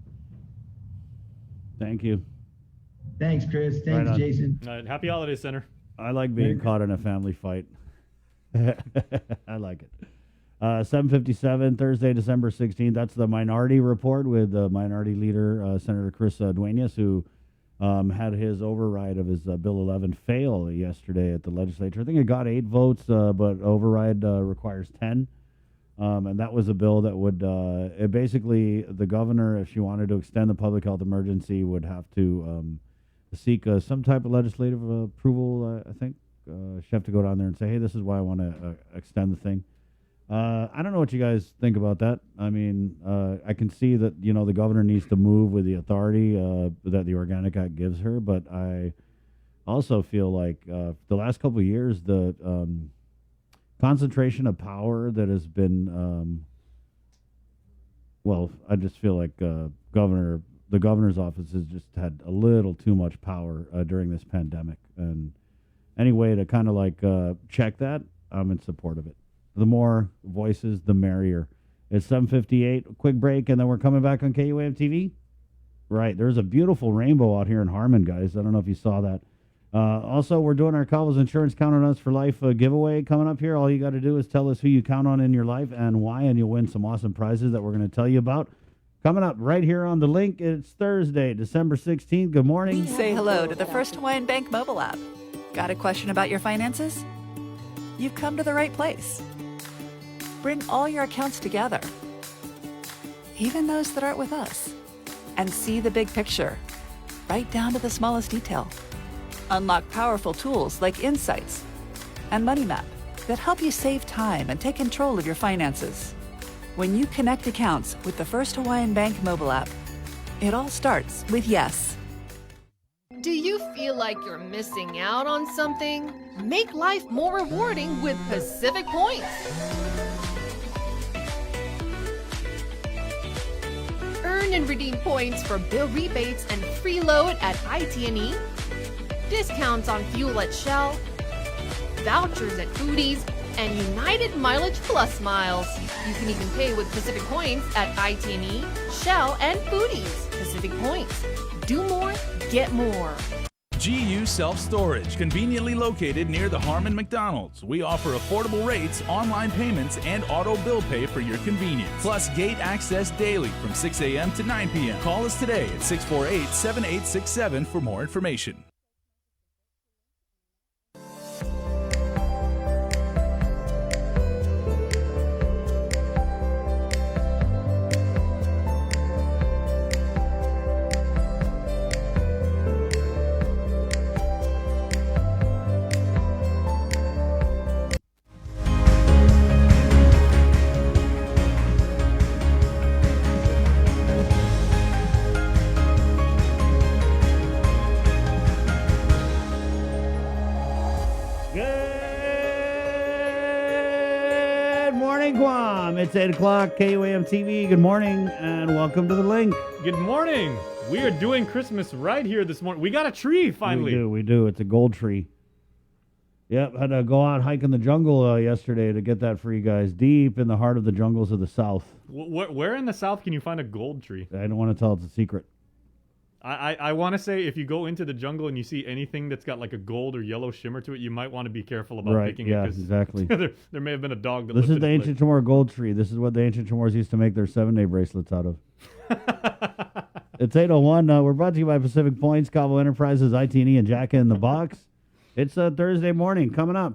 Thank you. Thanks, Chris. Thanks, Right on. Jason. Happy holidays, Senator. I like being caught in a family fight. I like it. 7:57, Thursday, December 16th. That's the Minority Report with Minority Leader Senator Chris Duenas, who had his override of his Bill 11 fail yesterday at the legislature. I think it got 8 votes, but override requires 10. And that was a bill that would basically, the governor, if she wanted to extend the public health emergency, would have to seek some type of legislative approval, I think. She'd have to go down there and say, hey, this is why I want to extend the thing. I don't know what you guys think about that. I mean, I can see that, the governor needs to move with the authority that the Organic Act gives her, but I also feel like the last couple of years, the concentration of power that has been, I just feel like the governor's office has just had a little too much power during this pandemic. And any way to kind of check that, I'm in support of it. The more voices, the merrier. It's 7:58, a quick break, and then we're coming back on KUAM TV. Right, there's a beautiful rainbow out here in Harmon, guys. I don't know if you saw that. Also, we're doing our Calva's Insurance Count on Us for Life giveaway coming up here. All you got to do is tell us who you count on in your life and why, and you'll win some awesome prizes that we're going to tell you about. Coming up right here on The Link, it's Thursday, December 16th. Good morning. Say hello to the First Hawaiian Bank mobile app. Got a question about your finances? You've come to the right place. Bring all your accounts together, even those that aren't with us, and see the big picture, right down to the smallest detail. Unlock powerful tools like Insights and Money Map that help you save time and take control of your finances. When you connect accounts with the First Hawaiian Bank mobile app, it all starts with yes. Do you feel like you're missing out on something? Make life more rewarding with Pacific Points. Earn and redeem points for bill rebates and free load at IT&E, discounts on fuel at Shell, vouchers at Foodies, and United Mileage Plus miles. You can even pay with Pacific Points at IT&E, Shell, and Foodies. Pacific Points. Do more, get more. GU Self-Storage, conveniently located near the Harmon McDonald's. We offer affordable rates, online payments, and auto bill pay for your convenience. Plus gate access daily from 6 a.m. to 9 p.m. Call us today at 648-7867 for more information. It's 8 o'clock, KUAM TV. Good morning, and welcome to The Link. Good morning. We are doing Christmas right here this morning. We got a tree, finally. We do. It's a gold tree. Yep, had to go out hiking the jungle yesterday to get that for you guys, deep in the heart of the jungles of the South. Where in the South can you find a gold tree? I don't want to tell, it's a secret. I want to say if you go into the jungle and you see anything that's got like a gold or yellow shimmer to it, you might want to be careful about picking it. Yeah, exactly. there may have been a dog that This looked is at the this ancient Chamorro gold tree. This is what the ancient Chamorros used to make their 7-day bracelets out of. It's 8:01. We're brought to you by Pacific Points, Cabo Enterprises, IT&E, and Jack in the Box. It's a Thursday morning coming up.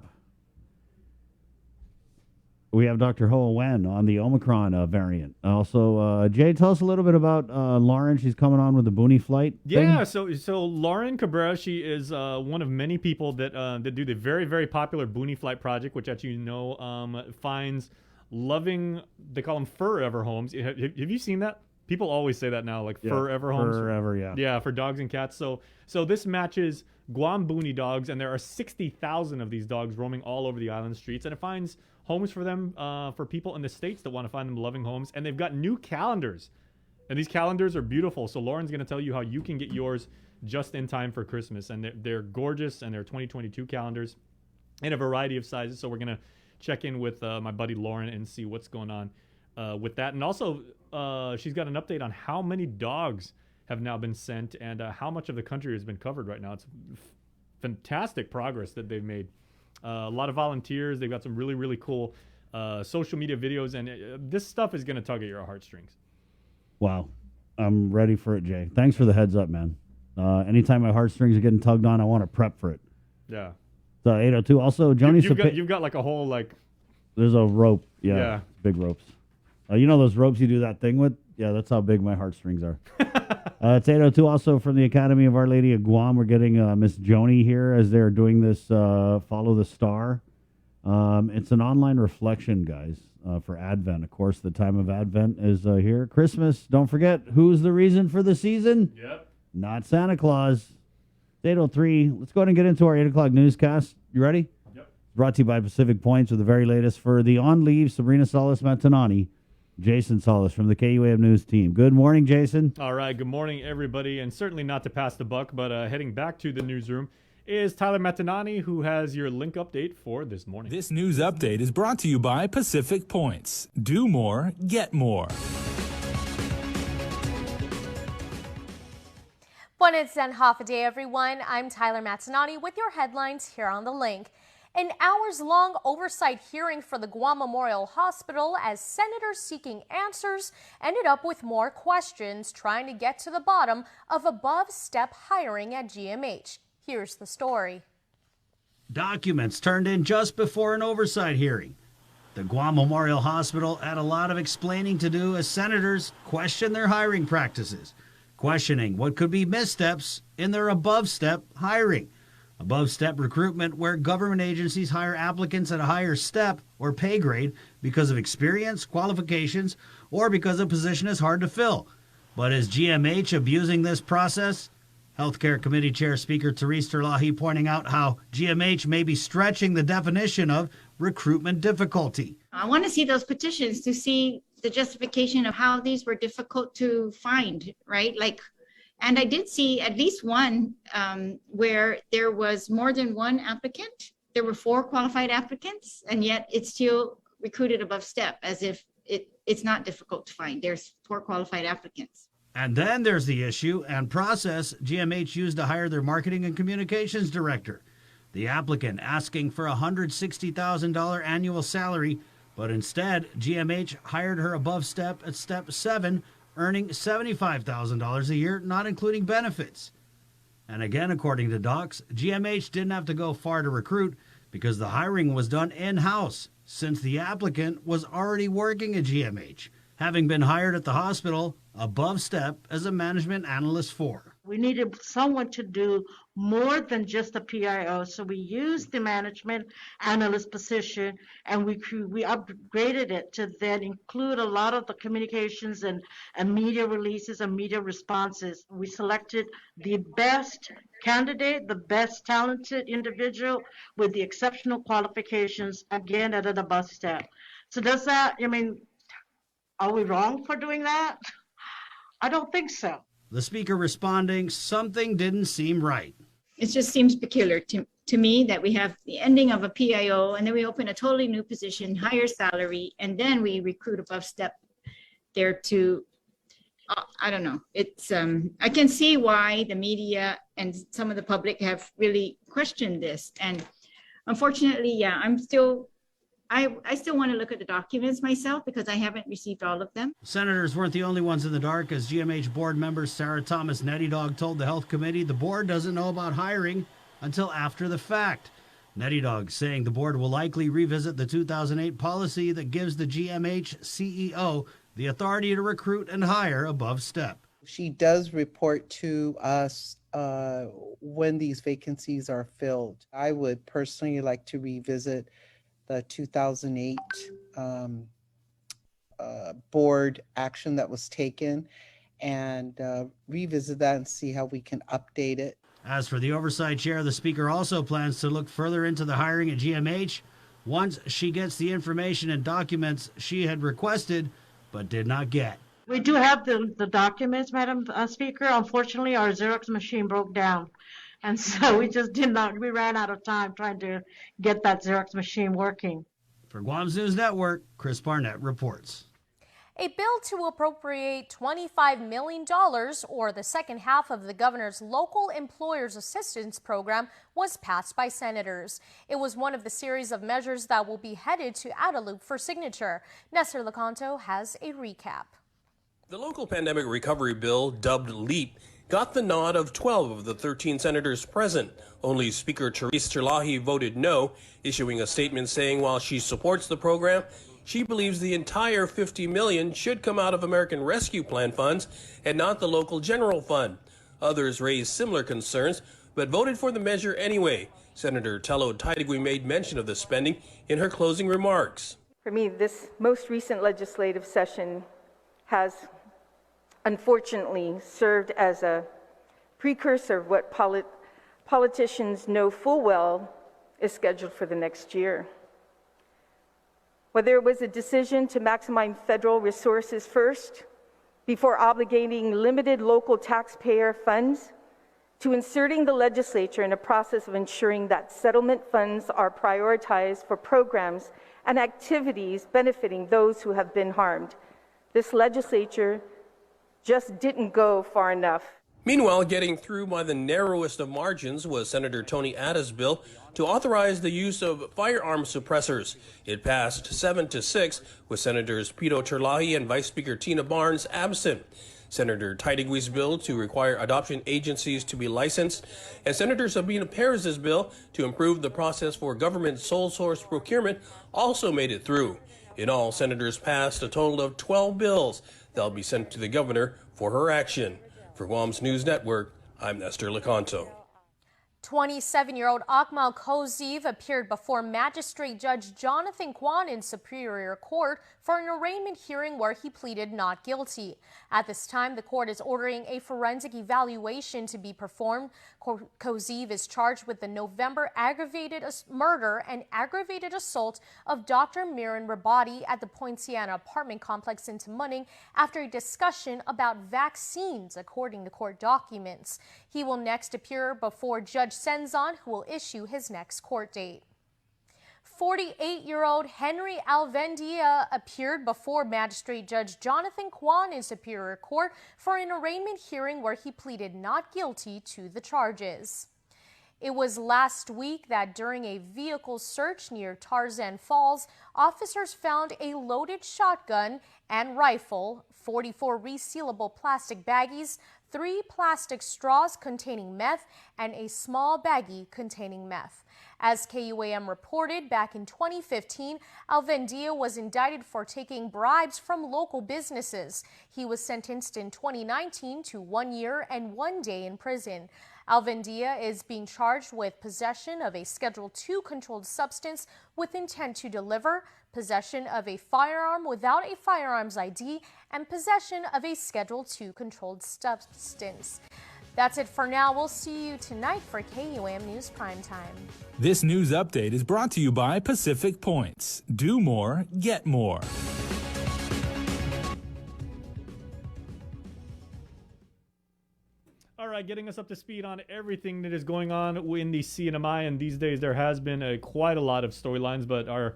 We have Dr. Hoa Nguyen on the Omicron variant. Also, Jay, tell us a little bit about Lauren. She's coming on with the Boonie Flight Yeah, thing. so Lauren Cabrera, she is one of many people that do the very, very popular Boonie Flight project, which, as you know, finds loving, they call them forever homes. Have you seen that? People always say that now, like forever homes. Forever, yeah. Yeah, for dogs and cats. So this matches Guam Boonie dogs, and there are 60,000 of these dogs roaming all over the island streets, and it finds homes for them, for people in the States that want to find them loving homes. And they've got new calendars, and these calendars are beautiful. So Lauren's going to tell you how you can get yours just in time for Christmas. And they're gorgeous, and they're 2022 calendars in a variety of sizes. So we're going to check in with my buddy Lauren and see what's going on with that. And also, she's got an update on how many dogs have now been sent and how much of the country has been covered right now. It's fantastic progress that they've made. A lot of volunteers. They've got some really, really cool social media videos, and this stuff is going to tug at your heartstrings. Wow. I'm ready for it, Jay. Thanks for the heads up, man. Anytime my heartstrings are getting tugged on, I want to prep for it. Yeah. So 802. Also, Joni... You've got like a whole, like... There's a rope. Yeah. Big ropes. You know those ropes you do that thing with? Yeah, that's how big my heartstrings are. It's 802. Also from the Academy of Our Lady of Guam, we're getting Miss Joni here as they're doing this Follow the Star. It's an online reflection, guys, for Advent. Of course, the time of Advent is here. Christmas, don't forget, who's the reason for the season? Yep. Not Santa Claus. It's 803. Let's go ahead and get into our 8 o'clock newscast. You ready? Yep. Brought to you by Pacific Points with the very latest for the on-leave Sabrina Salas-Matanani. Jason Salas from the KUAM News team. Good morning, Jason. All right, good morning, everybody. And certainly not to pass the buck, but heading back to the newsroom is Tyler Matanani, who has your link update for this morning. This news update is brought to you by Pacific Points. Do more, get more. It's done half a day, everyone. I'm Tyler Matanani with your headlines here on The Link. An hours-long oversight hearing for the Guam Memorial Hospital as senators seeking answers ended up with more questions trying to get to the bottom of above-step hiring at GMH. Here's the story. Documents turned in just before an oversight hearing. The Guam Memorial Hospital had a lot of explaining to do as senators questioned their hiring practices, questioning what could be missteps in their above-step hiring. Above-step recruitment, where government agencies hire applicants at a higher step or pay grade because of experience, qualifications, or because a position is hard to fill. But is GMH abusing this process? Healthcare Committee Chair Speaker Therese Terlahi pointing out how GMH may be stretching the definition of recruitment difficulty. I want to see those petitions to see the justification of how these were difficult to find, right? And I did see at least one where there was more than one applicant. There were 4 qualified applicants, and yet it's still recruited above step, as if it's not difficult to find. There's 4 qualified applicants. And then there's the issue and process GMH used to hire their marketing and communications director. The applicant asking for a $160,000 annual salary, but instead GMH hired her above step at step 7, earning $75,000 a year, not including benefits. And again, according to docs, GMH didn't have to go far to recruit because the hiring was done in-house, since the applicant was already working at GMH, having been hired at the hospital above step as a management analyst 4. We needed someone to do more than just a PIO, so we used the management analyst position, and we upgraded it to then include a lot of the communications and media releases and media responses. We selected the best candidate, the best talented individual with the exceptional qualifications, again at an above step. So does that, are we wrong for doing that? I don't think so. The speaker responding, something didn't seem right. It just seems peculiar to me that we have the ending of a PIO and then we open a totally new position, higher salary, and then we recruit above step there to, I don't know. It's I can see why the media and some of the public have really questioned this. And unfortunately, yeah, I still want to look at the documents myself because I haven't received all of them. Senators weren't the only ones in the dark, as GMH board member Sarah Thomas Nettie Dog told the Health Committee the board doesn't know about hiring until after the fact. Nettie Dog saying the board will likely revisit the 2008 policy that gives the GMH CEO the authority to recruit and hire above step. She does report to us when these vacancies are filled. I would personally like to revisit the 2008 board action that was taken and revisit that and see how we can update it. As for the oversight chair, the speaker also plans to look further into the hiring at GMH once she gets the information and documents she had requested but did not get. We do have the documents, Madam Speaker. Unfortunately, our Xerox machine broke down. And so we ran out of time trying to get that Xerox machine working. For Guam's News Network, Chris Barnett reports. A bill to appropriate $25 million, or the second half of the governor's local employers assistance program, was passed by senators. It was one of the series of measures that will be headed to Adelup for signature. Nestor Lecanto has a recap. The local pandemic recovery bill, dubbed LEAP, got the nod of 12 of the 13 senators present. Only Speaker Therese Terlahi voted no, issuing a statement saying while she supports the program, she believes the entire $50 million should come out of American Rescue Plan funds and not the local general fund. Others raised similar concerns, but voted for the measure anyway. Senator Tello Taitigui made mention of the spending in her closing remarks. For me, this most recent legislative session has unfortunately served as a precursor of what politicians know full well is scheduled for the next year. Whether it was a decision to maximize federal resources first before obligating limited local taxpayer funds, to inserting the legislature in a process of ensuring that settlement funds are prioritized for programs and activities benefiting those who have been harmed, this legislature just didn't go far enough. Meanwhile, getting through by the narrowest of margins was Senator Tony Atta's bill to authorize the use of firearm suppressors. It passed 7-6 with Senators Pito Terlahi and Vice Speaker Tina Barnes absent. Senator Taitigui's bill to require adoption agencies to be licensed, and Senator Sabina Perez's bill to improve the process for government sole source procurement also made it through. In all, senators passed a total of 12 bills that'll be sent to the governor for her action. For Guam's News Network, I'm Nestor Lecanto. 27-year-old Akmal Koziv appeared before Magistrate Judge Jonathan Kwan in Superior Court for an arraignment hearing where he pleaded not guilty. At this time, the court is ordering a forensic evaluation to be performed. Koziv is charged with the November aggravated murder and aggravated assault of Dr. Miran Rabati at the Poinciana apartment complex in Tamuning after a discussion about vaccines, according to court documents. He will next appear before Judge Senzon, who will issue his next court date. 48-year-old Henry Alvendia appeared before Magistrate Judge Jonathan Kwan in Superior Court for an arraignment hearing where he pleaded not guilty to the charges. It was last week that during a vehicle search near Tarzan Falls, officers found a loaded shotgun and rifle, 44 resealable plastic baggies, 3 plastic straws containing meth, and a small baggie containing meth. As KUAM reported, back in 2015, Alvendia was indicted for taking bribes from local businesses. He was sentenced in 2019 to 1 year and 1 day in prison. Alvendia is being charged with possession of a Schedule II controlled substance with intent to deliver, possession of a firearm without a firearms ID, and possession of a Schedule II controlled substance. That's it for now. We'll see you tonight for KUAM News Primetime. This news update is brought to you by Pacific Points. Do more, get more. All right, getting us up to speed on everything that is going on in the CNMI, and these days there has been quite a lot of storylines, but our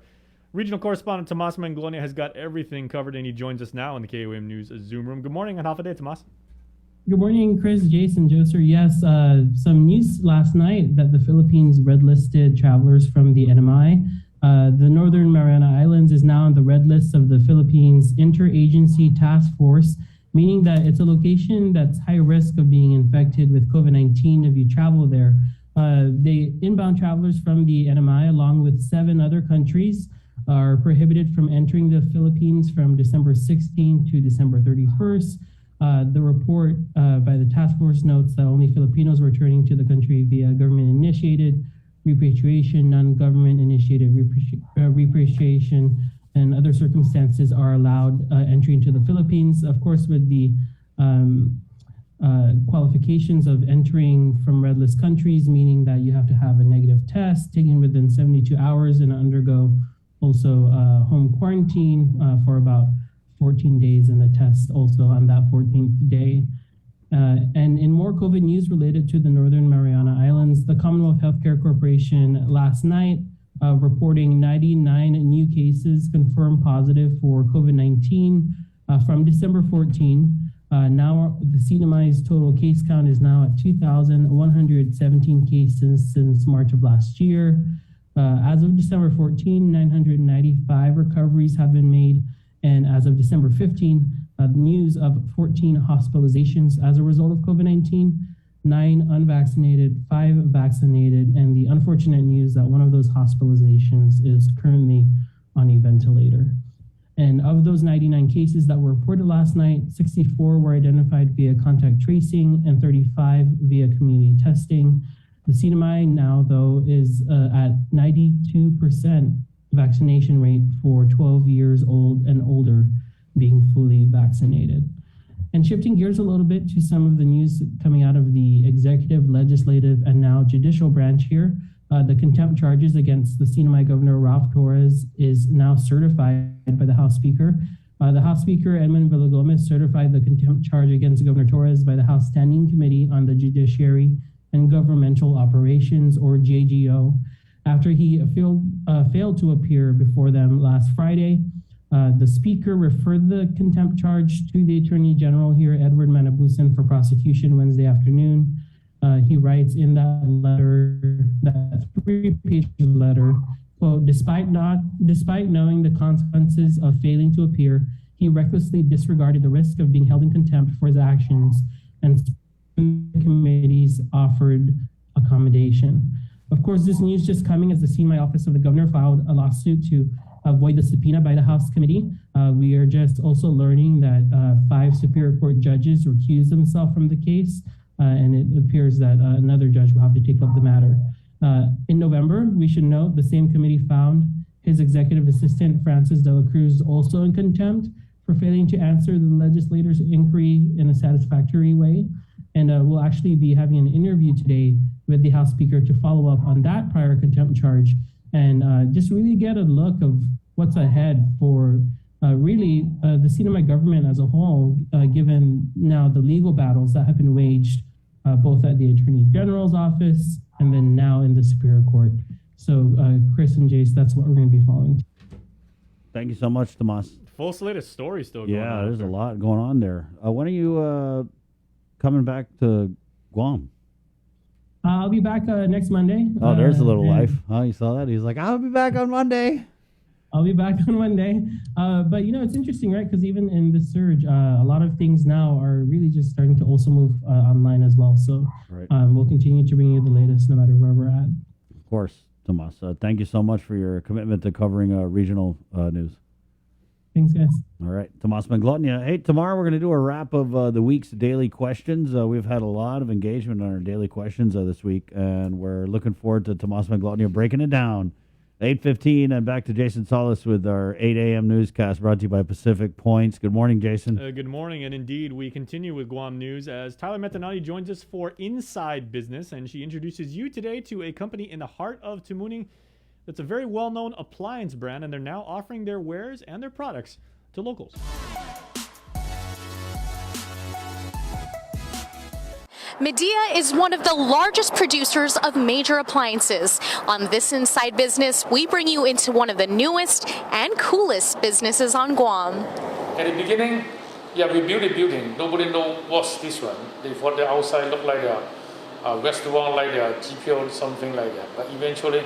regional correspondent Tomas Manglonia has got everything covered, and he joins us now in the KUAM News Zoom room. Good morning and half a day, Tomas. Good morning, Chris, Jason, Joser. Yes, some news last night that the Philippines red-listed travelers from the NMI. The Northern Mariana Islands is now on the red list of the Philippines Interagency Task Force, meaning that it's a location that's high risk of being infected with COVID-19 if you travel there. The inbound travelers from the NMI, along with 7 other countries, are prohibited from entering the Philippines from December 16 to December 31st. The report by the task force notes that only Filipinos returning to the country via government-initiated repatriation, non-government initiated repatriation, and other circumstances are allowed entry into the Philippines, of course, with the qualifications of entering from red list countries, meaning that you have to have a negative test taken within 72 hours and undergo also home quarantine for about 14 days, and the test also on that 14th day. And in more COVID news related to the Northern Mariana Islands, the Commonwealth Healthcare Corporation last night reporting 99 new cases confirmed positive for COVID-19 from December 14. Now the CNMI's total case count is now at 2,117 cases since March of last year. As of December 14, 995 recoveries have been made. And as of December 15, news of 14 hospitalizations as a result of COVID-19, 9 unvaccinated, 5 vaccinated, and the unfortunate news that one of those hospitalizations is currently on a ventilator. And of those 99 cases that were reported last night, 64 were identified via contact tracing and 35 via community testing. The CNMI now, though, is at 92% vaccination rate for 12 years old and older being fully vaccinated. And shifting gears a little bit to some of the news coming out of the executive, legislative, and now judicial branch here, the contempt charges against the CNMI Governor Ralph Torres is now certified by the House Speaker. The House Speaker, Edmund Villagomez, certified the contempt charge against Governor Torres by the House Standing Committee on the Judiciary and Governmental Operations, or JGO, after he failed to appear before them last Friday. The Speaker referred the contempt charge to the Attorney General here, Edward Manabusan, for prosecution Wednesday afternoon. He writes in that letter, that 3-page letter, quote, despite knowing the consequences of failing to appear, he recklessly disregarded the risk of being held in contempt for his actions, and the committees offered accommodation. Of course, this news just coming as the CNMI Office of the Governor filed a lawsuit to avoid the subpoena by the House Committee. We are just also learning that 5 Superior Court judges recused themselves from the case and it appears that another judge will have to take up the matter. In November, we should note the same committee found his executive assistant, Francis de la Cruz, also in contempt for failing to answer the legislator's inquiry in a satisfactory way. And we'll actually be having an interview today with the House Speaker to follow up on that prior contempt charge and just really get a look of what's ahead for really the Sinamay government as a whole, given now the legal battles that have been waged both at the Attorney General's office and then now in the Superior Court. So Chris and Jace, that's what we're going to be following. Thank you so much, Tomas. Full slate of stories still going on. Yeah, there's a lot going on there. When are you coming back to Guam? I'll be back next Monday. Oh, there's a little life. Oh, you saw that? He's like, I'll be back on Monday. I'll be back on Monday. But, you know, it's interesting, right? Because even in this surge, a lot of things now are really just starting to also move online as well. So we'll continue to bring you the latest no matter where we're at. Of course, Tomas. Thank you so much for your commitment to covering regional news. Thanks, guys. All right. Tomas Manglotnia. Hey, tomorrow we're going to do a wrap of the week's daily questions. We've had a lot of engagement on our daily questions this week, and we're looking forward to Tomas Manglotnia breaking it down. 8:15, and back to Jason Solis with our 8 a.m. newscast brought to you by Pacific Points. Good morning, Jason. Good morning, and indeed, we continue with Guam news as Tyler Metanati joins us for Inside Business, and she introduces you today to a company in the heart of Tamuning that's a very well-known appliance brand, and they're now offering their wares and their products to locals. Medea is one of the largest producers of major appliances. On this Inside Business, we bring you into one of the newest and coolest businesses on Guam. At the beginning, we built a building. Nobody knows what's this one. They thought the outside looked like a restaurant, like a GPO, something like that. But eventually,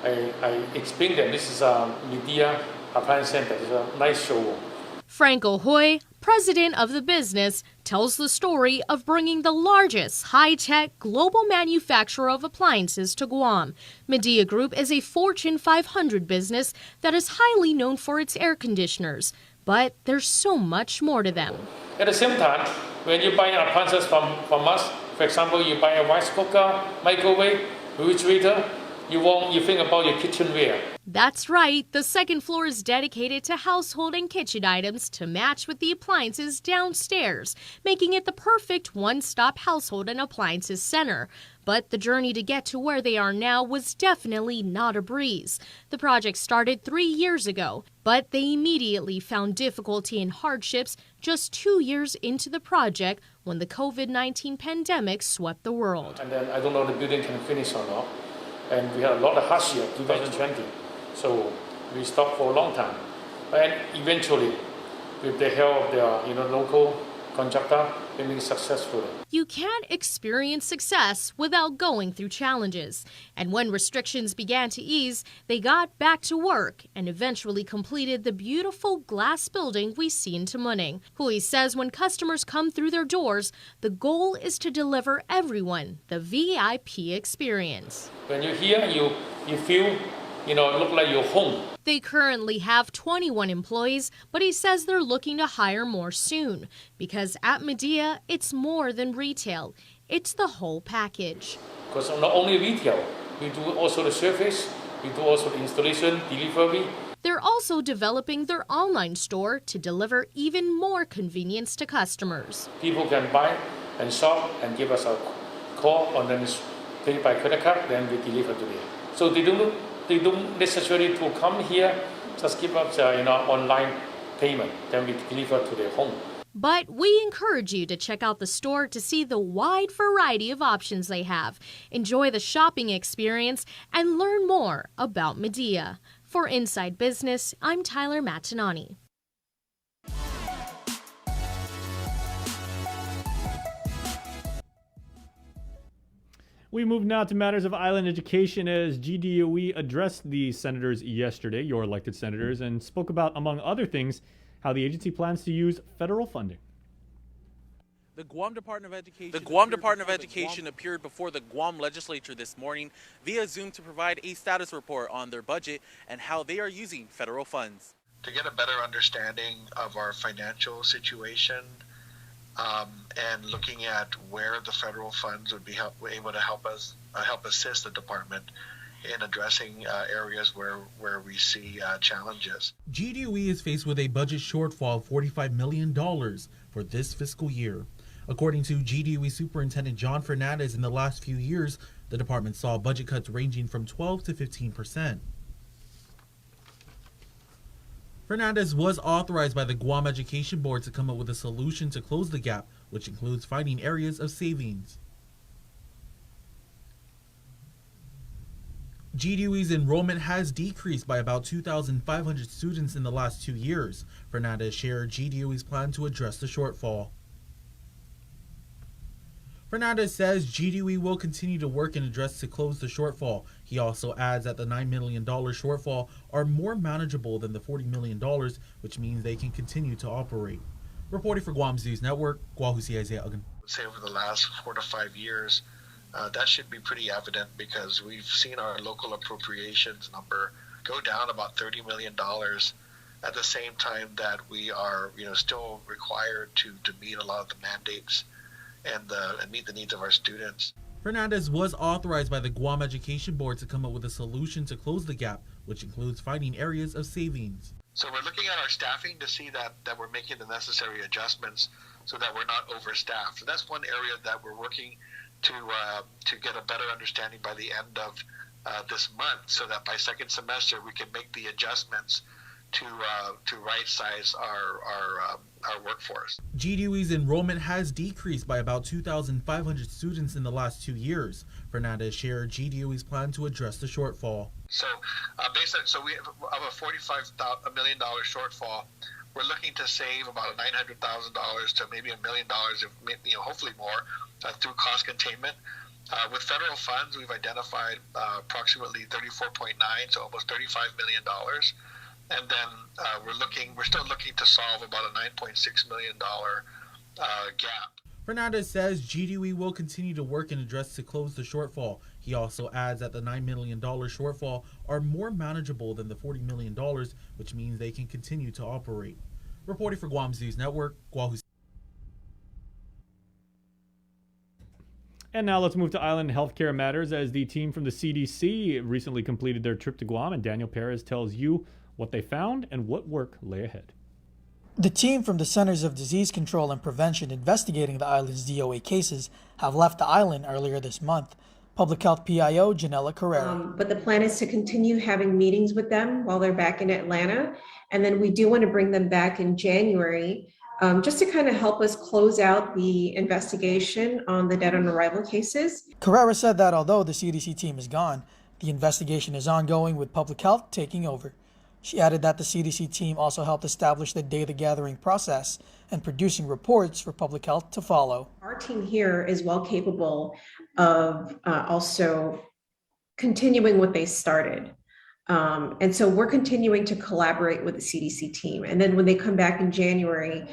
I explained that this is a Medea Appliance Center. It's a nice showroom. Franco Hoy, president of the business, tells the story of bringing the largest high-tech global manufacturer of appliances to Guam. Medea Group is a Fortune 500 business that is highly known for its air conditioners, but there's so much more to them. At the same time, when you buy appliances from us, for example, you buy a rice cooker, microwave, refrigerator, you think about your kitchenware. That's right. The second floor is dedicated to household and kitchen items to match with the appliances downstairs, making it the perfect one-stop household and appliances center. But the journey to get to where they are now was definitely not a breeze. The project started 3 years ago, but they immediately found difficulty and hardships just 2 years into the project when the COVID-19 pandemic swept the world. And then I don't know if the building can finish or not. And we had a lot of hardship 2020. So we stopped for a long time. And eventually, with the help of the local contractor, we made it successful. You can't experience success without going through challenges. And when restrictions began to ease, they got back to work and eventually completed the beautiful glass building we see in Tamuning. Hui says when customers come through their doors, the goal is to deliver everyone the VIP experience. When you're here, you feel, it look like you're home. They currently have 21 employees, but he says they're looking to hire more soon. Because at Medea, it's more than retail. It's the whole package. Because not only retail, we do also the service, we do also the installation, delivery. They're also developing their online store to deliver even more convenience to customers. People can buy and shop and give us a call and then pay by credit card, then we deliver to them. So they don't necessarily to come here, just give us online payment, then we deliver to their home. But we encourage you to check out the store to see the wide variety of options they have, enjoy the shopping experience, and learn more about Medea. For Inside Business, I'm Tyler Matanani. We move now to matters of island education as GDOE addressed the senators yesterday, your elected senators, and spoke about, among other things, how the agency plans to use federal funding. The Guam Department of Education appeared before the Guam legislature this morning via Zoom to provide a status report on their budget and how they are using federal funds. To get a better understanding of our financial situation, and looking at where the federal funds would be able to help assist the department in addressing areas where we see challenges. GDOE is faced with a budget shortfall of $45 million for this fiscal year. According to GDOE Superintendent John Fernandez, in the last few years, the department saw budget cuts ranging from 12 to 15%. Fernandez was authorized by the Guam Education Board to come up with a solution to close the gap, which includes finding areas of savings. GDOE's enrollment has decreased by about 2,500 students in the last 2 years. Fernandez shared GDOE's plan to address the shortfall. Fernandez says GDOE will continue to work and address to close the shortfall. He also adds that the $9 million shortfall are more manageable than the $40 million, which means they can continue to operate. Reporting for Guam's News Network, Guahusi Isaiah Ugan. Say over the last 4 to 5 years, that should be pretty evident because we've seen our local appropriations number go down about $30 million at the same time that we are still required to meet a lot of the mandates and meet the needs of our students. Fernandez was authorized by the Guam Education Board to come up with a solution to close the gap, which includes finding areas of savings. So we're looking at our staffing to see that we're making the necessary adjustments so that we're not overstaffed. So that's one area that we're working to get a better understanding by the end of this month, so that by second semester we can make the adjustments to right size our workforce. GDOE's enrollment has decreased by about 2,500 students in the last 2 years. Fernandez shared GDOE's plan to address the shortfall. So we have a $45 million shortfall. We're looking to save about $900,000 to maybe $1 million, if hopefully more, through cost containment. With federal funds, we've identified approximately 34.9, so almost $35 million. And then we're still looking to solve about a $9.6 million gap. Fernandez says GDOE will continue to work and address to close the shortfall. He also adds that the $9 million shortfall are more manageable than the $40 million, which means they can continue to operate. Reporting for Guam's News Network, Guahusi. And now let's move to island healthcare matters, as the team from the CDC recently completed their trip to Guam, and Daniel Perez tells you what they found and what work lay ahead. The team from the Centers of Disease Control and Prevention investigating the island's DOA cases have left the island earlier this month. Public Health PIO Janella Carrera. But the plan is to continue having meetings with them while they're back in Atlanta. And then we do want to bring them back in January just to kind of help us close out the investigation on the dead on arrival cases. Carrera said that although the CDC team is gone, the investigation is ongoing with Public Health taking over. She added that the CDC team also helped establish the data gathering process and producing reports for Public Health to follow. Our team here is well capable of also continuing what they started. And so we're continuing to collaborate with the CDC team. And then when they come back in January,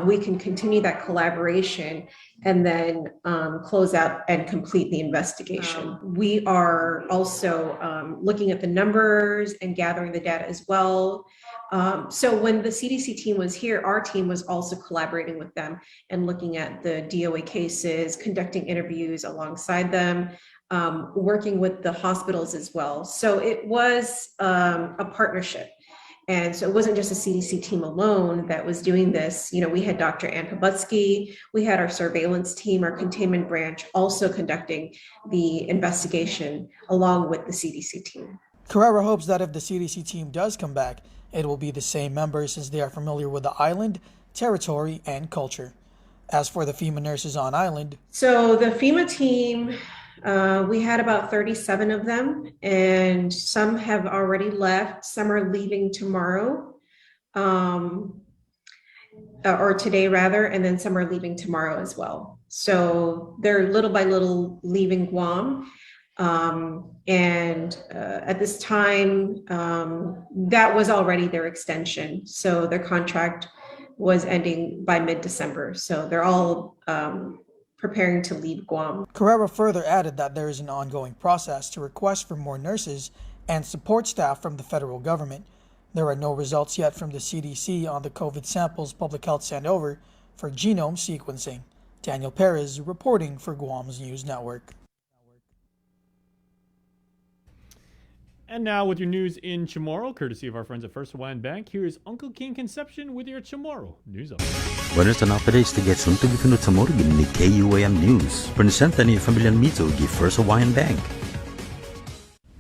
we can continue that collaboration and then close out and complete the investigation. We are also looking at the numbers and gathering the data as well. So when the CDC team was here, our team was also collaborating with them and looking at the DOA cases, conducting interviews alongside them, working with the hospitals as well. So it was a partnership. And so it wasn't just a CDC team alone that was doing this. You know, we had Dr. Ann Kabutsky, we had our surveillance team, our containment branch also conducting the investigation along with the CDC team. Carrera hopes that if the CDC team does come back, it will be the same members since they are familiar with the island, territory, and culture. As for the FEMA nurses on island. So the FEMA team, we had about 37 of them, and some have already left. Some are leaving tomorrow, or today rather, and then some are leaving tomorrow as well. So they're little by little leaving Guam. And at this time, that was already their extension. So their contract was ending by mid-December. So they're all preparing to leave Guam. Carrera further added that there is an ongoing process to request for more nurses and support staff from the federal government. There are no results yet from the CDC on the COVID samples Public Health sent over for genome sequencing. Daniel Perez reporting for Guam's News Network. And now with your news in Chamorro, courtesy of our friends at First Hawaiian Bank, here's Uncle King Conception with your Chamorro News Update. Buenas and updates to get soon to be finito sa morning ni KUAM News. Presenta ni Familian Mizo gi First Hawaiian Bank.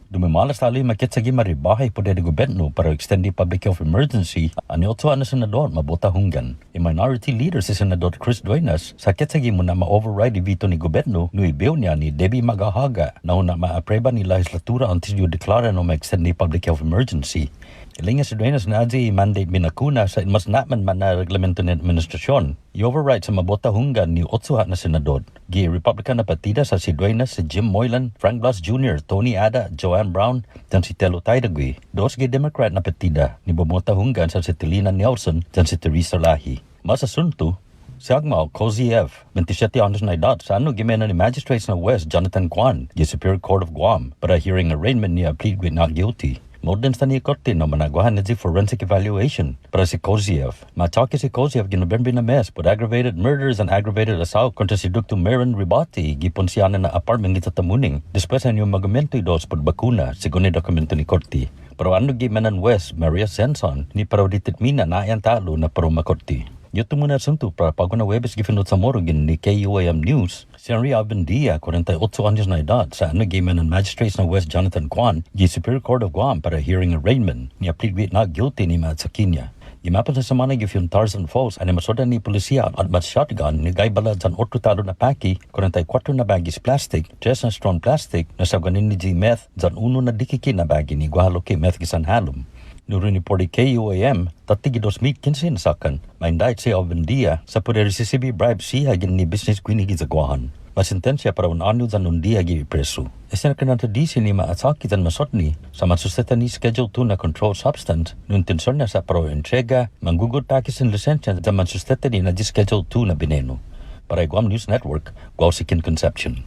Dumimalas tali makitsagi maribahay po de gobyerno para extend the public health emergency ani otso ana senador mabota hunggan. A minority leader si Senador Chris Duenas sa kitsagi mo na ma-override veto ni gobyerno no ibiw niya ni Debbie Magahaga na una ma-apreba ni legislatura until you declare no ma-extend the public health emergency. Ilinga si Duenas na adzi mandate binakuna sa mas naman man na reglamento ng administrasyon. I-override sa mabota hunggan ni otsuha na senador. Gi Republican na partida sa si Duenas, si Jim Moylan, Frank Blas Jr., Tony Ada, Joanne Brown, dan si Telo Taidagui. Dos gi Democrat na partida ni bumota hunggan sa si Tilina Nelson dan si Teresa Lahi. Mas asunto, si Agmao Koziev, 27 anos na edad, sa ano gimena ni Magistrates na West Jonathan Kwan, di Superior Court of Guam, para hearing arraignment niya plead with not guilty. Modern sa ni korte na managwahan na si forensic evaluation para si Koziev. Matake si Koziev ginobembe na mes with aggravated murders and aggravated assault kontra si Dr. Marin Ribati gipon siya na apartment ni Tatamuning. Después ang yung magamento idos pod bakuna según yung dokumento ni korte. Pero ano gimenan West Maria Senson ni para dititmina na ayan talo na para makorte. Yoto muna asunto para pag na webes gifinot sa morogin ni KUAM News, si Henry Abendia, 48 anos na edad, sa anagiman ng Magistrates na West Jonathan Kwan, gi Superior Court of Guam para hearing arraignment, niya plead with not guilty ni Matt Sakinya. Gimapan sa samana gifyon Tarzan Falls, ani masoda ni polisiya at mat shotgun ni gay balad san 8 talo na paki, 44 na bagis plastic, 3 na strong plastic, na saganin ni G meth, san 1 na dikiki na bagi ni Guahaloke meth gisan halom. Nuruni por KUAM, tatigi 2015 nasakan, maindait si Alvendia sa poder receive bribe siya gin ni business queen gizagwahan. Masintensya para un anyo zan undia gi preso. Esen ka nanta di ni maatsaki zan masotni sa masuseta ni Schedule 2 na controlled substance nun tensor na sa pro entrega, manggugod takis in lisensya zan masuseta ni na di Schedule 2 na bineno. Para Guam News Network, Guausikin Conception.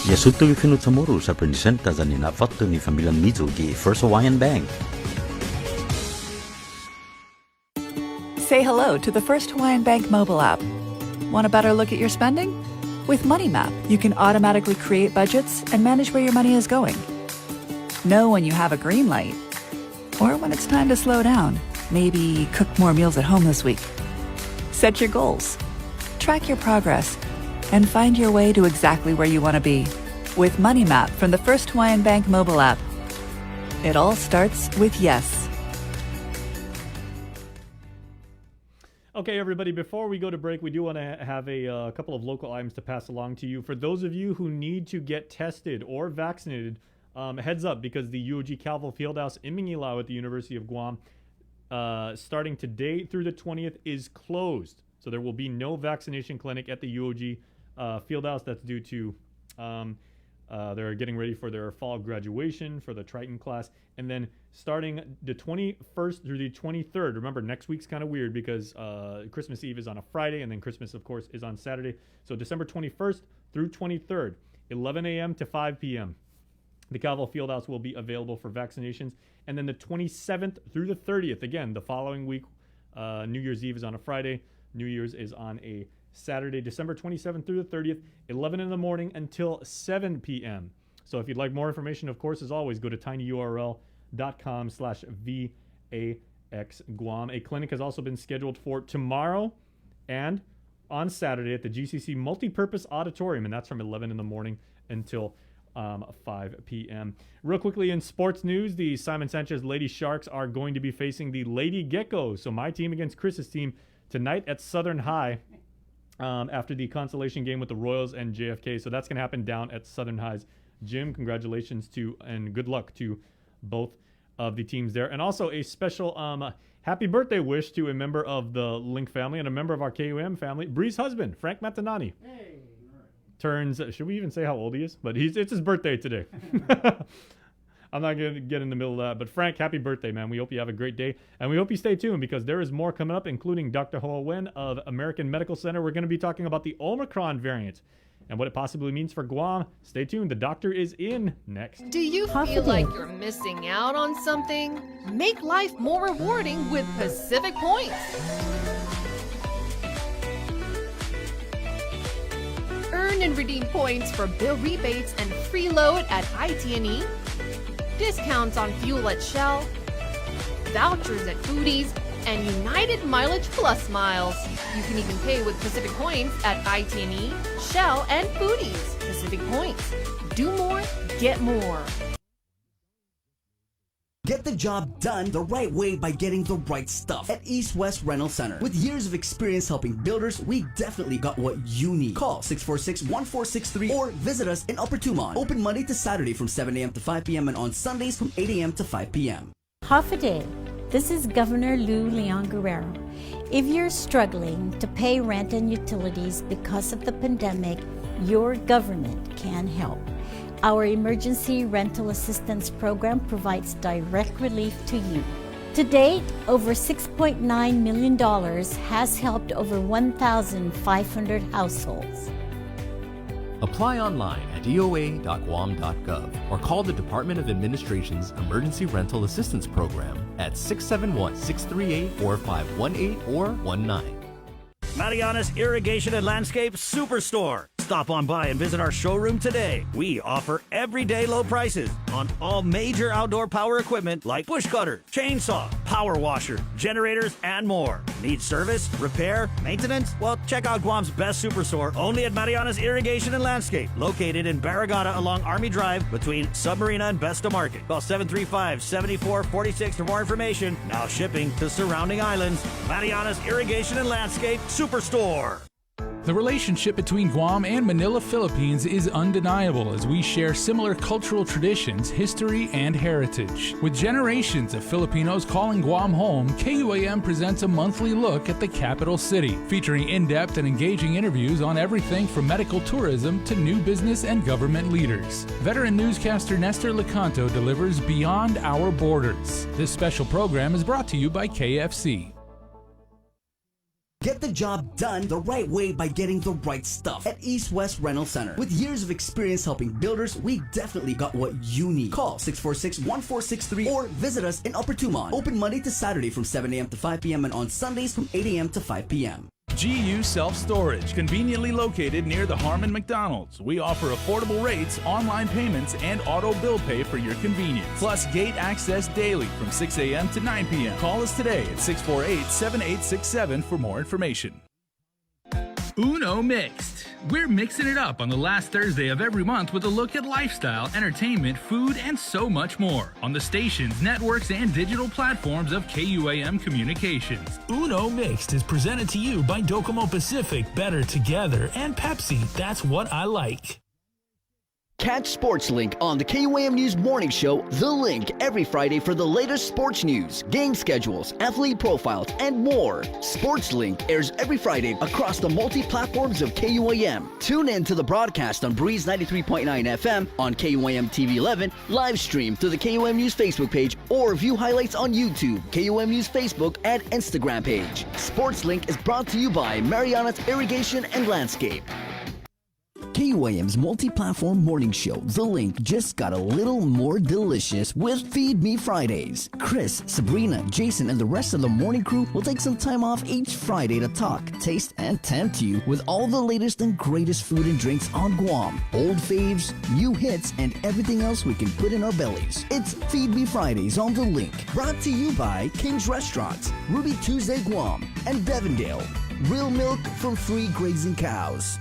Yasuto gifinut sa muro sa presenta zan inafato ni Familian Mizo gi First Hawaiian Bank. Say hello to the First Hawaiian Bank mobile app. Want a better look at your spending? With Money Map, you can automatically create budgets and manage where your money is going. Know when you have a green light or when it's time to slow down. Maybe cook more meals at home this week. Set your goals, track your progress, and find your way to exactly where you want to be. With Money Map from the First Hawaiian Bank mobile app. It all starts with yes. Okay, everybody, before we go to break, we do want to have a couple of local items to pass along to you. For those of you who need to get tested or vaccinated, heads up, because the UOG Calvo Fieldhouse in Manilao at the University of Guam, starting today through the 20th, is closed. So there will be no vaccination clinic at the UOG Fieldhouse. That's due to they're getting ready for their fall graduation for the Triton class. And then starting the 21st through the 23rd, remember next week's kind of weird because Christmas Eve is on a Friday and then Christmas, of course, is on Saturday. So December 21st through 23rd, 11 a.m. to 5 p.m. The Calvo Fieldhouse will be available for vaccinations. And then the 27th through the 30th, again, the following week, New Year's Eve is on a Friday. New Year's is on a Saturday, December 27th through the 30th, 11 in the morning until 7 p.m. So if you'd like more information, of course, as always, go to tinyurl.com/VAXGuam. A clinic has also been scheduled for tomorrow and on Saturday at the GCC Multipurpose Auditorium, and that's from 11 in the morning until 5 p.m. Real quickly in sports news, the Simon Sanchez Lady Sharks are going to be facing the Lady Geckos. So my team against Chris's team tonight at Southern High. After the consolation game with the Royals and JFK. So that's going to happen down at Southern High's gym. Congratulations to and good luck to both of the teams there. And also a special happy birthday wish to a member of the Link family and a member of our KUM family, Bree's husband, Frank Matanani. Hey. Turns, should we even say how old he is? But it's his birthday today. I'm not going to get in the middle of that. But Frank, happy birthday, man. We hope you have a great day. And we hope you stay tuned because there is more coming up, including Dr. Hoa Wen of American Medical Center. We're going to be talking about the Omicron variant and what it possibly means for Guam. Stay tuned. The doctor is in next. Do you feel like you're missing out on something? Make life more rewarding with Pacific Points. and redeem points for bill rebates and free load at IT&E, discounts on fuel at Shell, vouchers at Foodies, and United Mileage Plus miles. You can even pay with Pacific Points at IT&E, Shell, and Foodies. Pacific Points. Do more, get more. Get the job done the right way by getting the right stuff at East West Rental Center. With years of experience helping builders, we definitely got what you need. Call 646-1463 or visit us in Upper Tumon. Open Monday to Saturday from 7 a.m. to 5 p.m. and on Sundays from 8 a.m. to 5 p.m. Half a day. This is Governor Lou Leon Guerrero. If you're struggling to pay rent and utilities because of the pandemic, your government can help. Our Emergency Rental Assistance Program provides direct relief to you. To date, over $6.9 million has helped over 1,500 households. Apply online at eoa.guam.gov or call the Department of Administration's Emergency Rental Assistance Program at 671-638-4518 or 19. Mariana's Irrigation and Landscape Superstore. Stop on by and visit our showroom today. We offer everyday low prices on all major outdoor power equipment like bush cutter, chainsaw, power washer, generators, and more. Need service, repair, maintenance? Well, check out Guam's best superstore only at Mariana's Irrigation and Landscape, located in Barragata along Army Drive between Submarina and Besta Market. Call 735-7446 for more information. Now shipping to surrounding islands. Mariana's Irrigation and Landscape Superstore. The relationship between Guam and Manila, Philippines is undeniable as we share similar cultural traditions, history, and heritage. With generations of Filipinos calling Guam home, KUAM presents a monthly look at the capital city, featuring in-depth and engaging interviews on everything from medical tourism to new business and government leaders. Veteran newscaster Nestor Lecanto delivers Beyond Our Borders. This special program is brought to you by KFC. Get the job done the right way by getting the right stuff at East West Rental Center. With years of experience helping builders, we definitely got what you need. Call 646-1463 or visit us in Upper Tumon. Open Monday to Saturday from 7 a.m. to 5 p.m. and on Sundays from 8 a.m. to 5 p.m. GU Self-Storage, conveniently located near the Harmon McDonald's. We offer affordable rates, online payments, and auto bill pay for your convenience. Plus gate access daily from 6 a.m. to 9 p.m. Call us today at 648-7867 for more information. Uno Mixed. We're mixing it up on the last Thursday of every month with a look at lifestyle, entertainment, food, and so much more on the stations, networks, and digital platforms of KUAM Communications. Uno Mixed is presented to you by Docomo Pacific, Better Together, and Pepsi. That's what I like. Catch SportsLink on the KUAM News Morning Show, The Link, every Friday for the latest sports news, game schedules, athlete profiles, and more. SportsLink airs every Friday across the multi-platforms of KUAM. Tune in to the broadcast on Breeze 93.9 FM, on KUAM TV 11, live stream through the KUAM News Facebook page, or view highlights on YouTube, KUAM News Facebook, and Instagram page. SportsLink is brought to you by Mariana's Irrigation and Landscape. KUAM's multi-platform morning show, The Link, just got a little more delicious with Feed Me Fridays. Chris, Sabrina, Jason, and the rest of the morning crew will take some time off each Friday to talk, taste, and tempt you with all the latest and greatest food and drinks on Guam. Old faves, new hits, and everything else we can put in our bellies. It's Feed Me Fridays on The Link. Brought to you by King's Restaurants, Ruby Tuesday Guam, and Devondale. Real milk from free grazing cows.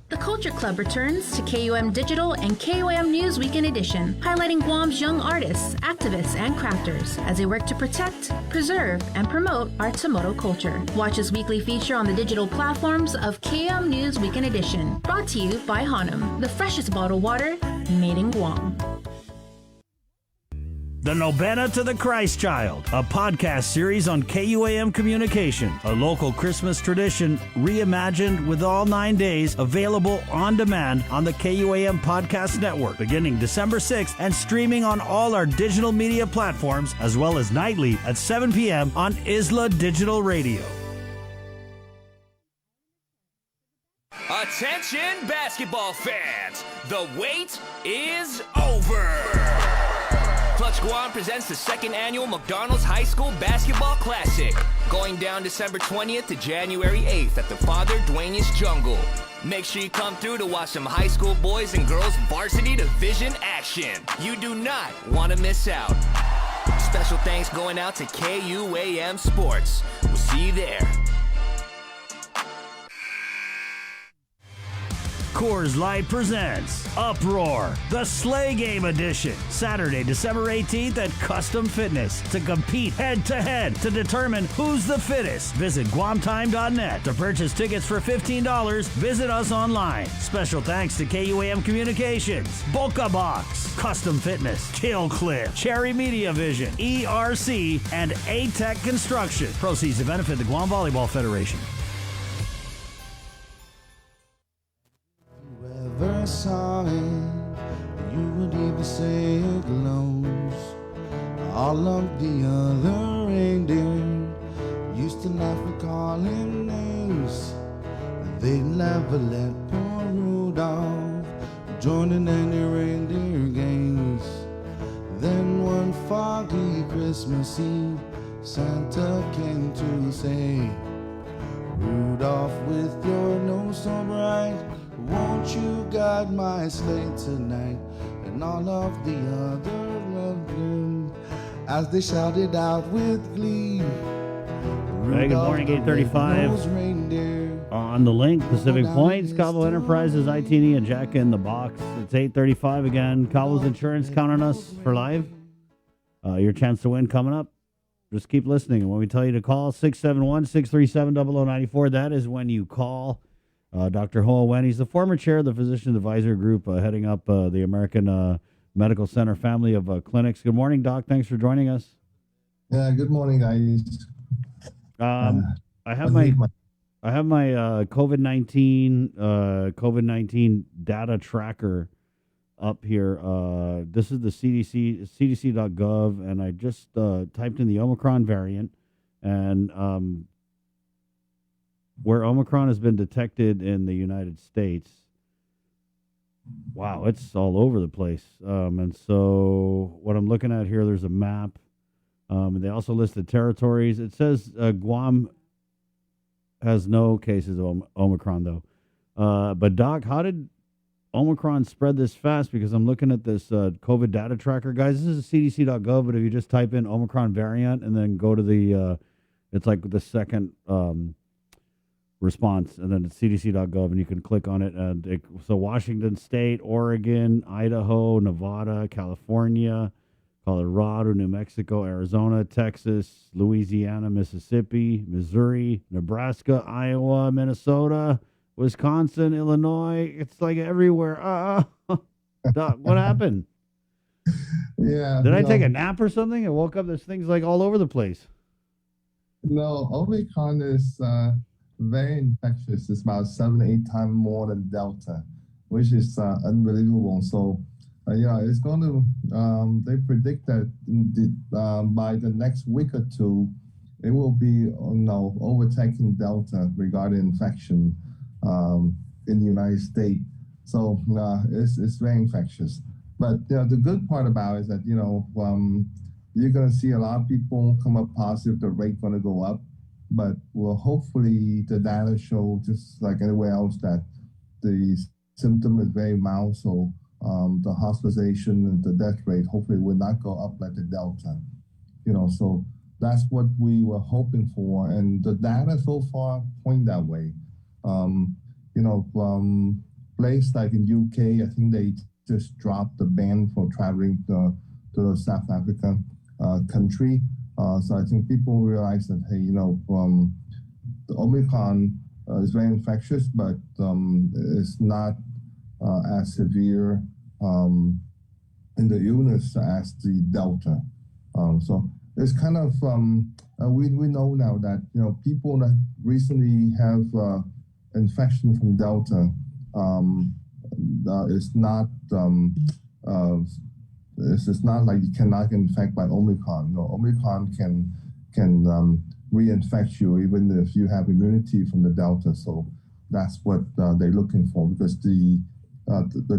The Culture Club returns to KUAM Digital and KUAM News Weekend Edition, highlighting Guam's young artists, activists, and crafters as they work to protect, preserve, and promote our Tomoto culture. Watch this weekly feature on the digital platforms of KUAM News Weekend Edition, brought to you by Hanum, the freshest bottled water made in Guam. The Novena to the Christ Child, a podcast series on KUAM Communication, a local Christmas tradition reimagined with all 9 days available on demand on the KUAM Podcast Network, beginning December 6th and streaming on all our digital media platforms, as well as nightly at 7 p.m. on Isla Digital Radio. Attention basketball fans, the wait is over. Clutch Guam presents the second annual McDonald's High School Basketball Classic, going down December 20th to January 8th at the Father Duenas Jungle. Make sure you come through to watch some high school boys and girls varsity division action. You do not want to miss out. Special thanks going out to KUAM Sports. We'll see you there. Coors Light presents Uproar, the Slay Game Edition, Saturday, December 18th at Custom Fitness to compete head-to-head to determine who's the fittest. Visit guamtime.net to purchase tickets for $15. Visit us online. Special thanks to KUAM Communications, Boca Box, Custom Fitness, Kill Cliff, Cherry Media Vision, ERC, and A-Tech Construction. Proceeds to benefit the Guam Volleyball Federation. Ever saw it, you would even say it glows. All of the other reindeer used to laugh and call him names. They never let poor Rudolph join in any reindeer games. Then one foggy Christmas Eve, Santa came to say, Rudolph, with your nose so bright, won't you guide my sleigh tonight? And all of the other loved him as they shouted out with glee. Hey, good morning, 8:35. On the link, Pacific Points, Cabo Enterprises, IT&E, and Jack in the Box. It's 8:35 again. Cabo's Insurance, count on us for live. Your chance to win coming up. Just keep listening. And when we tell you to call, 671-637-0094, that is when you call. Dr. Hoa Wen, he's the former chair of the Physician Advisor Group, heading up the American Medical Center family of clinics. Good morning, Doc. Thanks for joining us. Yeah, good morning, guys. I have my COVID-19 data tracker up here. This is the CDC.gov, and I just typed in the Omicron variant, and where Omicron has been detected in the United States. Wow, it's all over the place. And so what I'm looking at here, there's a map. And they also listed territories. It says Guam has no cases of Omicron, though. But, Doc, how did Omicron spread this fast? Because I'm looking at this COVID data tracker. Guys, this is CDC.gov, but if you just type in Omicron variant and then go to the, it's like the second response, and then it's cdc.gov, and you can click on it. And so Washington State, Oregon, Idaho, Nevada, California, Colorado, New Mexico, Arizona, Texas, Louisiana, Mississippi, Missouri, Nebraska, Iowa, Minnesota, Wisconsin, Illinois. It's like everywhere. Doc, what happened? Yeah. Did I take a nap or something? I woke up, there's things like all over the place. No, Omicron is very infectious. It's about 7-8 times more than Delta, which is unbelievable. So, it's going to, they predict that by the next week or two, it will be overtaking Delta regarding infection in the United States. So it's very infectious. But the good part about it is that, you're going to see a lot of people come up positive, the rate going to go up. But hopefully the data show, just like anywhere else, that the symptom is very mild. So the hospitalization and the death rate hopefully will not go up like the Delta. So that's what we were hoping for. And the data so far point that way. Place like in UK, I think they just dropped the ban for traveling to the South Africa country. So I think people realize that, hey, the Omicron is very infectious, but it's not as severe in the illness as the Delta. So it's kind of, we know now that, people that recently have infection from Delta is not, it's not like you cannot get infected by Omicron. Omicron can reinfect you even if you have immunity from the Delta. So that's what they're looking for, because the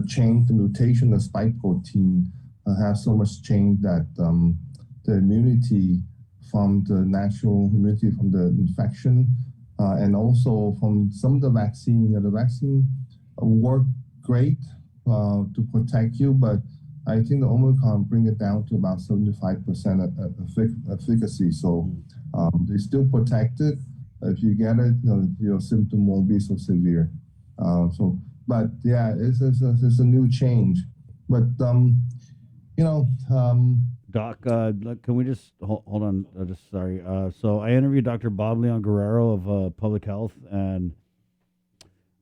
change, the mutation, the spike protein have so much change that the immunity from the natural immunity from the infection and also from some of the vaccine. The vaccine work great to protect you, but I think the Omicron bring it down to about 75% efficacy. So they still protected. If you get it, your symptom won't be so severe. But yeah, it's a new change. But Doc, can we just hold on? Just sorry. So I interviewed Dr. Bob Leon Guerrero of Public Health, and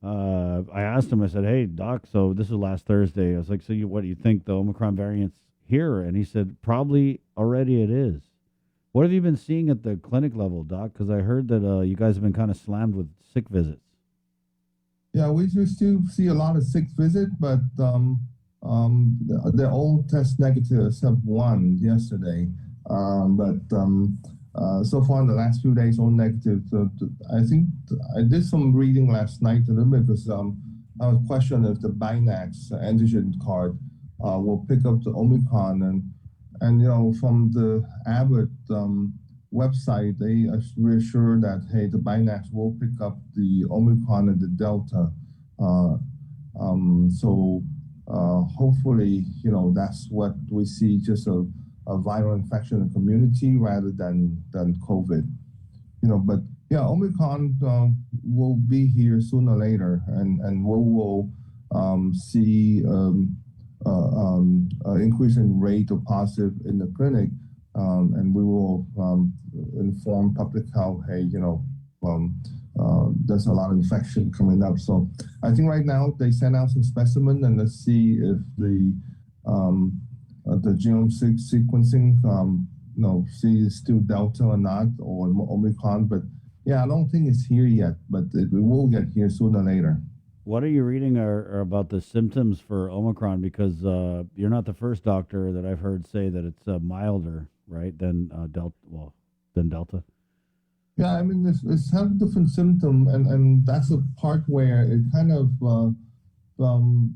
I asked him. I said, "Hey, Doc, so this is last Thursday." I was like, "So what do you think the Omicron variant's here?" And he said, "Probably already it is." What have you been seeing at the clinic level, Doc? Because I heard that you guys have been kind of slammed with sick visits. Yeah, we still see a lot of sick visits, but they're all test negative except one yesterday. So far in the last few days, all negative. So I think I did some reading last night a little bit because I was questioning if the Binax antigen card will pick up the Omicron, and from the Abbott website, they reassure that hey, the Binax will pick up the Omicron and the Delta. Hopefully, that's what we see, just a viral infection in the community rather than COVID. But yeah, Omicron will be here sooner or later, and we will see increase in rate of positive in the clinic, and we will inform public health, hey, there's a lot of infection coming up. So I think right now they send out some specimen, and let's see if the genome sequencing, see it's still Delta or not, or Omicron. But yeah, I don't think it's here yet, but it will get here sooner or later. What are you reading about the symptoms for Omicron? Because you're not the first doctor that I've heard say that it's milder, right, than Delta. Yeah, I mean, it's have different symptom, and that's a part where it kind of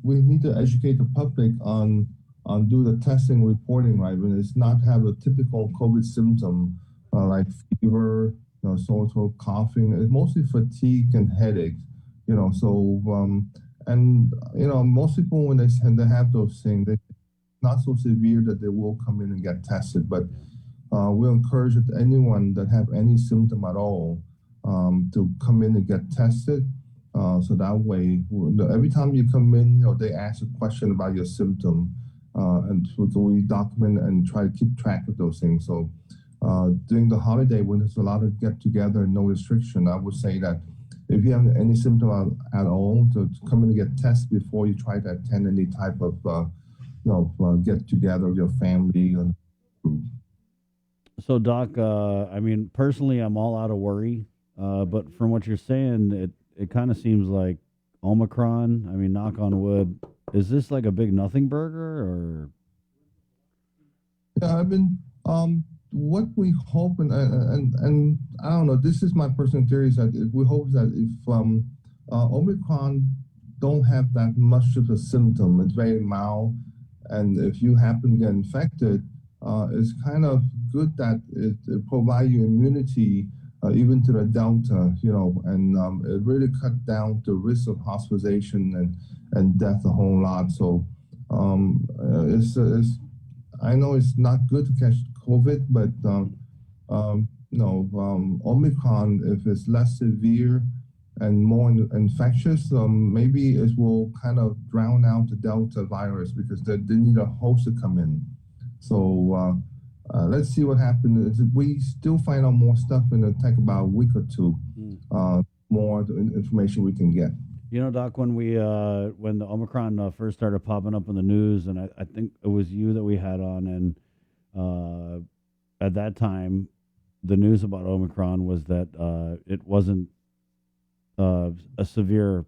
we need to educate the public on do the testing reporting, right? When it's not have a typical COVID symptom like fever, sore throat, coughing. It's mostly fatigue and headache, So most people when they have those things, they're not so severe that they will come in and get tested, but. We'll encourage anyone that have any symptom at all to come in and get tested. So that way, every time you come in, they ask a question about your symptom, and so we document and try to keep track of those things. So during the holiday, when there's a lot of get together and no restriction, I would say that if you have any symptom at all, to come in and get tested before you try to attend any type of get together with your family and group. So, Doc, I mean, personally, I'm all out of worry. But from what you're saying, it kind of seems like Omicron. I mean, knock on wood. Is this like a big nothing burger, or? Yeah, I mean, what we hope, and I don't know. This is my personal theory. Is that we hope that if Omicron don't have that much of a symptom, it's very mild, and if you happen to get infected. It's kind of good that it provides you immunity even to the Delta, and it really cut down the risk of hospitalization and death a whole lot. So I know it's not good to catch COVID, but Omicron, if it's less severe and more infectious, maybe it will kind of drown out the Delta virus because they need a host to come in. So let's see what happens. We still find out more stuff, and it'll take about a week or two. More information we can get. Doc, when the Omicron first started popping up in the news, and I think it was you that we had on, and at that time, the news about Omicron was that it wasn't a severe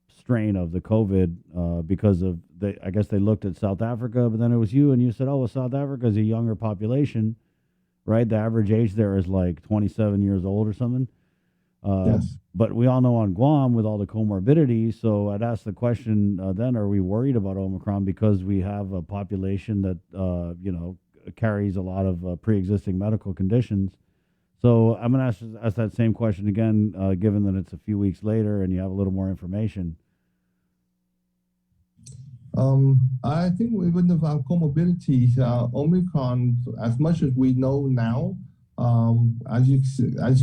strain of the COVID because of I guess they looked at South Africa, but then it was you, and you said, "Oh, well, South Africa is a younger population, right? The average age there is like 27 years old or something." Yes. But we all know on Guam with all the comorbidities, so I'd ask the question then, are we worried about Omicron because we have a population that, carries a lot of pre-existing medical conditions? So I'm going to ask that same question again, given that it's a few weeks later and you have a little more information. I think even with our comorbidities, Omicron, as much as we know now, as you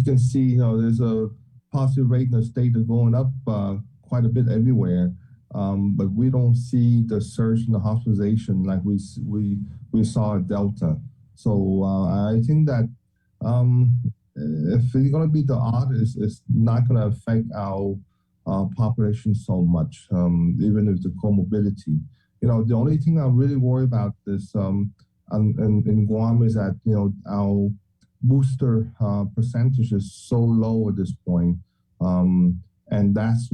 can see, there's a positive rate in the state is going up quite a bit everywhere, but we don't see the surge in the hospitalization like we saw at Delta. So I think that if it's going to be the odd, it's not going to affect our population so much, even with the comorbidity. The only thing I really worry about this in Guam is that our booster percentage is so low at this point, and that's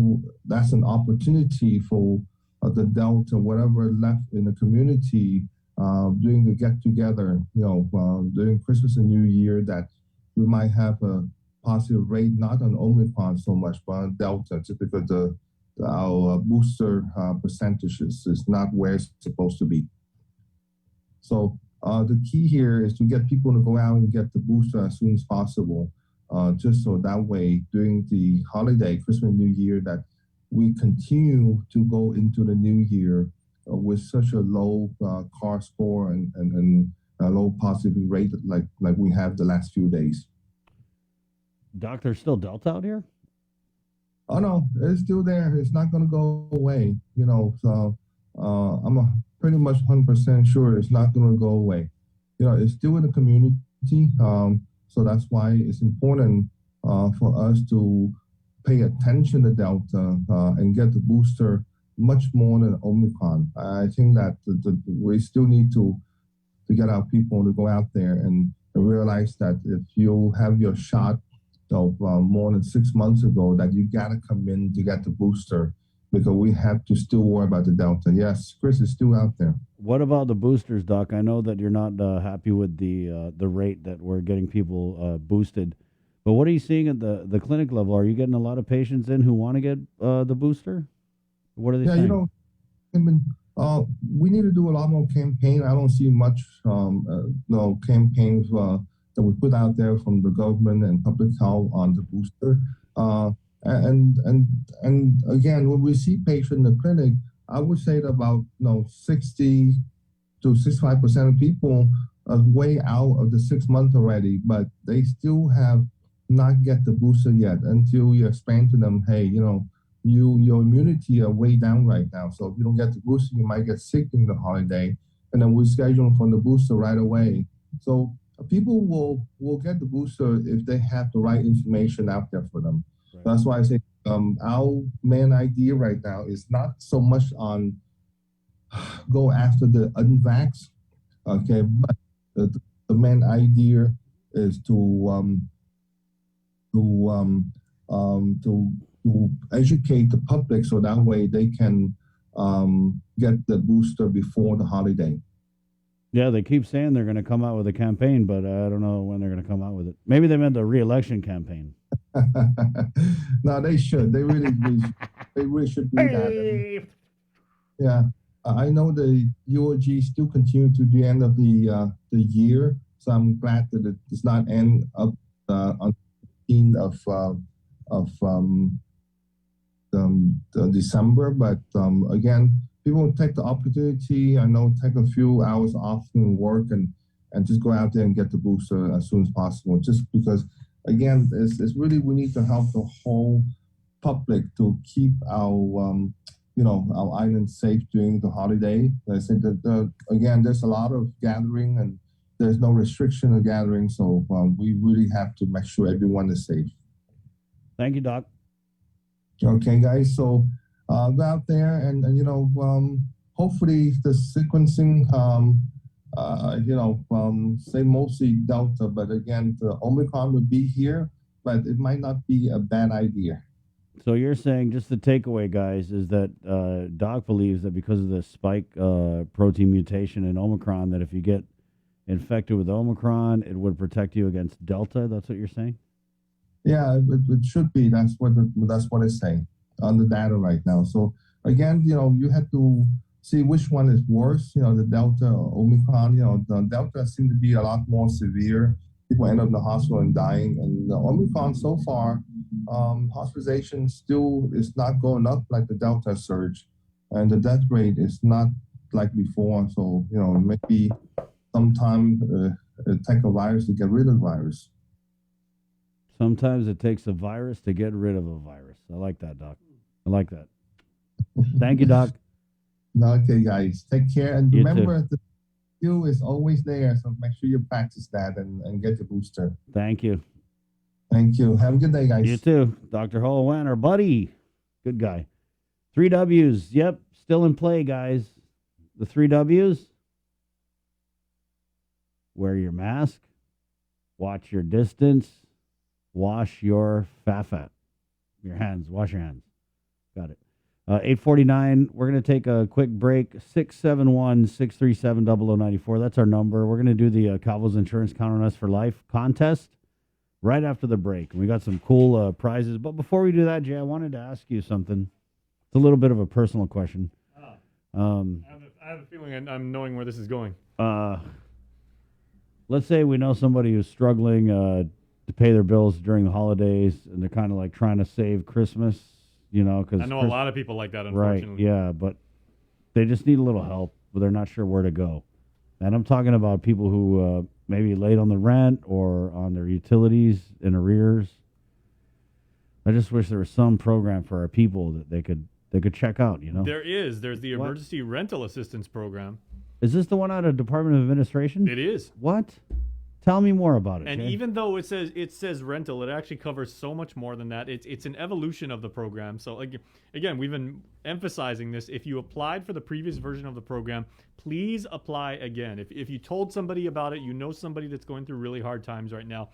an opportunity for the Delta, whatever left in the community, during the get together, during Christmas and New Year, that we might have a positive rate, not on Omicron so much, but on Delta, just because our booster percentages is not where it's supposed to be. So the key here is to get people to go out and get the booster as soon as possible, just so that way during the holiday, Christmas and New Year, that we continue to go into the new year with such a low CAR score and a low positivity rate like we have the last few days. Doc, there's still Delta out here? Oh no, it's still there. It's not going to go away. So I'm pretty much 100% sure it's not going to go away. It's still in the community. So that's why it's important for us to pay attention to Delta and get the booster much more than Omicron. I think that we still need to get our people to go out there and realize that if you have your shot more than 6 months ago, that you got to come in to get the booster, because we have to still worry about the Delta. Yes, Chris is still out there. What about the boosters, Doc? I know that you're not happy with the rate that we're getting people boosted, but what are you seeing at the clinic level? Are you getting a lot of patients in who want to get the booster? What are they saying? We need to do a lot more campaign. I don't see much campaigns that we put out there from the government and public health on the booster. And again, when we see patients in the clinic, I would say that about 60 to 65% of people are way out of the 6 months already, but they still have not get the booster yet until you explain to them, hey, your immunity are way down right now. So if you don't get the booster, you might get sick during the holiday, and then we schedule for the booster right away. So people will get the booster if they have the right information out there for them. Right. That's why I say our main idea right now is not so much on go after the unvaxxed, okay, but the main idea is to educate the public so that way they can get the booster before the holiday. Yeah, they keep saying they're going to come out with a campaign, but I don't know when they're going to come out with it. Maybe they meant the re-election campaign. No, they should. They really should do that. Yeah, I know the UOG still continue to the end of the year, so I'm glad that it does not end up on the 15th of December. But again, people take the opportunity. I know take a few hours off from work and just go out there and get the booster as soon as possible. Just because, again, it's really we need to help the whole public to keep our our island safe during the holiday. I said that again, there's a lot of gathering and there's no restriction of gathering, so we really have to make sure everyone is safe. Thank you, Doc. Okay, guys. So go out there and hopefully the sequencing, say mostly Delta, but again, the Omicron would be here, but it might not be a bad idea. So you're saying, just the takeaway, guys, is that Doc believes that because of the spike protein mutation in Omicron, that if you get infected with Omicron, it would protect you against Delta? That's what you're saying? Yeah, it should be. That's what it's saying on the data right now. So again, you have to see which one is worse. The Delta or Omicron. The Delta seemed to be a lot more severe. People end up in the hospital and dying. And the Omicron so far, hospitalization still is not going up like the Delta surge, and the death rate is not like before. So maybe sometime it takes a virus to get rid of the virus. Sometimes it takes a virus to get rid of a virus. I like that, Doc. I like that. Thank you, Doc. Okay, guys. Take care. And You remember, the Q is always there. So make sure you practice that and get your booster. Thank you. Thank you. Have a good day, guys. You too. Dr. Ho Wen, our buddy. Good guy. 3 W's. Yep. Still in play, guys. The 3 W's. Wear your mask. Watch your distance. Wash your fat. Your hands. Wash your hands. Got it. 8:49. We're going to take a quick break. 671-637-0094. That's our number. We're going to do the Calvo's Insurance Count on Us for Life contest right after the break. We got some cool prizes. But before we do that, Jay, I wanted to ask you something. It's a little bit of a personal question. I have a feeling I'm knowing where this is going. Let's say we know somebody who's struggling to pay their bills during the holidays, and they're kind of like trying to save Christmas, because I know a lot of people like that, right? unfortunately. Yeah, but they just need a little help, but they're not sure where to go. And I'm talking about people who maybe late on the rent or on their utilities in arrears. I just wish there was some program for our people that they could check out. There's the Emergency Rental Assistance Program. Is this the one out of Department of Administration? It is. What? Tell me more about it. And Jay. even though it says rental, it actually covers so much more than that. It's an evolution of the program. So again, we've been emphasizing this. If you applied for the previous version of the program, please apply again. If you told somebody about it, somebody that's going through really hard times right now,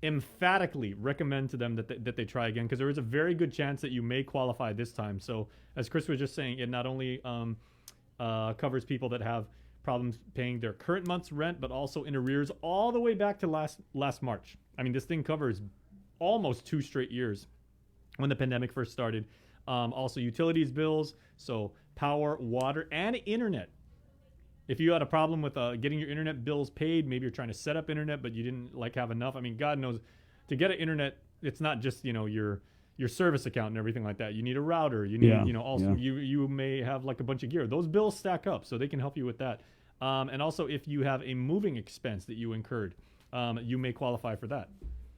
emphatically recommend to them that they try again, because there is a very good chance that you may qualify this time. So as Chris was just saying, it not only covers people that have problems paying their current month's rent, but also in arrears all the way back to last March. I mean, this thing covers almost 2 straight years when the pandemic first started. Also utilities bills, so power, water, and internet. If you had a problem with getting your internet bills paid, maybe you're trying to set up internet, but you didn't have enough. I mean, God knows, to get an internet, it's not just, your service account and everything like that. You need a router. You need, you may have like a bunch of gear. Those bills stack up, so they can help you with that. And also, if you have a moving expense that you incurred, you may qualify for that.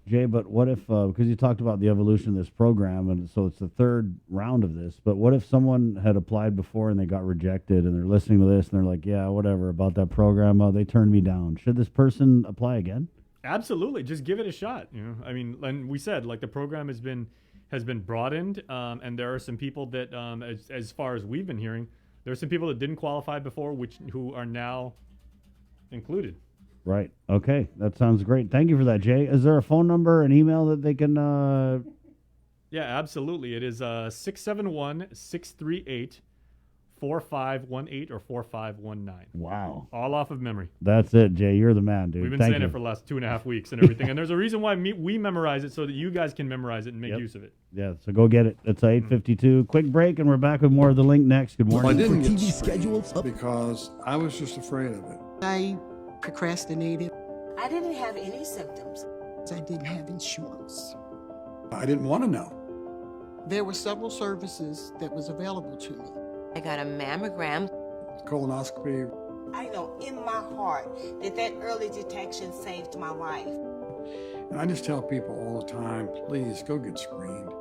Jay, but what if, because you talked about the evolution of this program, and so it's the 3rd round of this, but what if someone had applied before and they got rejected, and they're listening to this and they're like, yeah, whatever about that program, they turned me down. Should this person apply again? Absolutely. Just give it a shot. I mean, and we said, the program has been broadened, and there are some people that, as far as we've been hearing, there are some people that didn't qualify before, who are now included. Right. Okay. That sounds great. Thank you for that, Jay. Is there a phone number, an email that they can... Yeah, absolutely. It is 671-638-4518 or 4519. Wow. All off of memory. That's it, Jay. You're the man, dude. We've been Thank saying you. it for the last 2.5 weeks and everything. And there's a reason why we memorize it, so that you guys can memorize it and make use of it. Yeah, so go get it. It's 8:52. Quick break, and we're back with more of The Link next. Good morning. I didn't get schedules because I was just afraid of it. I procrastinated. I didn't have any symptoms. I didn't have insurance. I didn't want to know. There were several services that was available to me. I got a mammogram. Colonoscopy. I know in my heart that early detection saved my life. And I just tell people all the time, please go get screened.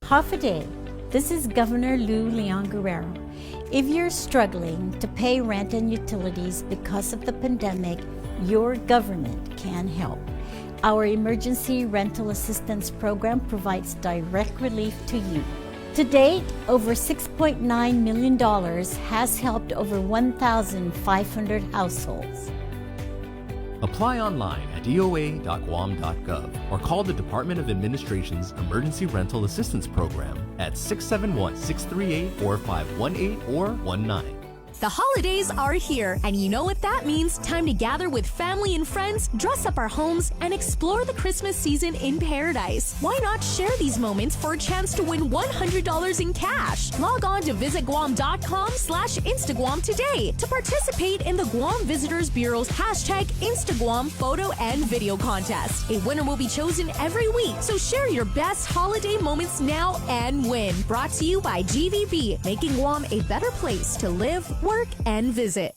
Half a day. This is Governor Lou Leon Guerrero. If you're struggling to pay rent and utilities because of the pandemic, your government can help. Our Emergency Rental Assistance Program provides direct relief to you. To date, over $6.9 million has helped over 1,500 households. Apply online at eoa.guam.gov or call the Department of Administration's Emergency Rental Assistance Program at 671-638-4518 or 19. The holidays are here, and you know what that means. Time to gather with family and friends, dress up our homes, and explore the Christmas season in paradise. Why not share these moments for a chance to win $100 in cash? Log on to visitguam.com/Instaguam today to participate in the Guam Visitors Bureau's #Instaguam photo and video contest. A winner will be chosen every week, so share your best holiday moments now and win. Brought to you by GVB, making Guam a better place to live, work, and visit.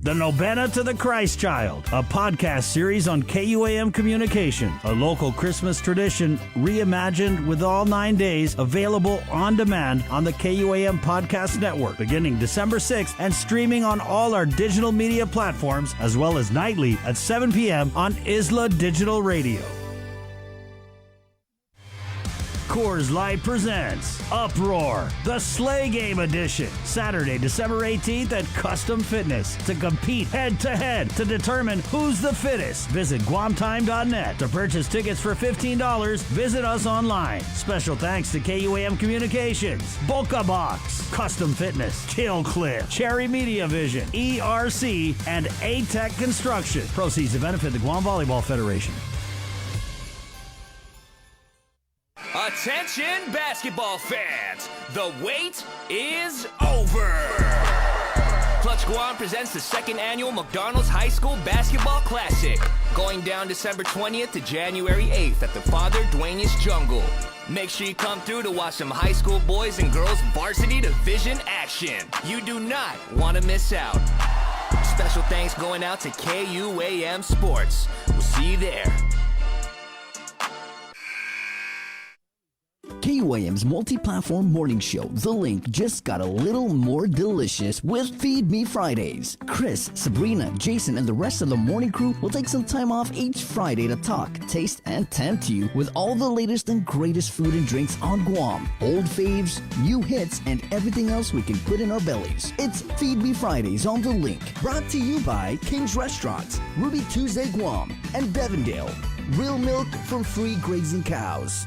The Novena to the Christ Child, a podcast series on KUAM Communication, a local Christmas tradition reimagined with all 9 days available on demand on the KUAM Podcast Network beginning December 6th and streaming on all our digital media platforms as well as nightly at 7 p.m. on Isla Digital Radio. Coors Light presents Uproar, the Sleigh Game Edition, Saturday, December 18th at Custom Fitness to compete head-to-head to determine who's the fittest. Visit guamtime.net. To purchase tickets for $15, visit us online. Special thanks to KUAM Communications, Boca Box, Custom Fitness, Kill Cliff, Cherry Media Vision, ERC, and A-Tech Construction. Proceeds to benefit the Guam Volleyball Federation. Attention basketball fans, the wait is over. Clutch Guam presents the second annual McDonald's High School Basketball Classic, going down December 20th to January 8th at the Father Dueñas Jungle. Make sure you come through to watch some high school boys and girls varsity division action. You do not want to miss out. Special thanks going out to KUAM Sports. We'll see you there. KUAM's multi-platform morning show, The Link, just got a little more delicious with Feed Me Fridays. Chris, Sabrina, Jason, and the rest of the morning crew will take some time off each Friday to talk, taste, and tempt you with all the latest and greatest food and drinks on Guam. Old faves, new hits, and everything else we can put in our bellies. It's Feed Me Fridays on The Link. Brought to you by King's Restaurants, Ruby Tuesday Guam, and Devondale. Real milk from free grazing cows.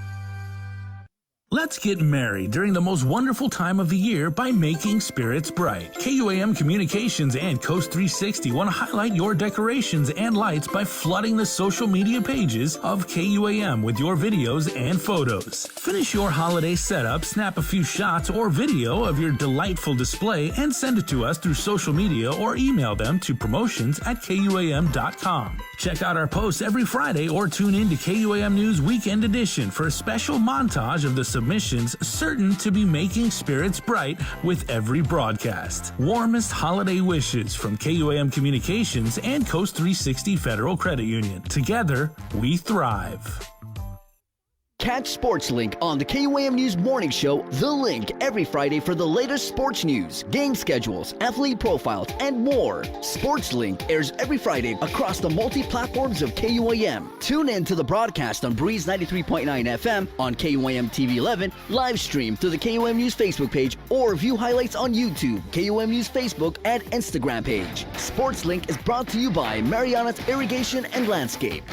Let's get merry during the most wonderful time of the year by making spirits bright. KUAM Communications and Coast 360 want to highlight your decorations and lights by flooding the social media pages of KUAM with your videos and photos. Finish your holiday setup, snap a few shots or video of your delightful display, and send it to us through social media or email them to promotions@KUAM.com. Check out our posts every Friday or tune in to KUAM News Weekend Edition for a special montage of the submissions certain to be making spirits bright with every broadcast. Warmest holiday wishes from KUAM Communications and Coast 360 Federal Credit Union. Together, we thrive. Catch Sports Link on the KUAM News Morning Show, The Link, every Friday for the latest sports news, game schedules, athlete profiles, and more. Sports Link airs every Friday across the multi-platforms of KUAM. Tune in to the broadcast on Breeze 93.9 FM, on KUAM TV 11, live stream through the KUAM News Facebook page, or view highlights on YouTube, KUAM News Facebook, and Instagram page. Sports Link is brought to you by Mariana's Irrigation and Landscape.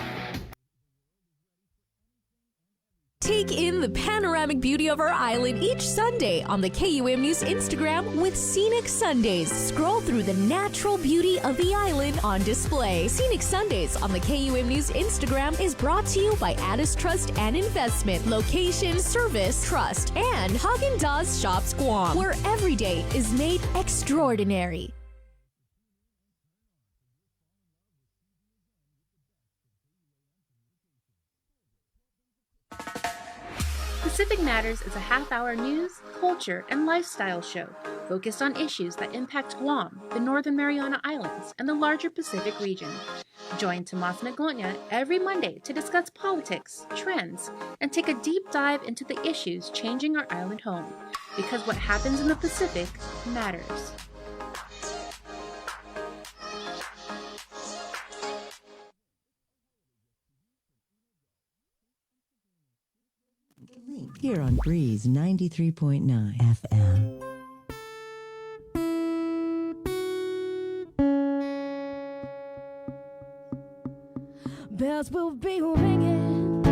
Take in the panoramic beauty of our island each Sunday on the KUAM News Instagram with Scenic Sundays. Scroll through the natural beauty of the island on display. Scenic Sundays on the KUAM News Instagram is brought to you by Addis Trust and Investment, Location, Service, Trust, and Haagen-Dazs Shops Guam, where every day is made extraordinary. Pacific Matters is a half-hour news, culture, and lifestyle show focused on issues that impact Guam, the Northern Mariana Islands, and the larger Pacific region. Join Tomas Nagonya every Monday to discuss politics, trends, and take a deep dive into the issues changing our island home, because what happens in the Pacific matters. Here on Breeze 93.9 FM. Bells will be ringing.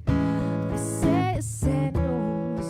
They say Santa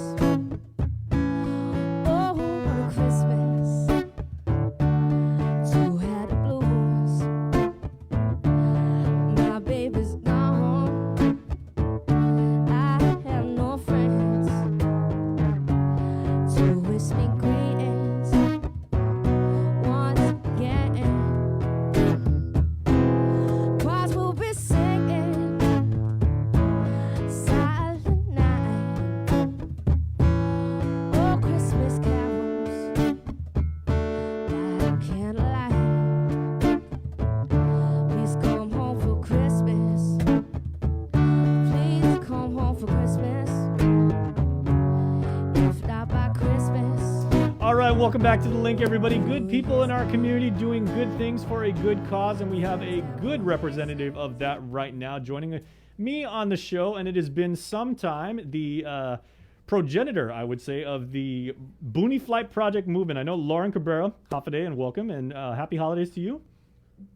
welcome back to The Link, everybody. Good people in our community doing good things for a good cause, and we have a good representative of that right now joining me on the show, and it has been some time, the progenitor, I would say, of the Boonie Flight Project movement. I know Lauren Cabrera, Hafaday, and welcome, and happy holidays to you.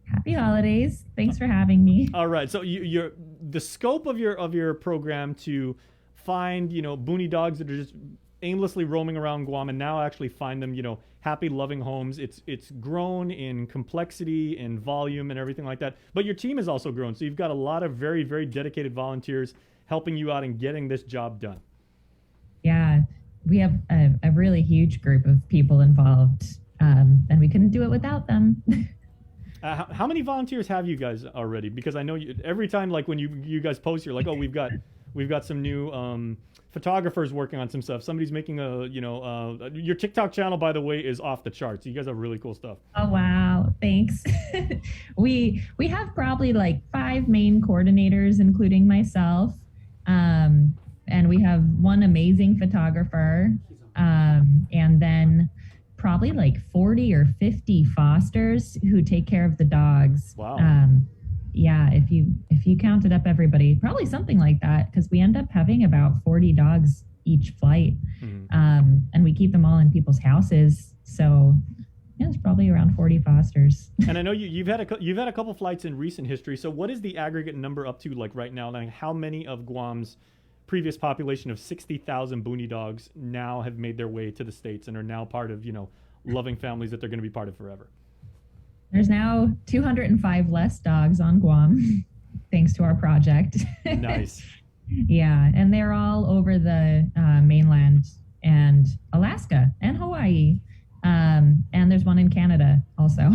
Happy holidays. Thanks for having me. All right, so you're the scope of your program to find, Boonie dogs that are just aimlessly roaming around Guam and now actually find them, happy, loving homes. It's grown in complexity and volume and everything like that. But your team has also grown. So you've got a lot of very, very dedicated volunteers helping you out and getting this job done. Yeah, we have a really huge group of people involved, and we couldn't do it without them. How many volunteers have you guys already? Because I know every time, like when you guys post, you're like, oh, we've got some new photographers working on some stuff. Somebody's making your TikTok channel, by the way, is off the charts. You guys have really cool stuff. Oh, wow. Thanks. We have probably like 5 main coordinators, including myself. And we have one amazing photographer. And then probably like 40 or 50 fosters who take care of the dogs. Wow. Yeah, if you counted up everybody, probably something like that, because we end up having about 40 dogs each flight. Mm-hmm. And we keep them all in people's houses. So yeah, it's probably around 40 fosters. And I know you've had a couple flights in recent history. So what is the aggregate number up to like right now? Like how many of Guam's previous population of 60,000 Boonie dogs now have made their way to the States and are now part of, loving families that they're going to be part of forever? There's now 205 less dogs on Guam, thanks to our project. Nice. Yeah, and they're all over the mainland and Alaska and Hawaii. And there's one in Canada also.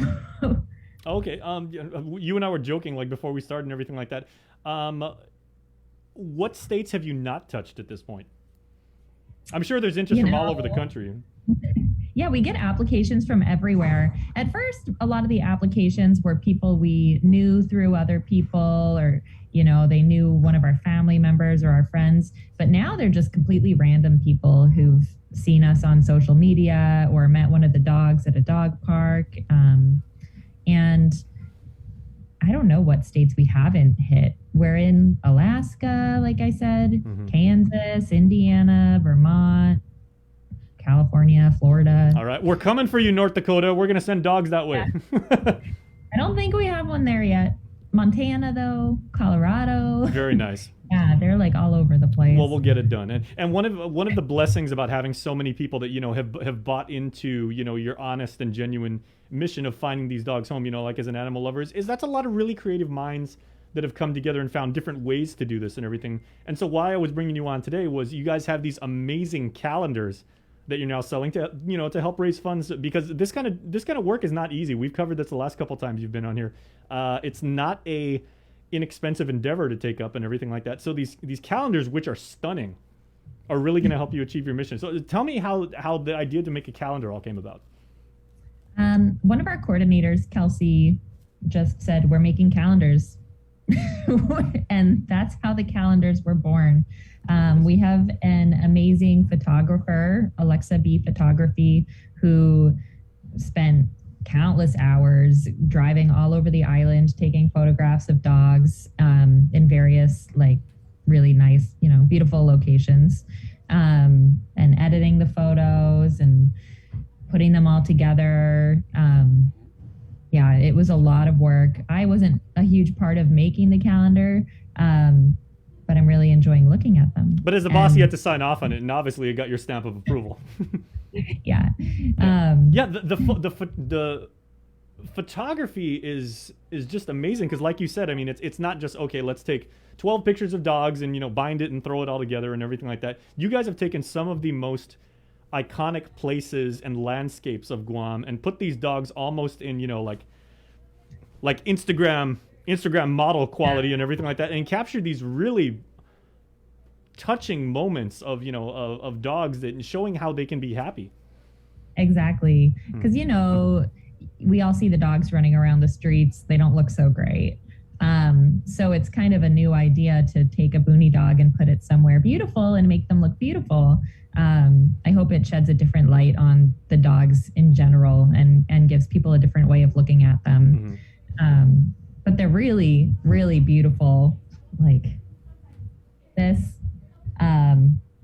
Okay. You and I were joking like before we started and everything like that. What states have you not touched at this point? I'm sure there's interest from all over the country. Yeah, we get applications from everywhere. At first, a lot of the applications were people we knew through other people, or, they knew one of our family members or our friends. But now they're just completely random people who've seen us on social media or met one of the dogs at a dog park. And I don't know what states we haven't hit. We're in Alaska, like I said, mm-hmm. Kansas, Indiana, Vermont, California, Florida. All right. We're coming for you, North Dakota. We're going to send dogs that way. Yeah. I don't think we have one there yet. Montana, though, Colorado. Very nice. Yeah, they're like all over the place. Well, we'll get it done. And one of the blessings about having so many people that, have bought into, your honest and genuine mission of finding these dogs home, like as an animal lover, is that's a lot of really creative minds that have come together and found different ways to do this and everything. And so why I was bringing you on today was you guys have these amazing calendars that you're now selling to, to help raise funds, because this kind of work is not easy. We've covered this the last couple times you've been on here. It's not a inexpensive endeavor to take up and everything like that. So these calendars, which are stunning, are really going to help you achieve your mission. So tell me how the idea to make a calendar all came about. One of our coordinators, Kelsey, just said, we're making calendars. And that's how the calendars were born. We have an amazing photographer, Alexa B Photography, who spent countless hours driving all over the island, taking photographs of dogs in various really nice, beautiful locations, and editing the photos and putting them all together. Yeah, it was a lot of work. I wasn't a huge part of making the calendar, but I'm really enjoying looking at them. But as the boss, you had to sign off on it, and obviously you got your stamp of approval. Yeah. The photography is just amazing, because like you said, I mean, it's not just, okay, let's take 12 pictures of dogs and, bind it and throw it all together and everything like that. You guys have taken some of the most iconic places and landscapes of Guam and put these dogs almost in, like Instagram model quality and everything like that, and captured these really touching moments of, of dogs that showing how they can be happy. Exactly. Because, we all see the dogs running around the streets. They don't look so great. So it's kind of a new idea to take a Boonie dog and put it somewhere beautiful and make them look beautiful. I hope it sheds a different light on the dogs in general and gives people a different way of looking at them. But they're really, really beautiful. Like this.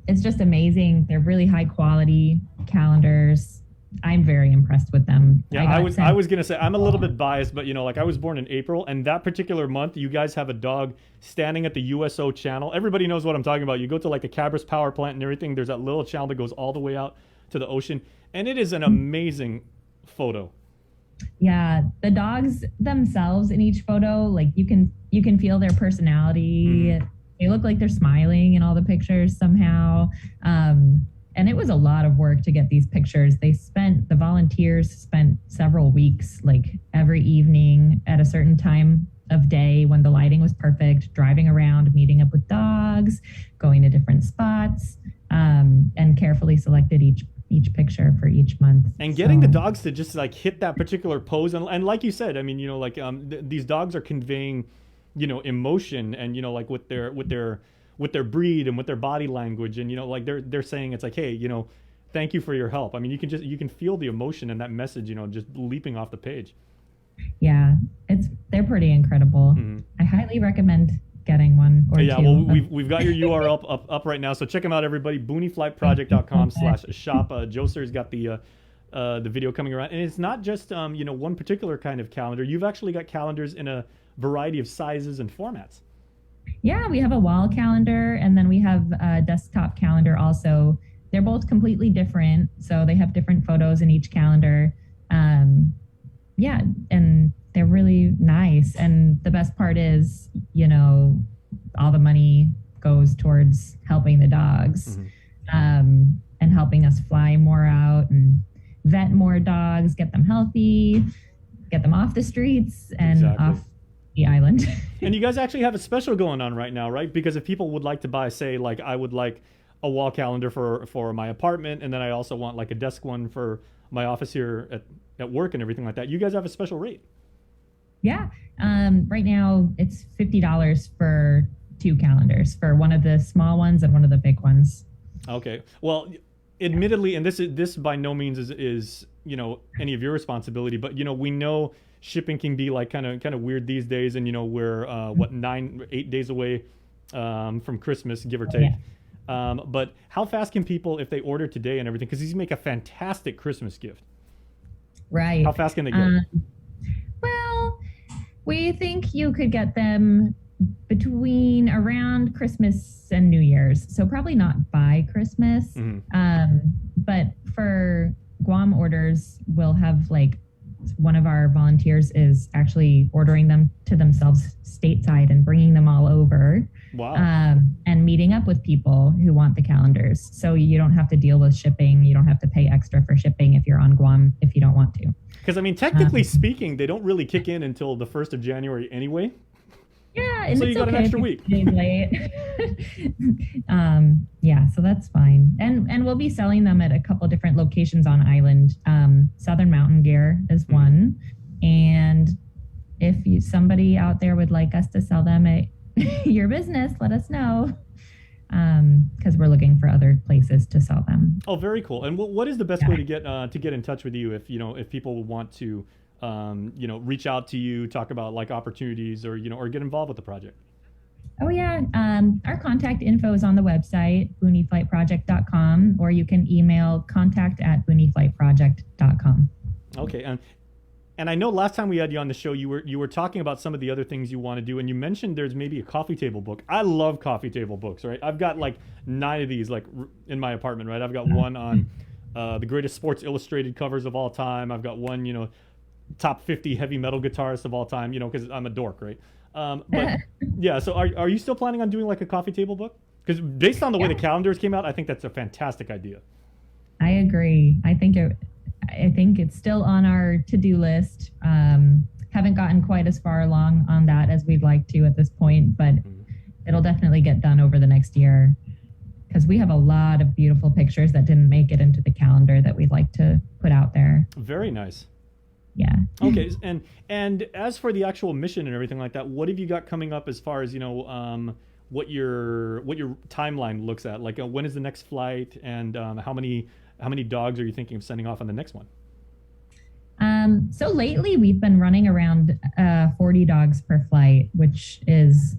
It's just amazing. They're really high quality calendars. I'm very impressed with them. Yeah, I was gonna say I'm a little bit biased, but like I was born in April, and that particular month, you guys have a dog standing at the USO channel. Everybody knows what I'm talking about. You go to like the Cabras power plant and everything. There's that little channel that goes all the way out to the ocean, and it is an amazing photo. Yeah, the dogs themselves in each photo, like you can feel their personality. They look like they're smiling in all the pictures somehow. And it was a lot of work to get these pictures. The volunteers spent several weeks, like every evening at a certain time of day when the lighting was perfect, driving around, meeting up with dogs, going to different spots, and carefully selected each picture for each month. And getting the dogs to just like hit that particular pose. And like you said, I mean, these dogs are conveying, emotion and, like with their breed and with their body language. And, like they're saying, it's like, hey, thank you for your help. I mean, you can feel the emotion and that message, just leaping off the page. Yeah, they're pretty incredible. I highly recommend getting one or two. Well, we've got your URL up right now, so check them out, everybody. BoonieFlightProject.com/shop. Joe Sir's got the video coming around, and it's not just one particular kind of calendar. You've actually got calendars in a variety of sizes and formats. Yeah, we have a wall calendar, and then we have a desktop calendar also. They're both completely different, so they have different photos in each calendar. Yeah, and they're really nice. And the best part is, all the money goes towards helping the dogs, and helping us fly more out and vet more dogs, get them healthy, get them off the streets and off the island. And you guys actually have a special going on right now, right? Because if people would like to buy, say, like I would like a wall calendar for my apartment, and then I also want like a desk one for my office here at work and everything like that, you guys have a special rate. Yeah. Right now it's $50 for 2 calendars, for one of the small ones and one of the big ones. Okay. Well, admittedly, and this by no means is any of your responsibility, but we know shipping can be like kind of weird these days, and we're 8 days away from Christmas, give or take. Yeah. But how fast can people, if they order today and everything, because these make a fantastic Christmas gift. Right. How fast can they get? Well, we think you could get them between around Christmas and New Year's. So probably not by Christmas. But for Guam orders, we'll have like one of our volunteers is actually ordering them to themselves stateside and bringing them all over. Wow. And meeting up with people who want the calendars. So you don't have to deal with shipping. You don't have to pay extra for shipping if you're on Guam if you don't want to. Because, I mean, technically speaking, they don't really kick in until the 1st of January anyway. Yeah, and so it's you got okay an extra week. Late. Yeah, so that's fine. And we'll be selling them at a couple different locations on island. Southern Mountain Gear is one. And if somebody out there would like us to sell them at your business, let us know. Because we're looking for other places to sell them. Oh, very cool. And what is the best way to get in touch with you if people want to reach out to you, talk about like opportunities or get involved with the project? Oh yeah, our contact info is on the website, BoonieFlightProject.com, or you can email contact@BoonieFlightProject.com. Okay, and I know last time we had you on the show, you were talking about some of the other things you want to do, and you mentioned there's maybe a coffee table book. I love coffee table books, right? I've got like 9 of these like in my apartment, right? I've got one on the greatest Sports Illustrated covers of all time. I've got one, top 50 heavy metal guitarists of all time, because I'm a dork, right? But yeah, so are you still planning on doing like a coffee table book? Because based on the way the calendars came out, I think that's a fantastic idea. I agree. I think it's still on our to-do list. Haven't gotten quite as far along on that as we'd like to at this point, but it'll definitely get done over the next year because we have a lot of beautiful pictures that didn't make it into the calendar that we'd like to put out there. Very nice. Yeah. Okay, and as for the actual mission and everything like that, what have you got coming up as far as what your timeline looks at? Like when is the next flight, and how many dogs are you thinking of sending off on the next one? So lately we've been running around 40 dogs per flight, which is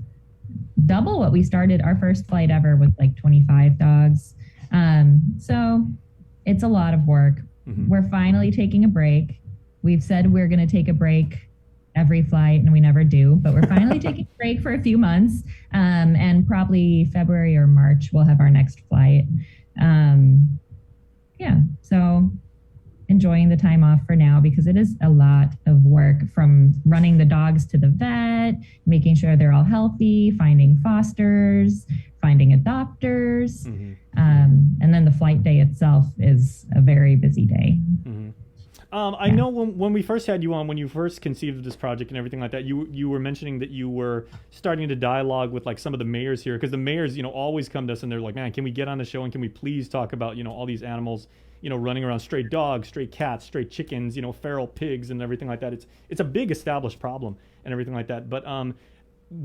double what we started. Our first flight ever was like 25 dogs. So it's a lot of work. Mm-hmm. We're finally taking a break. We've said we're going to take a break every flight, and we never do, but we're finally taking a break for a few months. And probably February or March, we'll have our next flight. So enjoying the time off for now, because it is a lot of work, from running the dogs to the vet, making sure they're all healthy, finding fosters, finding adopters. Mm-hmm. And then the flight day itself is a very busy day. Mm-hmm. I know when we first had you on, when you first conceived of this project and everything like that, you were mentioning that you were starting to dialogue with like some of the mayors here, because the mayors, always come to us and they're like, man, can we get on the show and can we please talk about, all these animals, running around, stray dogs, stray cats, stray chickens, feral pigs and everything like that. It's a big established problem and everything like that. But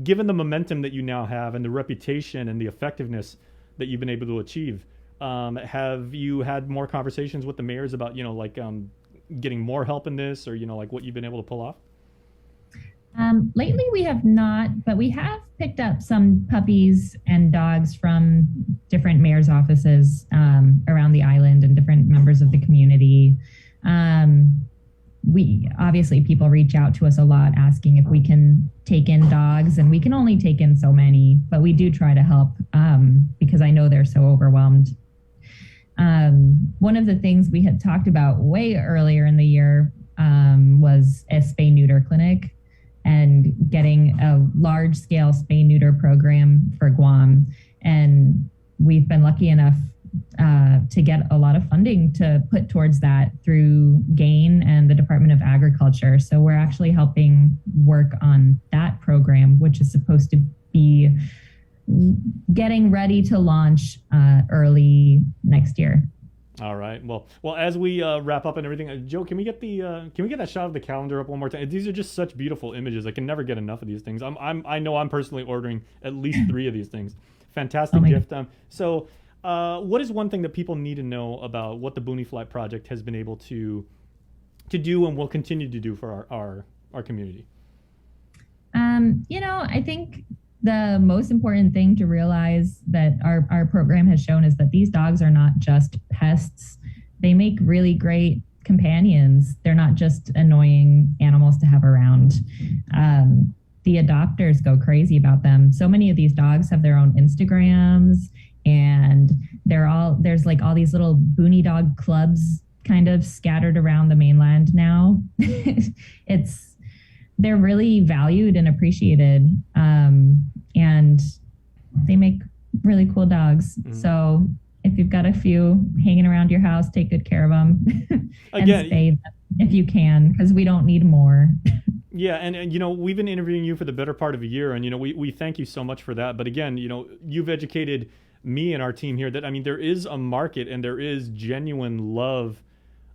given the momentum that you now have and the reputation and the effectiveness that you've been able to achieve, have you had more conversations with the mayors about, getting more help in this, or like what you've been able to pull off? Lately we have not, but we have picked up some puppies and dogs from different mayor's offices around the island and different members of the community. We obviously, people reach out to us a lot asking if we can take in dogs, and we can only take in so many, but we do try to help because I know they're so overwhelmed. One of the things we had talked about way earlier in the year was a spay-neuter clinic and getting a large-scale spay-neuter program for Guam. And we've been lucky enough to get a lot of funding to put towards that through GAIN and the Department of Agriculture. So we're actually helping work on that program, which is supposed to be getting ready to launch early next year. All right. Well, as we wrap up and everything, Joe, can we get that shot of the calendar up one more time? These are just such beautiful images. I can never get enough of these things. I know I'm personally ordering at least 3 of these things. Fantastic gift. So what is one thing that people need to know about what the Boonie Flight Project has been able to do and will continue to do for our community? I think the most important thing to realize that our program has shown is that these dogs are not just pests. They make really great companions. They're not just annoying animals to have around. The adopters go crazy about them. So many of these dogs have their own Instagrams, and there's like all these little Boonie dog clubs kind of scattered around the mainland now. They're really valued and appreciated, and they make really cool dogs. Mm-hmm. So if you've got a few hanging around your house, take good care of them and spay them if you can, because we don't need more. Yeah, and we've been interviewing you for the better part of a year, and we thank you so much for that. But again, you've educated me and our team here that there is a market and there is genuine love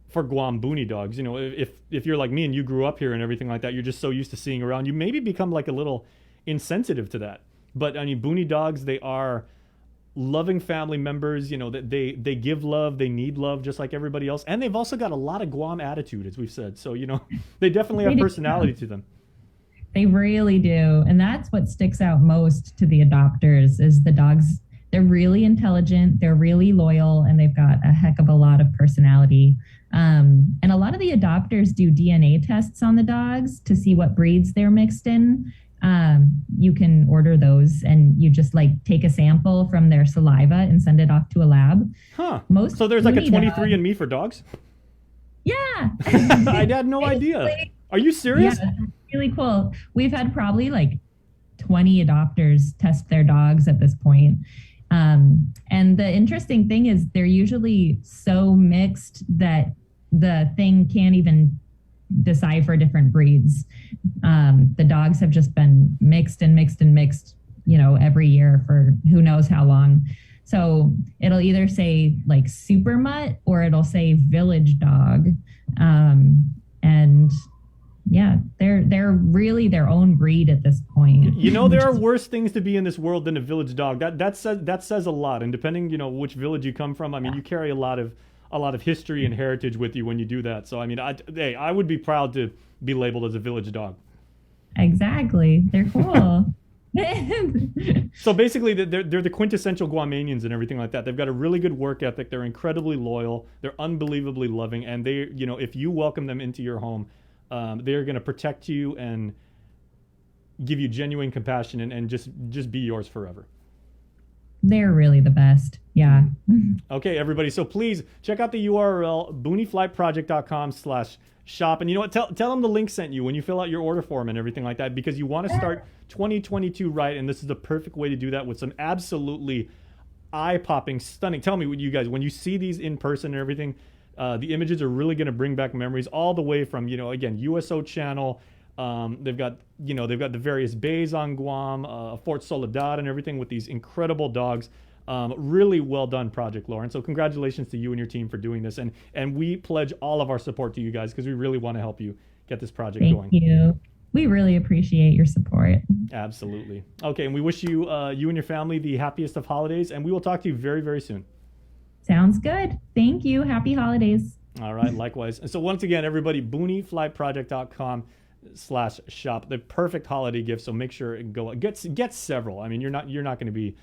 for Guam Boonie dogs. If you're like me and you grew up here and everything like that, you're just so used to seeing around, you maybe become like a little insensitive to that. But Boonie dogs, they are loving family members. That they give love, they need love just like everybody else, and they've also got a lot of Guam attitude, as we've said. So they definitely have personality to them. They really do, and that's what sticks out most to the adopters is the dogs. They're really intelligent, they're really loyal, and they've got a heck of a lot of personality. And a lot of the adopters do DNA tests on the dogs to see what breeds they're mixed in. You can order those, and you just take a sample from their saliva and send it off to a lab. Huh. So there's like a 23andMe for dogs? Yeah. I had no idea. Are you serious? Yeah, it's really cool. We've had probably 20 adopters test their dogs at this point. And the interesting thing is they're usually so mixed that the thing can't even decipher different breeds. The dogs have just been mixed and mixed and mixed, every year for who knows how long. So it'll either say super mutt or it'll say village dog. And yeah, they're really their own breed at this point. You know, there are worse things to be in this world than a village dog. That says a lot. And depending, which village you come from, I mean, you carry a lot of history and heritage with you when you do that. So I mean, I would be proud to be labeled as a village dog. Exactly, they're cool. So basically, they're the quintessential Guamanians and everything like that. They've got a really good work ethic. They're incredibly loyal. They're unbelievably loving, and they, if you welcome them into your home, they're going to protect you and give you genuine compassion and just be yours forever. They're really the best. Yeah. Okay, everybody. So please check out the URL, boonieflyproject.com/shop. And you know what? Tell them the link sent you when you fill out your order form and everything like that, because you want to start 2022 right. And this is the perfect way to do that with some absolutely eye-popping, stunning. Tell me, you guys, when you see these in person and everything, the images are really going to bring back memories all the way from, again, USO Channel. They've got the various bays on Guam, Fort Soledad and everything with these incredible dogs. Really well done project, Lauren. So congratulations to you and your team for doing this. And we pledge all of our support to you guys because we really want to help you get this project going. Thank you. We really appreciate your support. Absolutely. Okay, and we wish you and your family the happiest of holidays, and we will talk to you very, very soon. Sounds good. Thank you. Happy holidays. All right, likewise. And so once again, everybody, boonieflyproject.com/shop. The perfect holiday gift. So make sure and go get several. I mean, you're not going to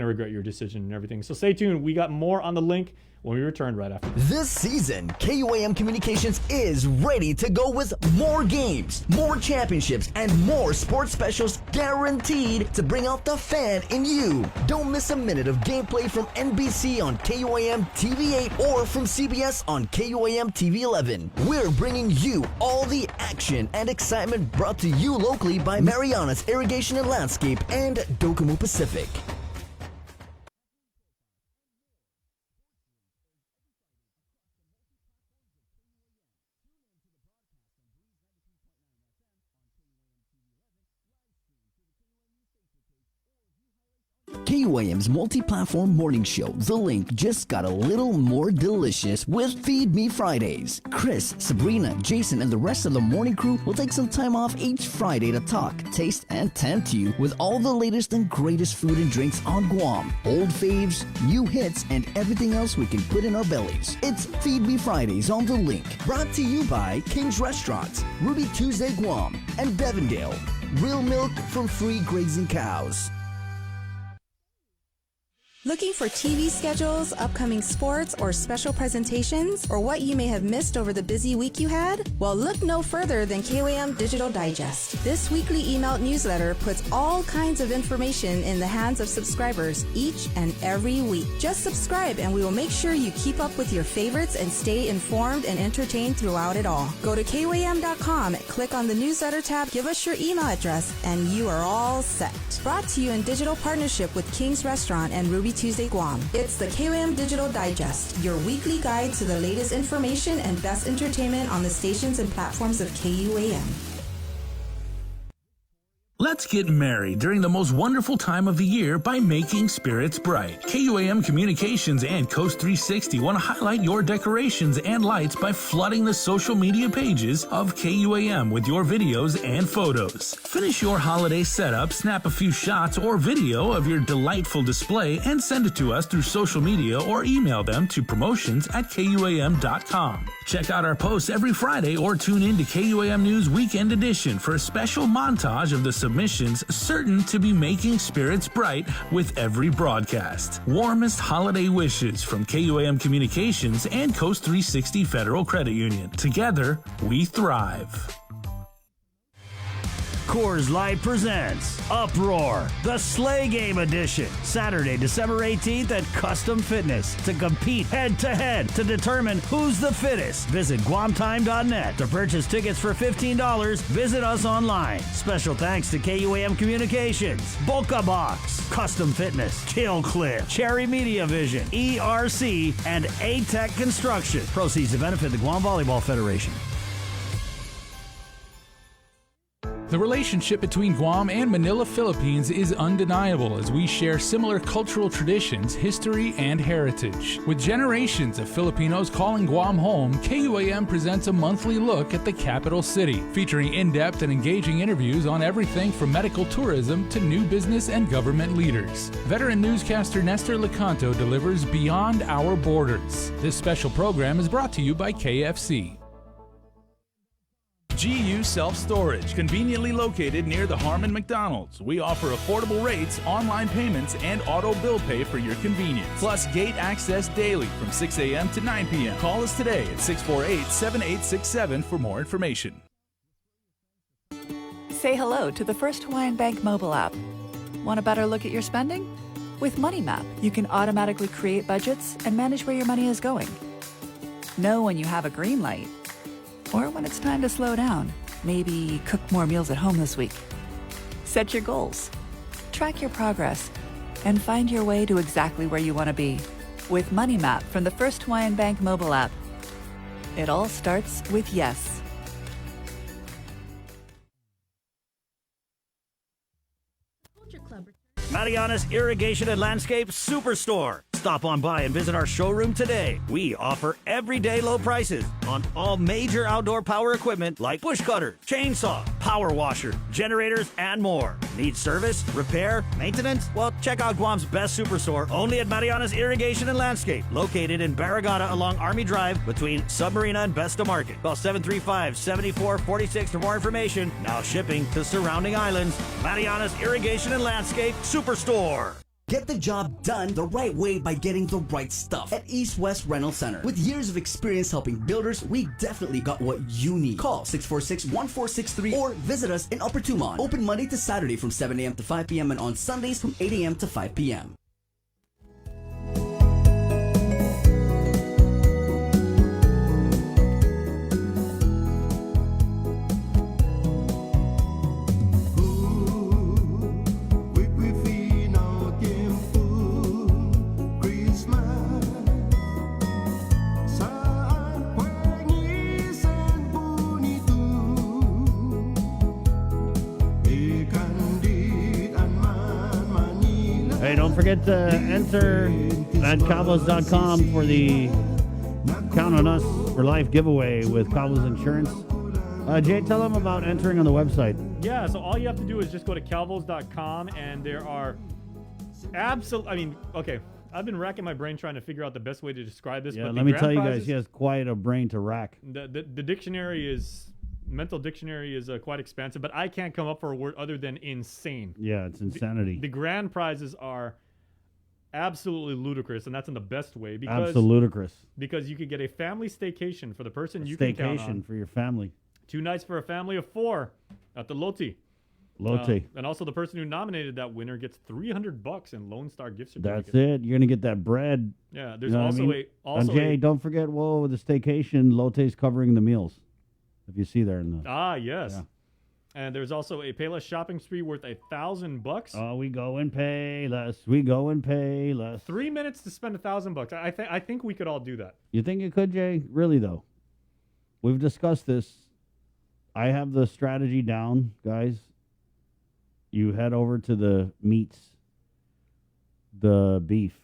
regret your decision and everything. So stay tuned. We got more on the link when we return right after. This season, KUAM Communications is ready to go with more games, more championships, and more sports specials guaranteed to bring out the fan in you. Don't miss a minute of gameplay from NBC on KUAM TV8 or from CBS on KUAM TV11. We're bringing you all the action and excitement brought to you locally by Marianas Irrigation and Landscape and Docomo Pacific. KUAM's multi-platform morning show, The Link, just got a little more delicious with Feed Me Fridays. Chris, Sabrina, Jason, and the rest of the morning crew will take some time off each Friday to talk, taste, and tempt you with all the latest and greatest food and drinks on Guam. Old faves, new hits, and everything else we can put in our bellies. It's Feed Me Fridays on The Link, brought to you by King's Restaurants, Ruby Tuesday Guam, and Devondale. Real milk from free grazing cows. Looking for TV schedules, upcoming sports, or special presentations, or what you may have missed over the busy week you had? Well, look no further than KUAM Digital Digest. This weekly emailed newsletter puts all kinds of information in the hands of subscribers each and every week. Just subscribe and we will make sure you keep up with your favorites and stay informed and entertained throughout it all. Go to KUAM.com, click on the newsletter tab, give us your email address, and you are all set. Brought to you in digital partnership with King's Restaurant and Ruby Tuesday Guam. It's the KUAM Digital Digest, your weekly guide to the latest information and best entertainment on the stations and platforms of KUAM. Let's get merry during the most wonderful time of the year by making spirits bright. KUAM Communications and Coast 360 want to highlight your decorations and lights by flooding the social media pages of KUAM with your videos and photos. Finish your holiday setup, snap a few shots or video of your delightful display, and send it to us through social media or email them to promotions@KUAM.com. Check out our posts every Friday or tune in to KUAM News Weekend Edition for a special montage of the submissions certain to be making spirits bright with every broadcast. Warmest holiday wishes from KUAM Communications and Coast 360 Federal Credit Union. Together, we thrive. Coors Light presents Uproar, the Sleigh Game Edition, Saturday, December 18th at Custom Fitness to compete head-to-head to determine who's the fittest. Visit guamtime.net to purchase tickets for $15. Visit us online. Special thanks to KUAM Communications, Boca Box, Custom Fitness, Kill Cliff, Cherry Media Vision, ERC, and A-Tech Construction. Proceeds to benefit the Guam Volleyball Federation. The relationship between Guam and Manila, Philippines is undeniable as we share similar cultural traditions, history, and heritage. With generations of Filipinos calling Guam home, KUAM presents a monthly look at the capital city, featuring in-depth and engaging interviews on everything from medical tourism to new business and government leaders. Veteran newscaster Nestor Lecanto delivers Beyond Our Borders. This special program is brought to you by KFC. GU Self-Storage, conveniently located near the Harmon McDonald's. We offer affordable rates, online payments, and auto bill pay for your convenience. Plus gate access daily from 6 a.m. to 9 p.m. Call us today at 648-7867 for more information. Say hello to the First Hawaiian Bank mobile app. Want a better look at your spending? With Money Map, you can automatically create budgets and manage where your money is going. Know when you have a green light or when it's time to slow down. Maybe cook more meals at home this week. Set your goals, track your progress, and find your way to exactly where you want to be. With Money Map from the First Hawaiian Bank mobile app. It all starts with yes. Mariana's Irrigation and Landscape Superstore. Stop on by and visit our showroom today. We offer everyday low prices on all major outdoor power equipment like bush cutter, chainsaw, power washer, generators, and more. Need service, repair, maintenance? Well, check out Guam's best superstore only at Mariana's Irrigation and Landscape, located in Barragata along Army Drive between Submarina and Besta Market. Call 735-7446 for more information. Now shipping to surrounding islands. Mariana's Irrigation and Landscape Superstore. Get the job done the right way by getting the right stuff at East West Rental Center. With years of experience helping builders, we definitely got what you need. Call 646-1463 or visit us in Upper Tumon. Open Monday to Saturday from 7 a.m. to 5 p.m. and on Sundays from 8 a.m. to 5 p.m. Hey, don't forget to enter at Cowboys.com for the Count on Us for Life giveaway with Cowboys Insurance. Jay, tell them about entering on the website. Yeah, so all you have to do is just go to calvos.com, and there are I've been racking my brain trying to figure out the best way to describe this. Yeah, but let me tell you guys, he has quite a brain to rack. The dictionary is... Mental dictionary is quite expansive, but I can't come up for a word other than insane. Yeah, it's insanity. The grand prizes are absolutely ludicrous, and that's in the best way. Because, Absolutely. Because you could get a family staycation for the person you can count on. Staycation for your family. 2 nights for a family of 4 at the Loti. And also the person who nominated that winner gets $300 in Lone Star gift certificate. That's it. You're going to get that bread. Yeah, there's also and Jay, don't forget, with the staycation, Lotte's covering the meals. If you see there in the... yes. Yeah. And there's also a Payless shopping spree worth $1,000. Oh, we go and pay less. We go and pay less. 3 minutes to spend $1,000. I think we could all do that. You think you could, Jay? Really, though? We've discussed this. I have the strategy down, guys. You head over to the meats, the beef,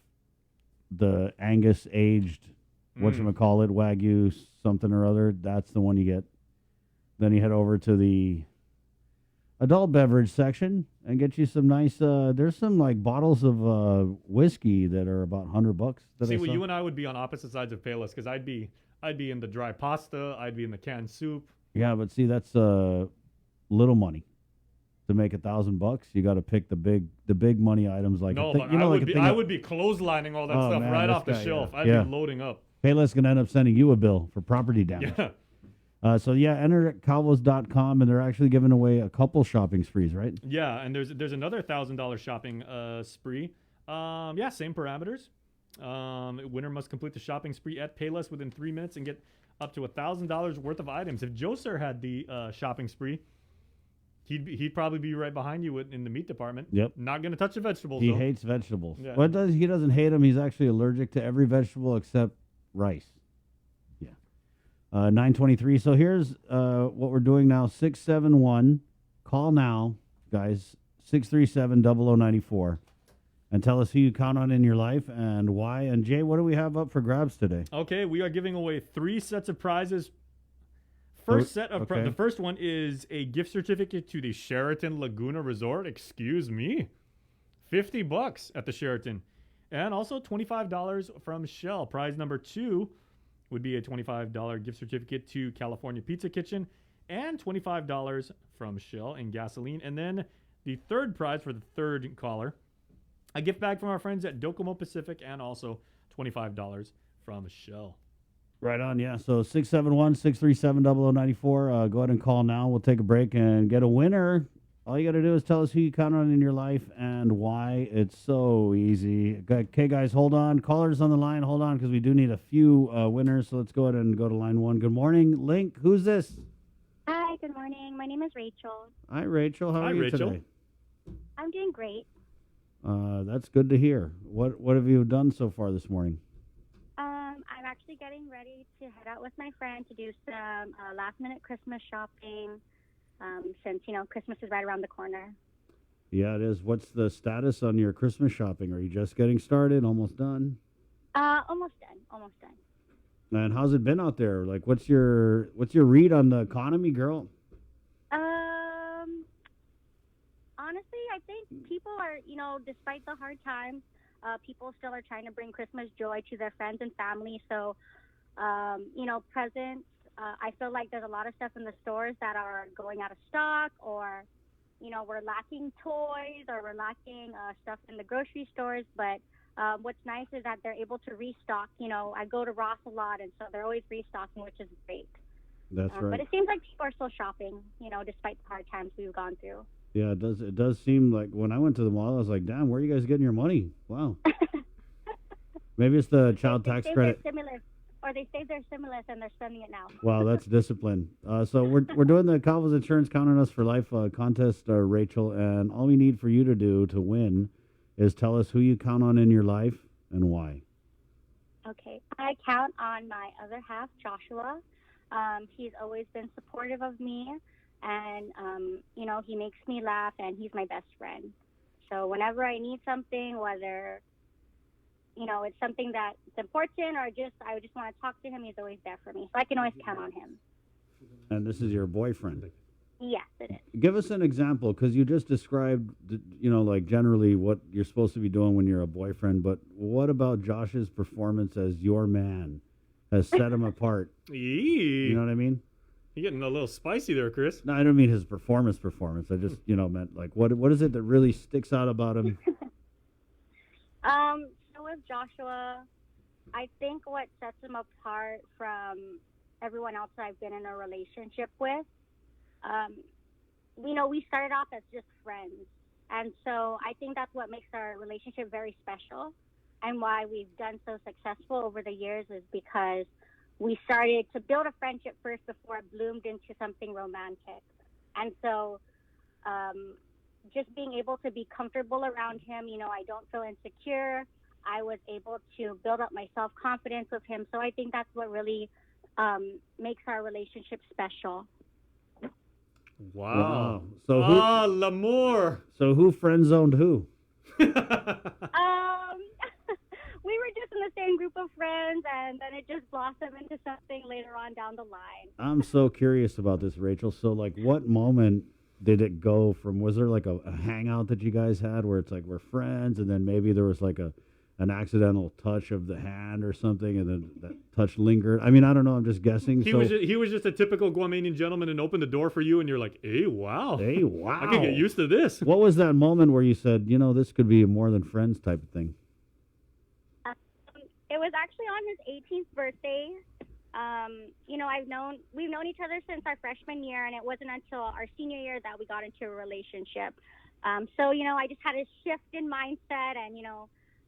the Angus aged, whatchamacallit, Wagyu, something or other. That's the one you get. Then you head over to the adult beverage section and get you some nice, there's some like bottles of whiskey that are about $100. See, well, you and I would be on opposite sides of Payless because I'd be in the dry pasta, I'd be in the canned soup. Yeah, but see, that's little money. To make $1,000, you got to pick the big money items like I would be clotheslining all that stuff right off the shelf. I'd be loading up. Payless can end up sending you a bill for property damage. Yeah. Enter at Cowboys.com, and they're actually giving away a couple shopping sprees, right? Yeah, and there's another $1,000 shopping spree. Same parameters. Winner must complete the shopping spree at Payless within 3 minutes and get up to $1,000 worth of items. If Joser had the shopping spree, he'd probably be right behind you in the meat department. Yep. Not going to touch the vegetables. He though. hates vegetables. Yeah. He doesn't hate them. He's actually allergic to every vegetable except rice. 923. So here's what we're doing now. 671 Call now, guys, 637-0094, and tell us who you count on in your life and why. And Jay, what do we have up for grabs today? Okay, we are giving away 3 sets of prizes. The first one is a gift certificate to the Sheraton Laguna Resort. Excuse me. $50 at the Sheraton. And also $25 from Shell. Prize number 2 would be a $25 gift certificate to California Pizza Kitchen and $25 from Shell in gasoline. And then the third prize for the third caller, a gift bag from our friends at Docomo Pacific and also $25 from Shell. Right on, yeah. So 671-637-0094. Go ahead and call now. We'll take a break and get a winner. All you got to do is tell us who you count on in your life and why. It's so easy. Okay, guys, hold on. Callers on the line, hold on, because we do need a few winners. So let's go ahead and go to line 1. Good morning, Link. Who's this? Hi, good morning. My name is Rachel. Hi, Rachel. How are you today? I'm doing great. That's good to hear. What have you done so far this morning? I'm actually getting ready to head out with my friend to do some last-minute Christmas shopping since, Christmas is right around the corner. Yeah, it is. What's the status on your Christmas shopping? Are you just getting started, almost done? Almost done. And how's it been out there? Like, what's your read on the economy, girl? Honestly, I think people are, despite the hard times, people still are trying to bring Christmas joy to their friends and family. So, presents, I feel like there's a lot of stuff in the stores that are going out of stock, or, we're lacking toys, or we're lacking stuff in the grocery stores. But what's nice is that they're able to restock. I go to Ross a lot, and so they're always restocking, which is great. That's right. But it seems like people are still shopping, despite the hard times we've gone through. Yeah, it does. It does seem like when I went to the mall, I was like, "Damn, where are you guys getting your money?" Wow. Maybe it's the child tax credit. Or they save their stimulus and they're spending it now. Wow, that's discipline. So we're doing the Calvas Insurance Count on Us for Life contest, Rachel, and all we need for you to do to win is tell us who you count on in your life and why. Okay, I count on my other half, Joshua. He's always been supportive of me. And, he makes me laugh, and he's my best friend. So whenever I need something, whether, it's something that's important or I just want to talk to him, he's always there for me. So I can always count on him. And this is your boyfriend? Yes, it is. Give us an example, because you just described, like generally what you're supposed to be doing when you're a boyfriend. But what about Josh's performance as your man has set him apart? You know what I mean? You're getting a little spicy there, Chris. No, I don't mean his performance. I just, meant like what is it that really sticks out about him? So with Joshua, I think what sets him apart from everyone else that I've been in a relationship with, we started off as just friends. And so I think that's what makes our relationship very special, and why we've done so successful over the years is because we started to build a friendship first before it bloomed into something romantic. And so just being able to be comfortable around him, I don't feel insecure. I was able to build up my self-confidence with him. So I think that's what really makes our relationship special. Wow. So l'amour. So who friend-zoned who? We were just in the same group of friends, and then it just blossomed into something later on down the line. I'm so curious about this, Rachel. So, like, what moment did it go from, was there like a hangout that you guys had where it's like we're friends, and then maybe there was like an accidental touch of the hand or something, and then that touch lingered? I mean, I don't know. I'm just guessing. He was just a typical Guamanian gentleman and opened the door for you, and you're like, hey, wow. I can get used to this. What was that moment where you said, this could be a more than friends type of thing? It was actually on his 18th birthday. We've known each other since our freshman year, and it wasn't until our senior year that we got into a relationship. So, I just had a shift in mindset, and,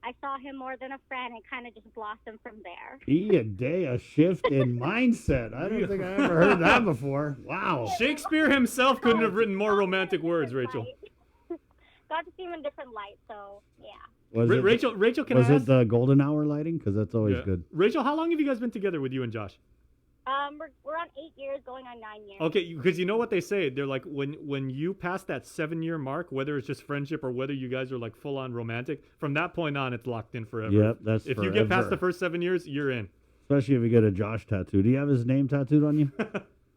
I saw him more than a friend and kind of just blossomed from there. A shift in mindset. I don't think I ever heard that before. Wow. Shakespeare himself couldn't have written more romantic words, Rachel. Got to see him in different light, so, yeah. Rachel, can I ask? Was it the golden hour lighting? Because that's always good. Rachel, how long have you guys been together with you and Josh? we're on 8 years, going on 9 years. Okay, because you know what they say? They're like, when you pass that 7-year mark, whether it's just friendship or whether you guys are like full on romantic, from that point on, it's locked in forever. Yep, that's if you get past the first 7 years, you're in. Especially if you get a Josh tattoo. Do you have his name tattooed on you?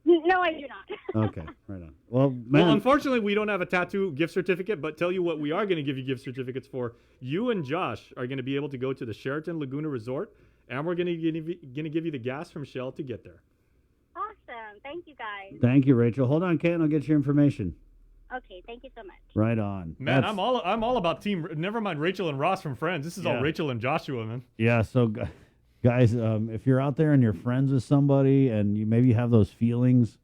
No, I do not. Okay, right on. Well, man. Well, unfortunately, we don't have a tattoo gift certificate, but tell you what we are going to give you gift certificates for. You and Josh are going to be able to go to the Sheraton Laguna Resort, and we're going to give you the gas from Shell to get there. Awesome. Thank you, guys. Thank you, Rachel. Hold on, Kate, and I'll get your information. Okay, thank you so much. Right on. Man, I'm all about team. Never mind Rachel and Ross from Friends. This is all Rachel and Joshua, man. Yeah, so guys, if you're out there and you're friends with somebody and you maybe have those feelings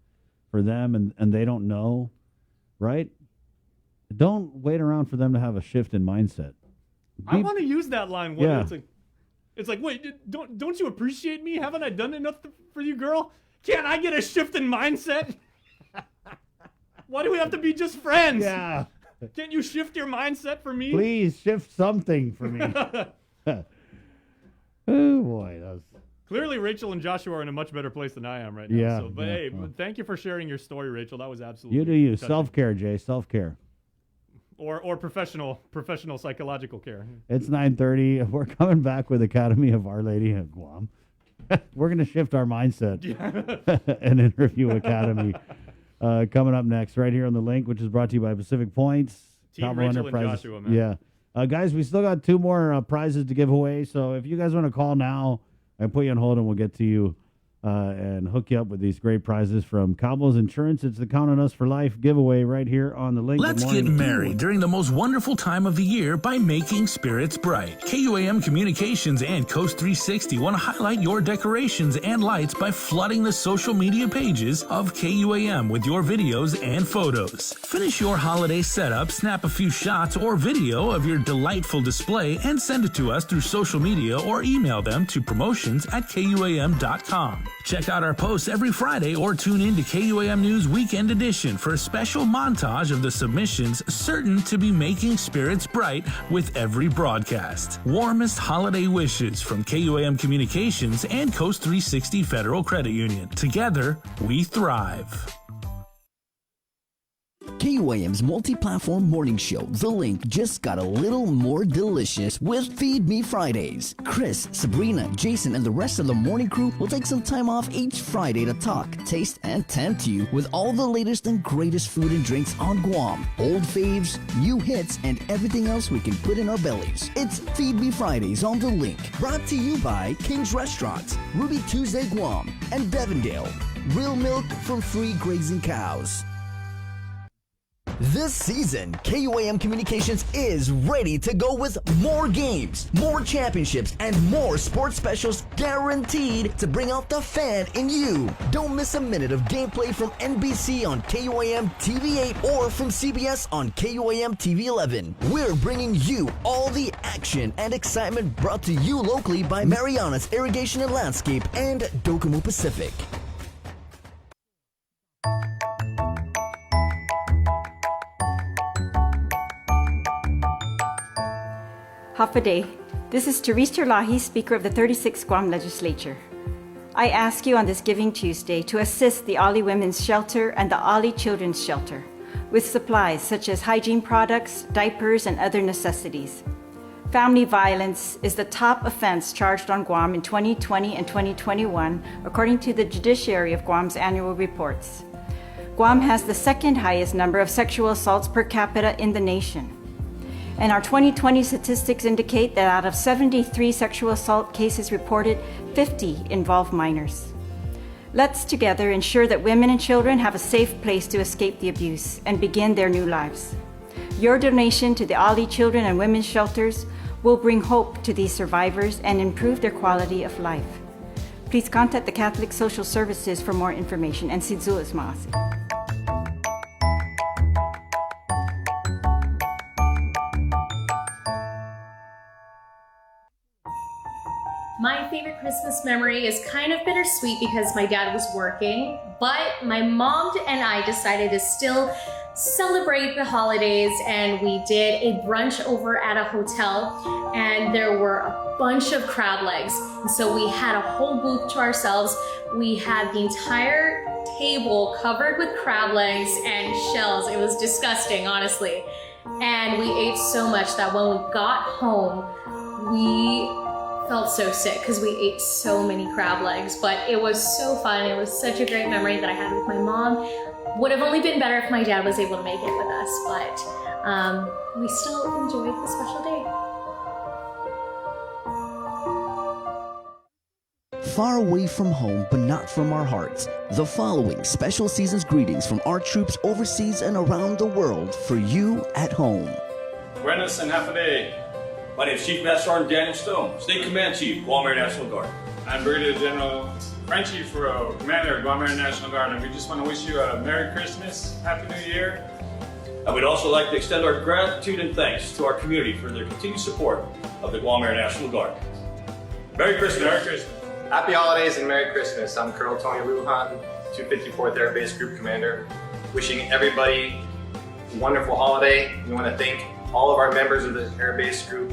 for them and they don't know, right? Don't wait around for them to have a shift in mindset. I want to use that line. It's like, wait, don't you appreciate me? Haven't I done enough for you, girl? Can't I get a shift in mindset? Why do we have to be just friends? Yeah. Can't you shift your mindset for me? Please shift something for me. Oh, boy. Clearly, Rachel and Joshua are in a much better place than I am right now. Yeah, So, but thank you for sharing your story, Rachel. That was absolutely You do you. touching. Self-care, Jay. Self-care. Or professional psychological care. It's 9:30. We're coming back with Academy of Our Lady of Guam. We're going to shift our mindset and interview Academy. Coming up next, right here on The Link, which is brought to you by Pacific Points. Team Cabo Rachel Enterprises. and Joshua, man. Yeah. Guys, we still got 2 more prizes to give away. So if you guys want to call now, I put you on hold and we'll get to you and hook you up with these great prizes from Cabos Insurance. It's the Count on Us for Life giveaway right here on The Link. Let's get married during the most wonderful time of the year by making spirits bright. KUAM Communications and Coast 360 want to highlight your decorations and lights by flooding the social media pages of KUAM with your videos and photos. Finish your holiday setup, snap a few shots or video of your delightful display, and send it to us through social media or email them to promotions@KUAM.com. Check out our posts every Friday or tune in to KUAM News Weekend Edition for a special montage of the submissions certain to be making spirits bright with every broadcast. Warmest holiday wishes from KUAM Communications and Coast 360 Federal Credit Union. Together, we thrive. KUAM's multi-platform morning show, The Link, just got a little more delicious with Feed Me Fridays. Chris, Sabrina, Jason, and the rest of the morning crew will take some time off each Friday to talk, taste, and tempt you with all the latest and greatest food and drinks on Guam. Old faves, new hits, and everything else we can put in our bellies. It's Feed Me Fridays on The Link, brought to you by King's Restaurant, Ruby Tuesday Guam, and Devondale. Real milk from free grazing cows. This season, KUAM Communications is ready to go with more games, more championships, and more sports specials guaranteed to bring out the fan in you. Don't miss a minute of gameplay from NBC on KUAM TV8 or from CBS on KUAM TV 11. We're bringing you all the action and excitement brought to you locally by Marianas Irrigation and Landscape and Docomo Pacific. Hafaday. This is Therese Terlahi, Speaker of the 36th Guam Legislature. I ask you on this Giving Tuesday to assist the Ali Women's Shelter and the Ali Children's Shelter with supplies such as hygiene products, diapers, and other necessities. Family violence is the top offense charged on Guam in 2020 and 2021, according to the judiciary of Guam's annual reports. Guam has the second highest number of sexual assaults per capita in the nation. And our 2020 statistics indicate that out of 73 sexual assault cases reported, 50 involve minors. Let's together ensure that women and children have a safe place to escape the abuse and begin their new lives. Your donation to the Ali Children and Women's Shelters will bring hope to these survivors and improve their quality of life. Please contact the Catholic Social Services for more information and Sidzu Ismaas. My favorite Christmas memory is kind of bittersweet because my dad was working, but my mom and I decided to still celebrate the holidays, and we did a brunch over at a hotel, and there were a bunch of crab legs. And so we had a whole booth to ourselves. We had the entire table covered with crab legs and shells. It was disgusting, honestly. And we ate so much that when we got home, we felt so sick because we ate so many crab legs, but it was so fun. It was such a great memory that I had with my mom. Would have only been better if my dad was able to make it with us, but we still enjoyed the special day. Far away from home, but not from our hearts. The following special season's greetings from our troops overseas and around the world for you at home. Buenos and half a day. My name is Chief Master Sergeant Daniel Stone, State Command Chief, Guam Air National Guard. I'm Brigadier General Frenchie for Commander of Guam Air National Guard, and we just want to wish you a Merry Christmas, Happy New Year. And we'd also like to extend our gratitude and thanks to our community for their continued support of the Guam Air National Guard. Merry Christmas. Merry Christmas. Happy holidays and Merry Christmas. I'm Colonel Tony Lujan, 254th Air Base Group Commander. Wishing everybody a wonderful holiday. We want to thank all of our members of the Air Base Group,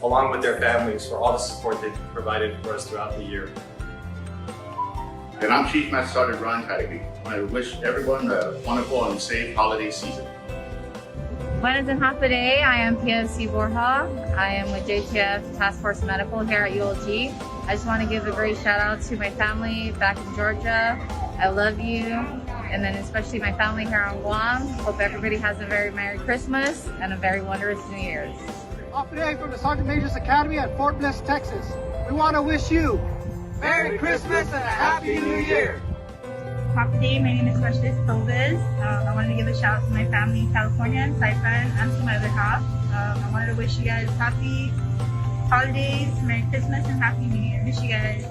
along with their families, for all the support they've provided for us throughout the year. And I'm Chief Master Sergeant Ron Tadeke. I wish everyone a wonderful and safe holiday season. Buenos and half a day. I am PSC Borja. I am with JTF Task Force Medical here at ULG. I just want to give a great shout out to my family back in Georgia. I love you. And then especially my family here on Guam. Hope everybody has a very Merry Christmas and a very wondrous New Year's. Half a day from the Sergeant Major's Academy at Fort Bliss, Texas. We want to wish you Merry Christmas and a Happy New Year. Half a day, my name is Specialist Provis. I wanted to give a shout out to my family in California and Saipan and to my other half. I wanted to wish you guys happy holidays, Merry Christmas, and Happy New Year. Wish you guys.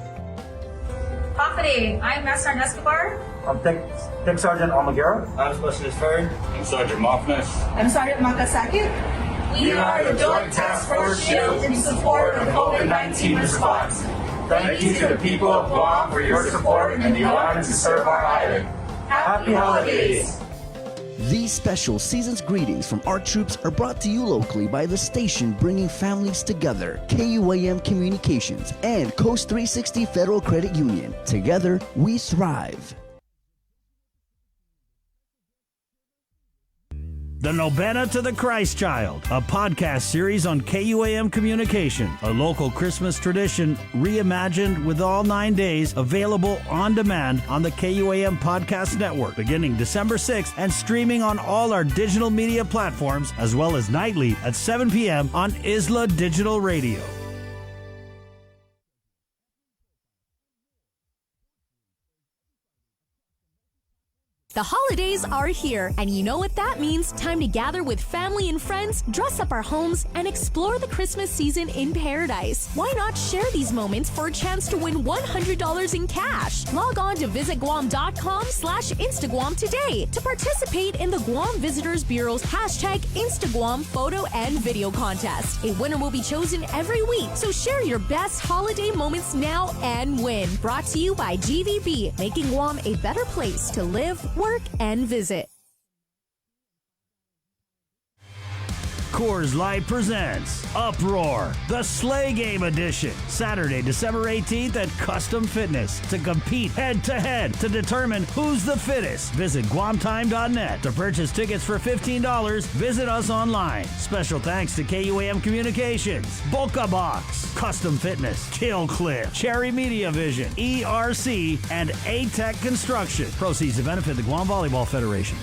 Half a day, I'm Master Sergeant Escobar. I'm Tech Sergeant Almaguera. I'm Specialist Fern. I'm Sergeant Moffness. I'm Sergeant Makasaki. We are the Joint Task Force Shield in support of COVID-19 response. Thank you to the people of Guam for your support and the honor to serve our island. Happy holidays. These special season's greetings from our troops are brought to you locally by the station bringing families together, KUAM Communications and Coast 360 Federal Credit Union. Together, we thrive. The Novena to the Christ Child, a podcast series on KUAM Communication, a local Christmas tradition reimagined with all 9 days available on demand on the KUAM Podcast Network beginning December 6th and streaming on all our digital media platforms as well as nightly at 7 p.m. on Isla Digital Radio. The holidays are here, and you know what that means. Time to gather with family and friends, dress up our homes, and explore the Christmas season in paradise. Why not share these moments for a chance to win $100 in cash? Log on to visitguam.com/Instaguam today to participate in the Guam Visitors Bureau's #Instaguam photo and video contest. A winner will be chosen every week, so share your best holiday moments now and win. Brought to you by GVB, making Guam a better place to live, work, and visit. Coors Light presents Uproar, the Sleigh Game Edition, Saturday, December 18th at Custom Fitness to compete head-to-head to determine who's the fittest. Visit guamtime.net. To purchase tickets for $15, visit us online. Special thanks to KUAM Communications, Boca Box, Custom Fitness, Kill Cliff, Cherry Media Vision, ERC, and A-Tech Construction. Proceeds to benefit the Guam Volleyball Federation.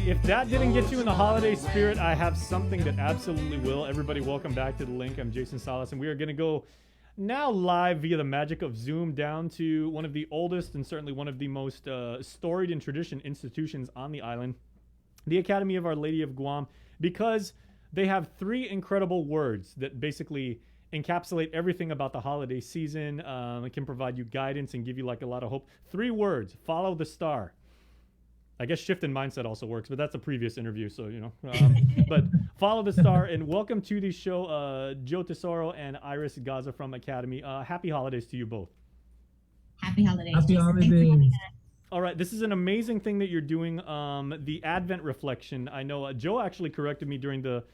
If that didn't get you in the holiday spirit, I have something that absolutely will. Everybody, welcome back to The Link. I'm Jason Salas, and we are going to go now live via the magic of Zoom down to one of the oldest and certainly one of the most storied in tradition institutions on the island, the Academy of Our Lady of Guam, because they have three incredible words that basically encapsulate everything about the holiday season. It can provide you guidance and give you like a lot of hope. 3 words: follow the star. I guess shift in mindset also works, but that's a previous interview, so but follow the star and welcome to the show, Joe Tesoro and Iris Gaza from Academy. Happy holidays to you both. Happy holidays. Happy holidays. All right, this is an amazing thing that you're doing. The Advent reflection. I know Joe actually corrected me during the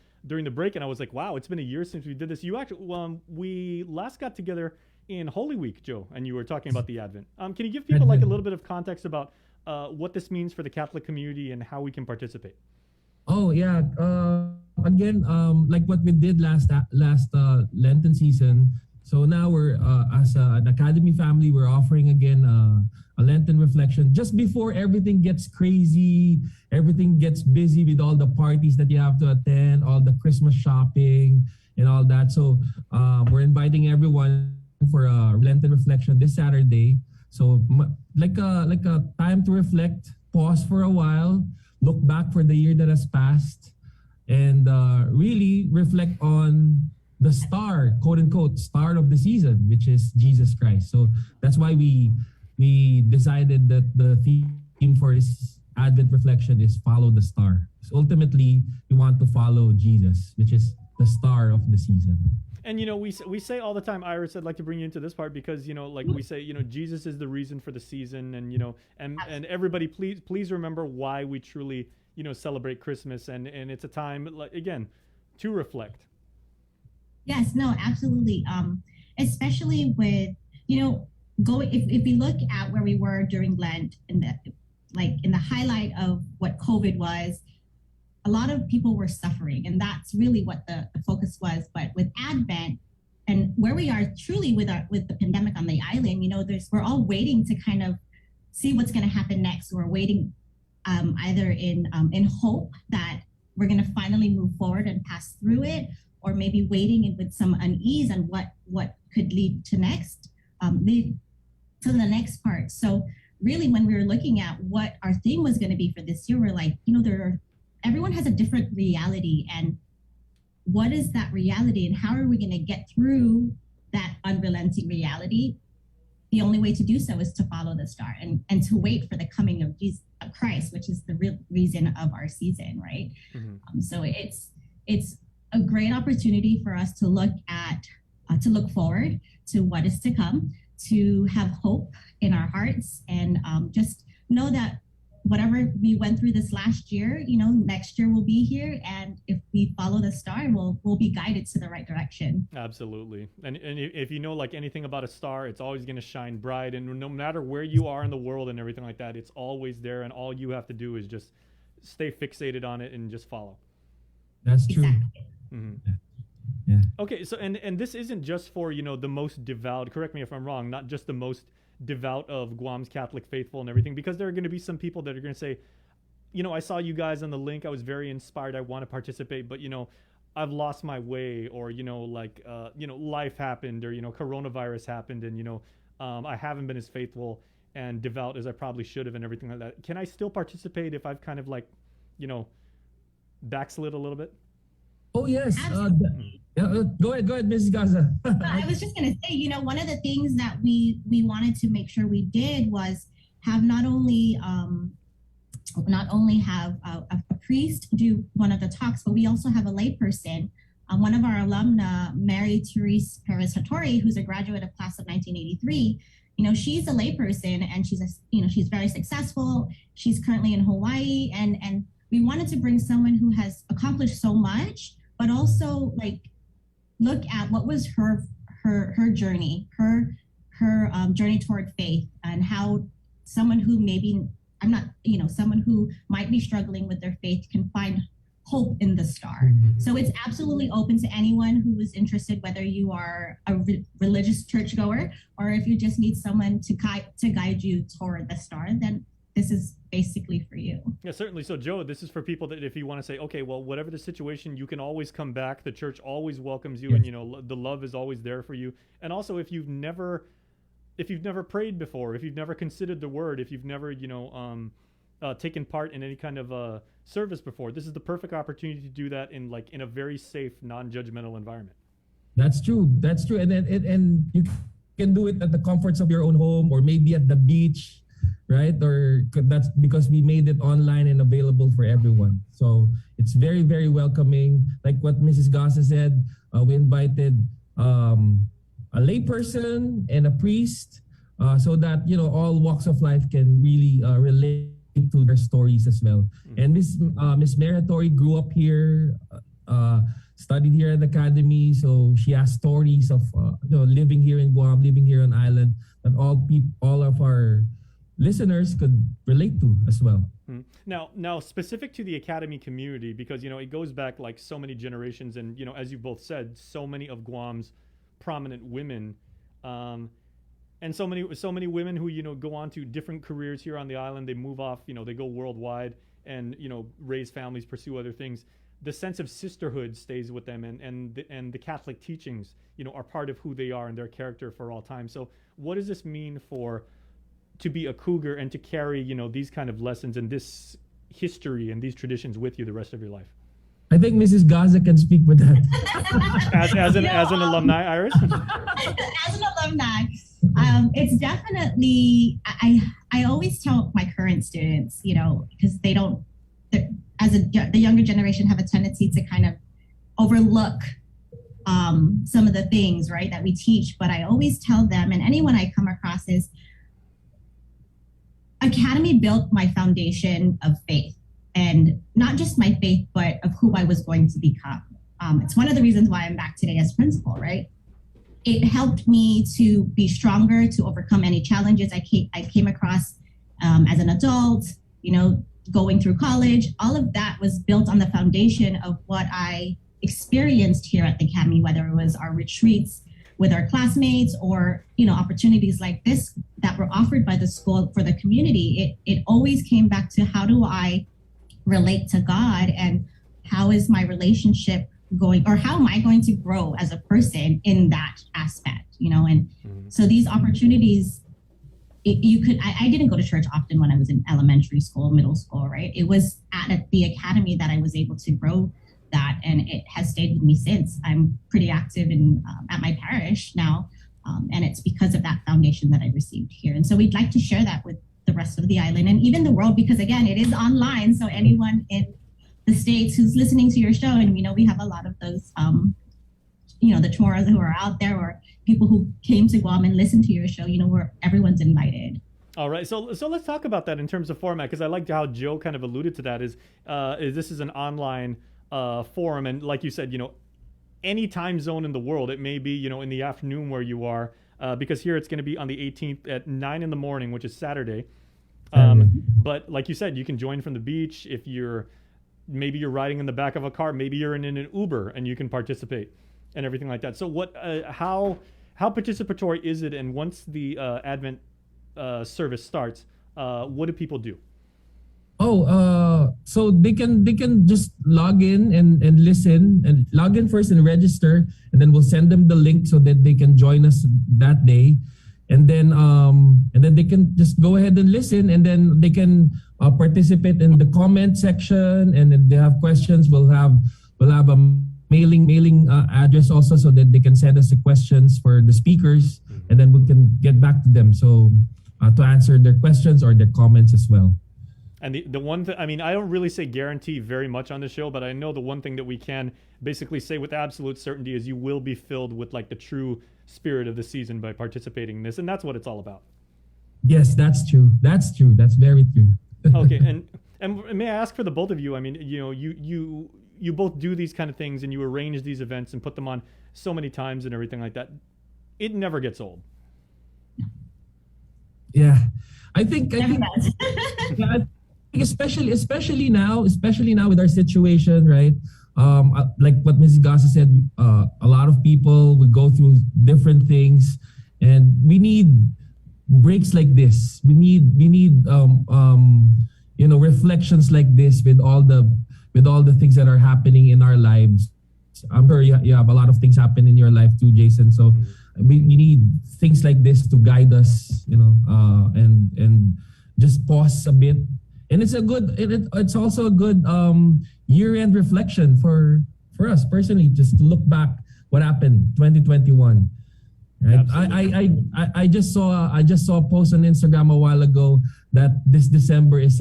break, and I was like, wow, it's been a year since we did this. You actually, we last got together in Holy Week, Joe, and you were talking about the Advent. Can you give people like a little bit of context about what this means for the Catholic community and how we can participate? Oh yeah. Again, like what we did last Lenten season. So now we're as an Academy family, we're offering again a Lenten reflection just before everything gets crazy, everything gets busy with all the parties that you have to attend, all the Christmas shopping and all that. So we're inviting everyone for a Lenten reflection this Saturday. So like a time to reflect, pause for a while, look back for the year that has passed, and really reflect on the star, quote unquote, star of the season, which is Jesus Christ. So that's why we decided that the theme for this Advent reflection is follow the star. So ultimately, we want to follow Jesus, which is the star of the season. And we say all the time, Iris, I'd like to bring you into this part because like we say, Jesus is the reason for the season, and and everybody, please remember why we truly celebrate Christmas, and it's a time, like, again, to reflect. Yes, no, absolutely. Especially with going, if we look at where we were during Lent, in the highlight of what COVID was, a lot of people were suffering, and that's really what the focus was. But with Advent and where we are truly with the pandemic on the island, we're all waiting to kind of see what's going to happen next. We're waiting either in hope that we're going to finally move forward and pass through it, or maybe waiting with some unease on what could lead to the next part. So really, when we were looking at what our theme was going to be for this year, we're like, everyone has a different reality, and what is that reality, and how are we going to get through that unrelenting reality? The only way to do so is to follow the star and to wait for the coming of Christ, which is the real reason of our season, right? Mm-hmm. So it's a great opportunity for us to look forward to what is to come, to have hope in our hearts, and just know that whatever we went through this last year, next year we'll be here, and if we follow the star, we'll be guided to the right direction. Absolutely. And if like anything about a star, it's always going to shine bright, and no matter where you are in the world and everything like that, it's always there, and all you have to do is just stay fixated on it and just follow. That's true. Exactly. Mm-hmm. Yeah. Okay, so and this isn't just for the most devout, correct me if I'm wrong, not just the most devout of Guam's Catholic faithful and everything, because there are going to be some people that are going to say, I saw you guys on the link, I was very inspired, I want to participate, but I've lost my way, or life happened, or coronavirus happened, and I haven't been as faithful and devout as I probably should have, and everything like that. Can I still participate if I've kind of backslid a little bit? Oh yes. Go ahead, Mrs. Gaza. I was just going to say, one of the things that we wanted to make sure we did was have not only have a priest do one of the talks, but we also have a layperson. One of our alumna, Mary Therese Perez Hattori, who's a graduate of class of 1983. She's a layperson, and she's very successful. She's currently in Hawaii, and we wanted to bring someone who has accomplished so much, but also look at what was her journey, her journey toward faith, and how someone who someone who might be struggling with their faith can find hope in the star. Mm-hmm. So it's absolutely open to anyone who is interested, whether you are a religious churchgoer or if you just need someone to guide you toward the star, then this is basically for you. Yeah, certainly. So Joe, this is for people that if you want to say, okay, well, whatever the situation, you can always come back. The church always welcomes you, yes. And the love is always there for you. And also, if you've never prayed before, if you've never considered the word, if you've never taken part in any kind of service before, this is the perfect opportunity to do that in a very safe, non-judgmental environment. That's true. And you can do it at the comforts of your own home, or maybe at the beach. right? Or that's because we made it online and available for everyone. So it's very, very welcoming. Like what Mrs. Gasa said, we invited a layperson and a priest so that, all walks of life can really relate to their stories as well. And Miss Meritori grew up here, studied here at the academy, so she has stories of living here in Guam, living here on island, that all of our listeners could relate to as well. Now, specific to the academy community, because it goes back like so many generations, and as you both said, so many of Guam's prominent women, and so many women who go on to different careers here on the island. They move off, they go worldwide and raise families, pursue other things. The sense of sisterhood stays with them, and the Catholic teachings are part of who they are and their character for all time. So what does this mean to be a cougar and to carry these kind of lessons and this history and these traditions with you the rest of your life? I think Mrs. Gaza can speak with that. as an alumni, Iris? As an alumni, it's definitely, I always tell my current students, because they don't, the younger generation have a tendency to kind of overlook some of the things, right, that we teach. But I always tell them, and anyone I come across, is Academy built my foundation of faith, and not just my faith, but of who I was going to become. It's one of the reasons why I'm back today as principal, right? It helped me to be stronger, to overcome any challenges I came across as an adult, going through college. All of that was built on the foundation of what I experienced here at the Academy, whether it was our retreats with our classmates or, opportunities like this that were offered by the school for the community. It always came back to, how do I relate to God, and how is my relationship going, or how am I going to grow as a person in that aspect, and so these opportunities, I didn't go to church often when I was in elementary school, middle school, right? It was at the Academy that I was able to grow that, and it has stayed with me since. I'm pretty active at my parish now, and it's because of that foundation that I received here. And so we'd like to share that with the rest of the island and even the world, because again, it is online. So anyone in the States who's listening to your show, and we have a lot of those, the Chamorros who are out there, or people who came to Guam and listened to your show, everyone's invited. All right, so let's talk about that in terms of format, because I liked how Joe kind of alluded to that. Is this is an online forum, and like you said, any time zone in the world. It may be in the afternoon where you are, because here it's going to be on the 18th at 9 in the morning, which is Saturday. But like you said, you can join from the beach. If maybe you're riding in the back of a car, maybe you're in an Uber and you can participate and everything like that. So how participatory is it? And once the Advent service starts, what do people do? So they can just log in and listen, and log in first and register, and then we'll send them the link so that they can join us that day. And then they can just go ahead and listen, and then they can participate in the comment section. And if they have questions, we'll have a mailing address also, so that they can send us the questions for the speakers, and then we can get back to them. So to answer their questions or their comments as well. And the one thing, I don't really say guarantee very much on the show, but I know the one thing that we can basically say with absolute certainty is you will be filled with like the true spirit of the season by participating in this. And that's what it's all about. Yes, that's true. That's true. That's very true. Okay. And may I ask for the both of you, you both do these kind of things, and you arrange these events and put them on so many times and everything like that. It never gets old. Yeah. I think especially now with our situation, right? Like what Mrs. Gasa said, a lot of people will go through different things, and we need breaks like this. We need reflections like this with all the things that are happening in our lives. I'm sure you have a lot of things happen in your life too, Jason. So we need things like this to guide us, and just pause a bit. And it's also a good year-end reflection for us personally, just to look back what happened 2021. Right? I just saw a post on Instagram a while ago that this December is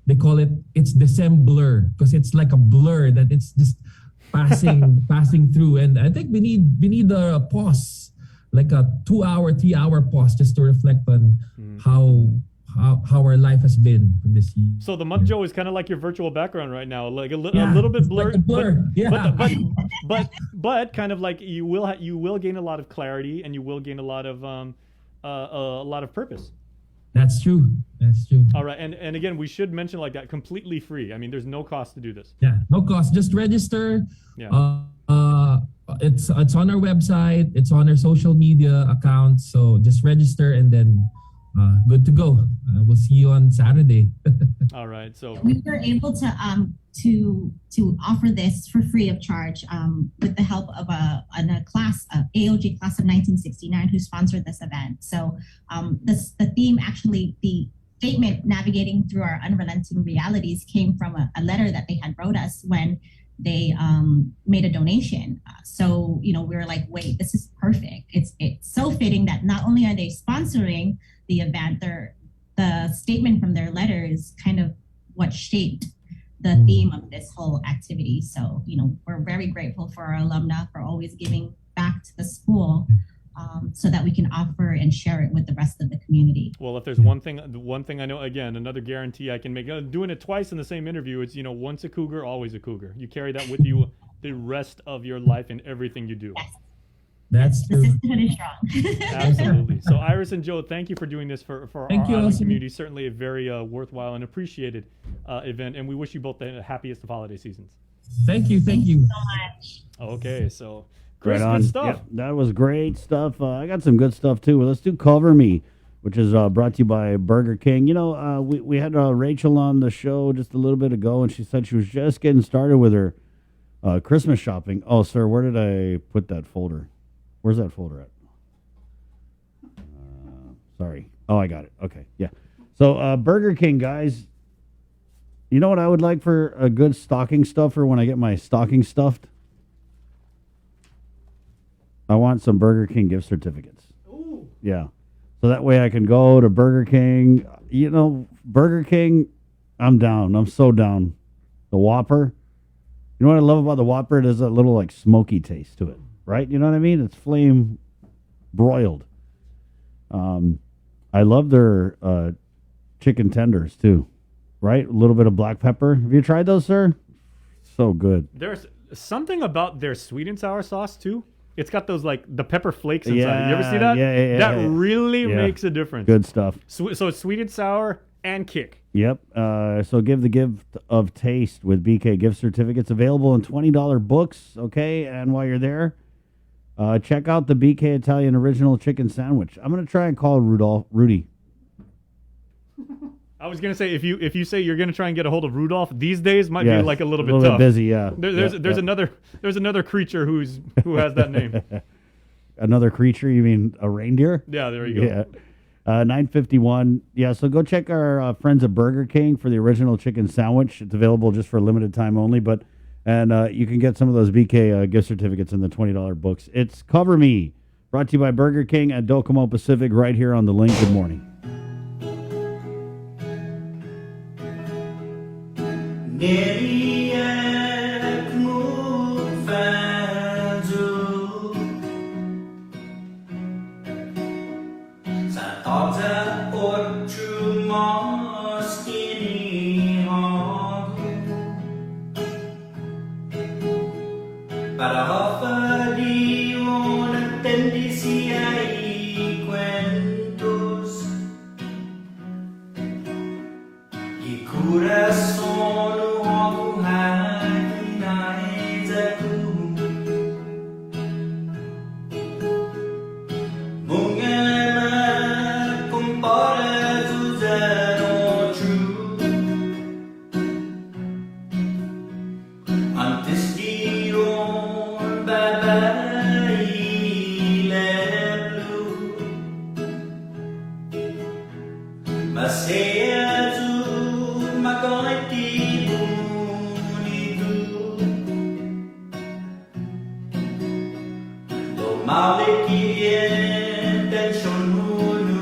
they call it's December because it's like a blur that it's just passing through. And I think we need a pause, like a 2-hour, 3-hour pause, just to reflect on how our life has been for this year. So the month, Joe, is kind of like your virtual background right now, like a little bit blurred, like a blur. but kind of like you will gain a lot of clarity, and you will gain a lot of purpose. That's true. All right, and again, we should mention like that, completely free. I mean, there's no cost to do this. Yeah, no cost. Just register. Yeah. It's on our website. It's on our social media accounts. So just register and then good to go. We'll see you on Saturday. All right. So we were able to offer this for free of charge with the help of a class, AOG class of 1969, who sponsored this event. So the theme, actually, the statement navigating through our unrelenting realities came from a letter that they had wrote us when they made a donation. So we were like, wait, this is perfect. It's so fitting that not only are they sponsoring the event, the statement from their letter is kind of what shaped the theme of this whole activity. So, we're very grateful for our alumna for always giving back to the school so that we can offer and share it with the rest of the community. Well, if there's one thing I know, again, another guarantee I can make, doing it twice in the same interview, it's, once a cougar, always a cougar. You carry that with you the rest of your life in everything you do. Yes. That's true. The sisterhood is strong. Absolutely. So Iris and Joe, thank you for doing this for our Thank you, island Austin. community. Certainly a very worthwhile and appreciated event, and we wish you both the happiest of holiday seasons. Thank you. so much. Okay, so Right Chris, on. good stuff. Yep, that was great stuff. I got some good stuff too. Let's do Cover Me, which is brought to you by Burger King. We had Rachel on the show just a little bit ago, and she said she was just getting started with her Christmas shopping. Oh, sir, where did I put that folder? Where's that folder at? Sorry. Oh, I got it. Okay, yeah. So Burger King, guys. You know what I would like for a good stocking stuffer when I get my stocking stuffed? I want some Burger King gift certificates. Ooh. Yeah. So that way I can go to Burger King. Burger King, I'm down. I'm so down. The Whopper. You know what I love about the Whopper? It has a little like smoky taste to it, right? You know what I mean? It's flame broiled. I love their chicken tenders too, right? A little bit of black pepper. Have you tried those, sir? So good. There's something about their sweet and sour sauce too. It's got those like the pepper flakes inside. Yeah, You ever see that? yeah, that yeah. really Yeah. makes a difference. Good stuff. So it's sweet and sour and kick. Yep. So give the gift of taste with BK gift certificates available in $20 books. Okay. And while you're there, check out the BK Italian original chicken sandwich. I'm going to try and call Rudy. I was gonna say if you say you're gonna try and get a hold of Rudolph these days might Yes, be like a little bit a little tough. bit busy, yeah. There's Yeah. another creature who has that name. Another creature? You mean a reindeer? Yeah, there you go. Yeah. 951. Yeah, so go check our friends at Burger King for the original chicken sandwich. It's available just for a limited time only, and you can get some of those BK gift certificates in the $20 books. It's Cover Me, brought to you by Burger King at Docomo Pacific, right here on The Link. Good morning. Para offer una tendencia y cuentos y corazón antes de un baile blue, mas é uma noite bonita, do mal que viene pensando no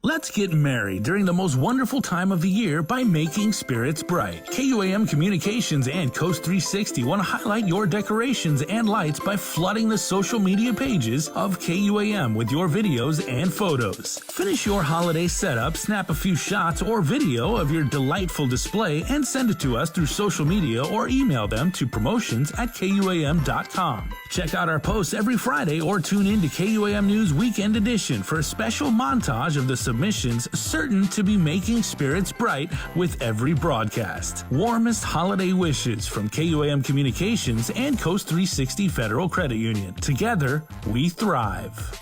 Let's get merry during the most wonderful time of the year by making spirits bright. KUAM Communications and Coast 360 want to highlight your decorations and lights by flooding the social media pages of KUAM with your videos and photos. Finish your holiday setup, snap a few shots or video of your delightful display, and send it to us through social media or email them to promotions@KUAM.com. Check out our posts every Friday or tune in to KUAM News Weekend Edition for a special montage of the submissions certain to be making spirits bright with every broadcast. Warmest holiday wishes from KUAM Communications and Coast 360 Federal Credit Union. Together, we thrive.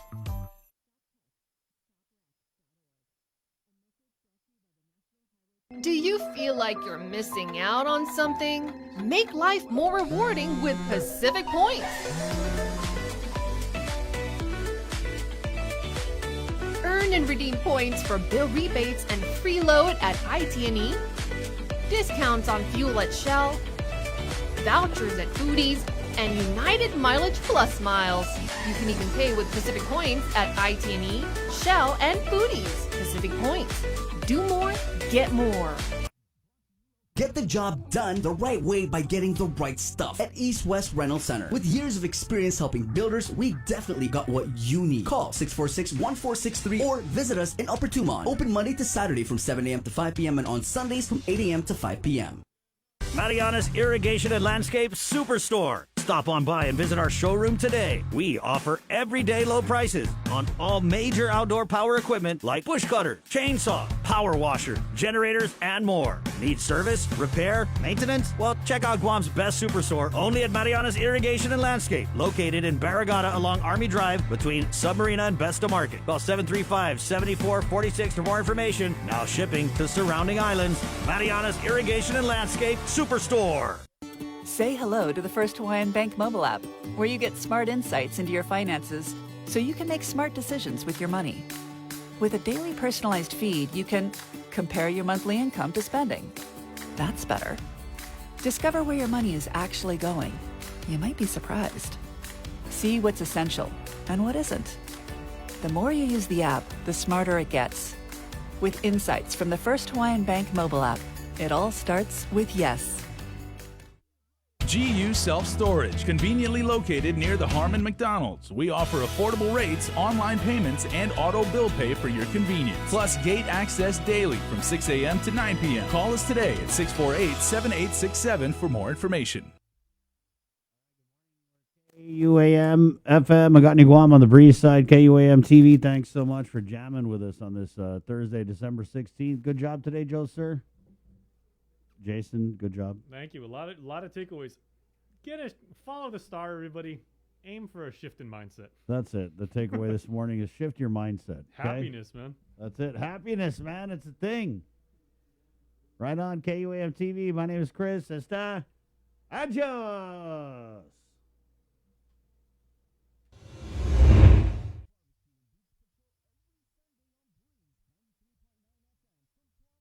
Do you feel like you're missing out on something? Make life more rewarding with Pacific Points. Earn and redeem points for bill rebates and free load at IT&E, discounts on fuel at Shell, vouchers at Foodies, and United Mileage Plus miles. You can even pay with Pacific Points at IT&E, Shell, and Foodies. Pacific Points. Do more, get more. Get the job done the right way by getting the right stuff at East West Rental Center. With years of experience helping builders, we definitely got what you need. Call 646-1463 or visit us in Upper Tumon. Open Monday to Saturday from 7 a.m. to 5 p.m. and on Sundays from 8 a.m. to 5 p.m. Mariana's Irrigation and Landscape Superstore. Stop on by and visit our showroom today. We offer everyday low prices on all major outdoor power equipment like bush cutter, chainsaw, power washer, generators, and more. Need service, repair, maintenance? Well, check out Guam's best superstore only at Mariana's Irrigation and Landscape, located in Barragata along Army Drive between Submarina and Besta Market. Call 735-7446 for more information. Now shipping to surrounding islands. Mariana's Irrigation and Landscape Superstore. Say hello to the First Hawaiian Bank mobile app, where you get smart insights into your finances so you can make smart decisions with your money. With a daily personalized feed, you can compare your monthly income to spending. That's better. Discover where your money is actually going. You might be surprised. See what's essential and what isn't. The more you use the app, the smarter it gets. With insights from the First Hawaiian Bank mobile app, it all starts with yes. GU Self Storage, conveniently located near the Harmon McDonald's. We offer affordable rates, online payments, and auto bill pay for your convenience. Plus gate access daily from 6 a.m. to 9 p.m. Call us today at 648-7867 for more information. KUAM FM, I got Guam on the Breeze side, KUAM TV. Thanks so much for jamming with us on this Thursday, December 16th. Good job today, Joe, sir. Jason, good job. Thank you. A lot of takeaways. Follow the star, everybody. Aim for a shift in mindset. That's it. The takeaway this morning is shift your mindset. Okay? Happiness, man. That's it. Happiness, man. It's a thing. Right on KUAM TV. My name is Chris. Esta. Adios.